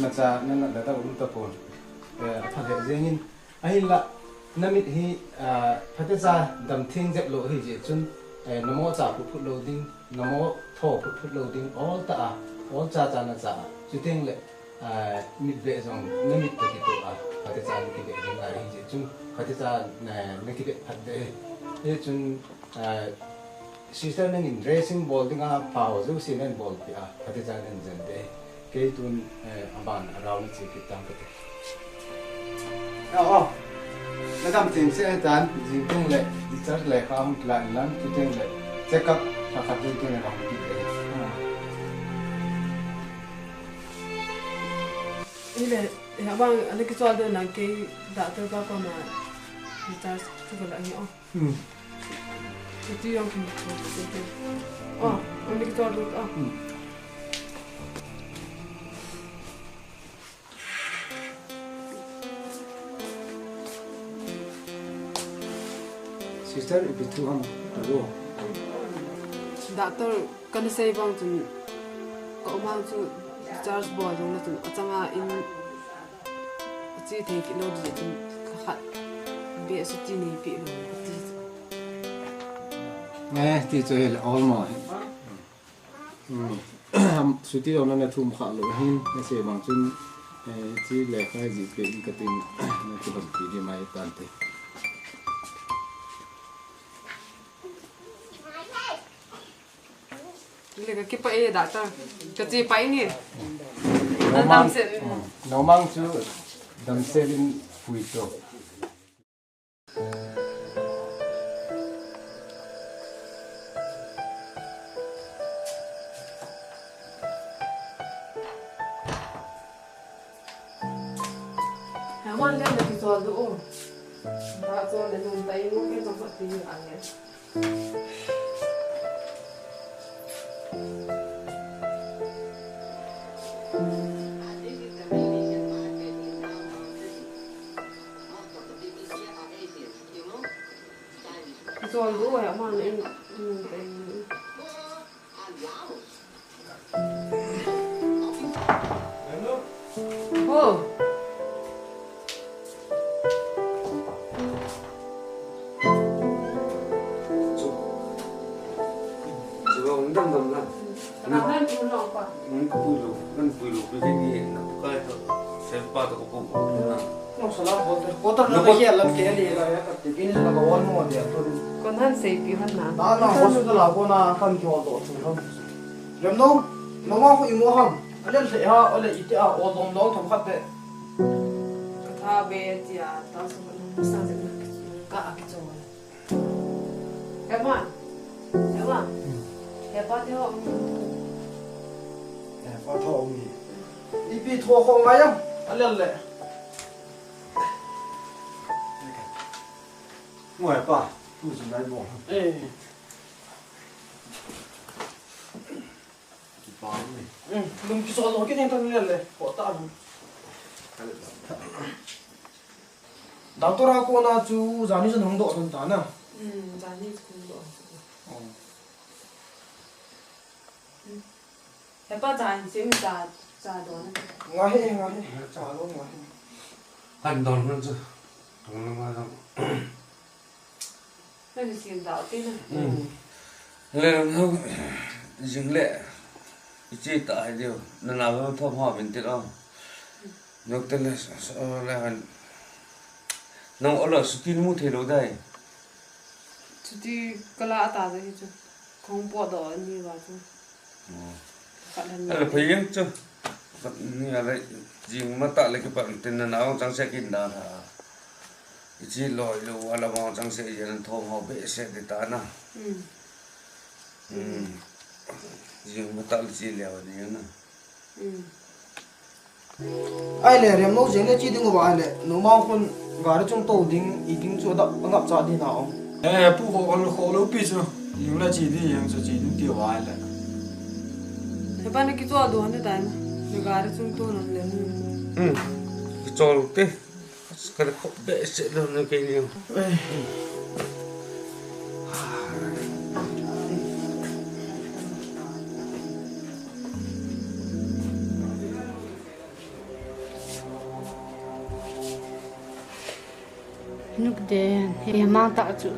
mà cha nên là đã uống tập phun phát hiện riêng in ai là namit hi phát hiện ra đầm thiên dẹp lộ hi gì chun namo cha put loading namo tho put loading all cha na cha chu thiên lệ mid về dòng namit cái to phát hiện ra cái về riêng là hi gì chun phát hiện ra này cái phát hiện chun sister nên racing ball tiếng à phao dù xin nên ball thì phát hiện ra nên dần đấy cái tuần aban around chỉ cái tăng cái nó làm tiền sẽ tán dừng tung lệ đi chart lệ không lại lắm cái tiền lệ check up và phát hiện cái này làm cái gì này hả bang anh cái cho tôi là cái đã tôi có con mà đi chart chụp lại nhau itu yang ini kita ada sister itu ham tahu doctor kan saya bang tu kau bang tu charge boy tu lah tu acanga in chỉ thấy cái lối gì tu khát bị sự tin này bị rồi nghe thì chơi là all mọi suy nghĩ ông này thùng khá lỗi hin cái gì bằng chân chỉ là cái gì cái tin nó chỉ bằng cái gì mà toàn thế Lega cái pai đã ta cái gì pai nè nó mang chú đâm xe lên phui to Hawan lên được cái trò đủ đã cho để dùng tay mua cái trong vật gì ăn nhé trò đủ rồi mà em ô con hắn xây bị hắn nào đó là hospital là con na khăn cho tổ chức không làm đâu nó mà có im không anh em sẽ ha anh ấy ít ô đông đông thầm khát đấy cái thà về thì tao sẽ muốn sang cái cả cái chỗ này em bắt theo phát thong đi bị thua không ngay không anh em lệ ngoài pa tu chỉ nói bỏ đừng cái số cái này thằng này bỏ ta doctor ako na chú Johnny chân hồng độ thân ta nè Johnny cũng độ em bắt Johnny xem trả đồ này ngay trả luôn ngay anh đón luôn chứ đón luôn mà cái gì xin đạo tin lên không dừng lệ Ichi ta hai dio na na lo thom ho bin ti lo nok te le han nong olo suti mu the lo dai Suti kala ta de chu không bỏ đỏ như vậy chứ là phải yên chứ như là riêng mà tại lại cái bạn tên là nào chẳng sẽ kinh đàn hả chỉ lòi lù là vào chẳng sẽ dần thôm họ bể sẽ để ta na riêng mà tại chỉ lèo đi na ai lẽ em nấu riêng chỉ đừng có ai lẽ nấu mau con gà trong tàu đinh ý đinh chỗ đó ngập chả đi nào bố họ lâu bị chứ nhưng là chỉ đi em chỉ đi tiêu ai lẽ thế bạn cái chỗ đó nó đại mà nó gà nó trong tàu nó lên cái chỗ lúc thế cái khóc bể sẽ lên cái nhiều lúc đấy thì mang tạ chú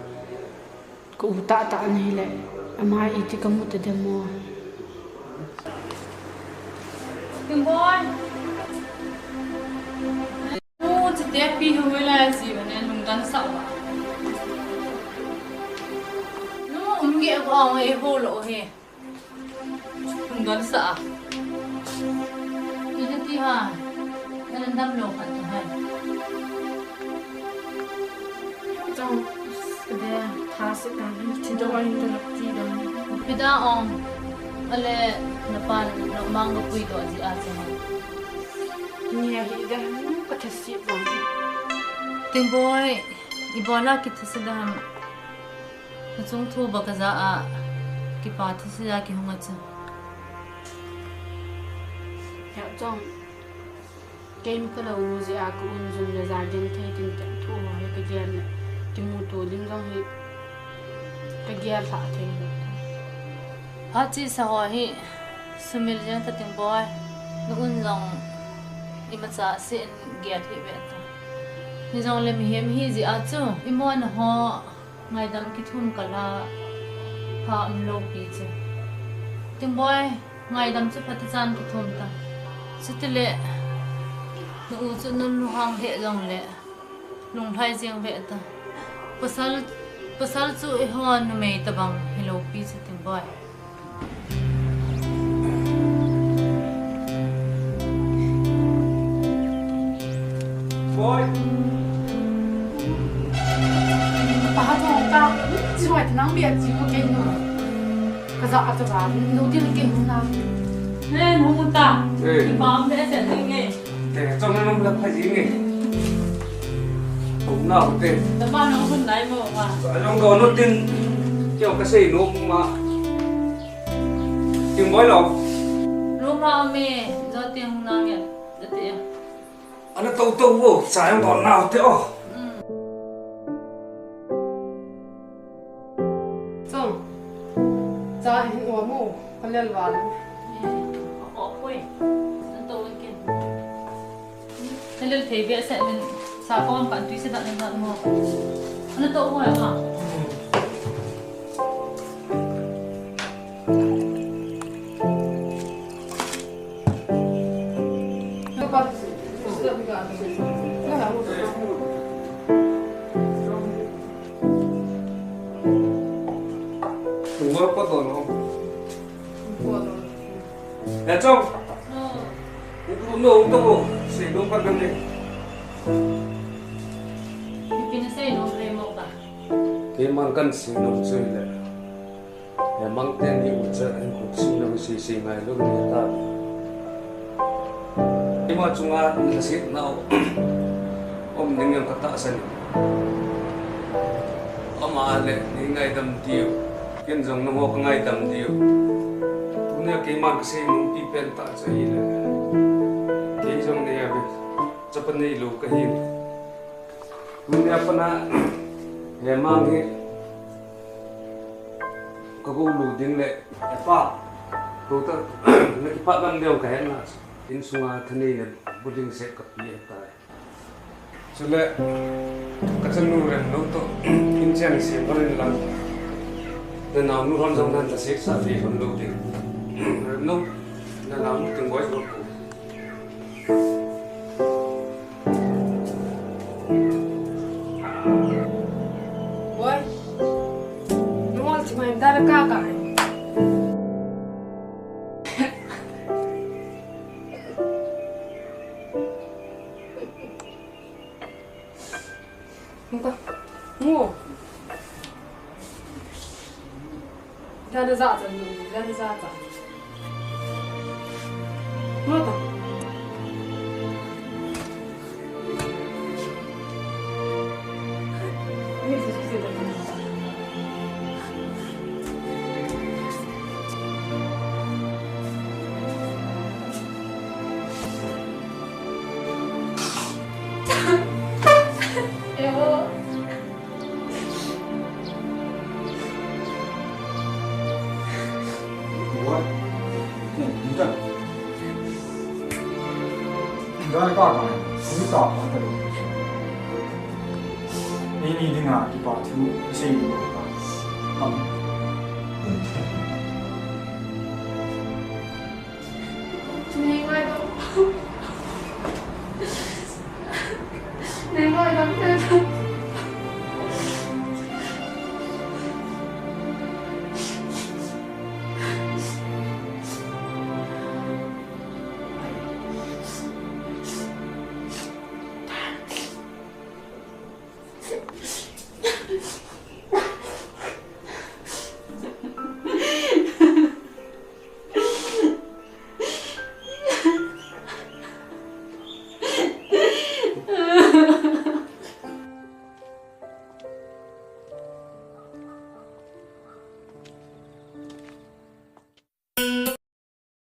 cụ tạ tạ này lại mà ít thì có một cái mua đừng coi ô chỉ đẹp pi không phải là gì mà nên lùng gắn sậu à nó không nghĩa của ông ấy vô lộ hè lùng gắn sợ cái gì hả nên đâm lộ phản hay trong cái thà sự đang chỉ cho anh ta chỉ đang pida om ale napan no mango pui do ji a se nghe thì đã có thể xịt vào ting boy ibola ki thasadam chung thu bakaza a ki pa thasya ki hunga cha ya trong game cái đầu gì à cũng dùng để giải đến thay tình trạng thu hồi cái gen này cái mù tổ linh trong thì cái gen phá thế ha chi sa ho hi sumil jan ta ting boy no un long imacha se get hi be ta ni jong le mi hem hi ji a chu imon ho ngai dam ki thum kala ha am lo pi chu ting boy ngai dam chu phat chan ki thum ta sitile no u chu nun hang he jong le lung thai jiang ve ta pasal chu e hon me ta bang hello pi chu ting boy boy bà thằng ta chỉ hỏi thằng năng biệt chỉ có cái nữa cái dạo cho bà đầu tiên là cái hôm nào nên không ta thì bám để sẽ thấy nghe để trong nó là phải gì nghề cũng nào thế tao bao nó không đấy mà trong đó nó tin kiểu cái gì nó mà tiếng nói lắm lúc nào mẹ do tiếng nào nhỉ do tiếng anh nó tâu vô sai không còn nào thế ô xong ra hình ủa mù con lên vào họ quên anh tôi kia nên lên thấy vẽ sẽ mình sao con bạn tuy sẽ đặt lên mặt mồ anh tôi hỏi hả đúng rồi có tổn không để trong cũng đâu cũng đâu sẽ đúng quan tâm đi cái này sẽ nó về một cả cái mang cân sinh nông chơi lệ để mang tên đi uống chơi anh cũng sinh nông xì ngày lúc này ta cái mà chúng ta là xịt nào ông những người cắt tạ sân ông mà lệ những ngày đầm tiêu kiên giống nó một ngày đầm tiêu cũng như cái mà cái xe nông pi pen tạ chơi lệ cái giống này à chấp nhận đi lúc cái gì cũng như apa na emang cái kau lu ding le apa kau tu nak cepat kan dia kaya na in sungai thani le buding se kapi tai sule kacanu ren no to in chen se parin lang de na nu ron jong nan ta se sa fi hon lu ding no na namu tengok aku. Boy, nungol cuma yang dari kakak. Muka, mu. Dari zat dulu, dari zat. Muka. Ini sih sudah. Buat, bukan. Dari kakak, ini tak apa tu. Ini dengar di batu sini. Nengoy dong. Nengoy dong.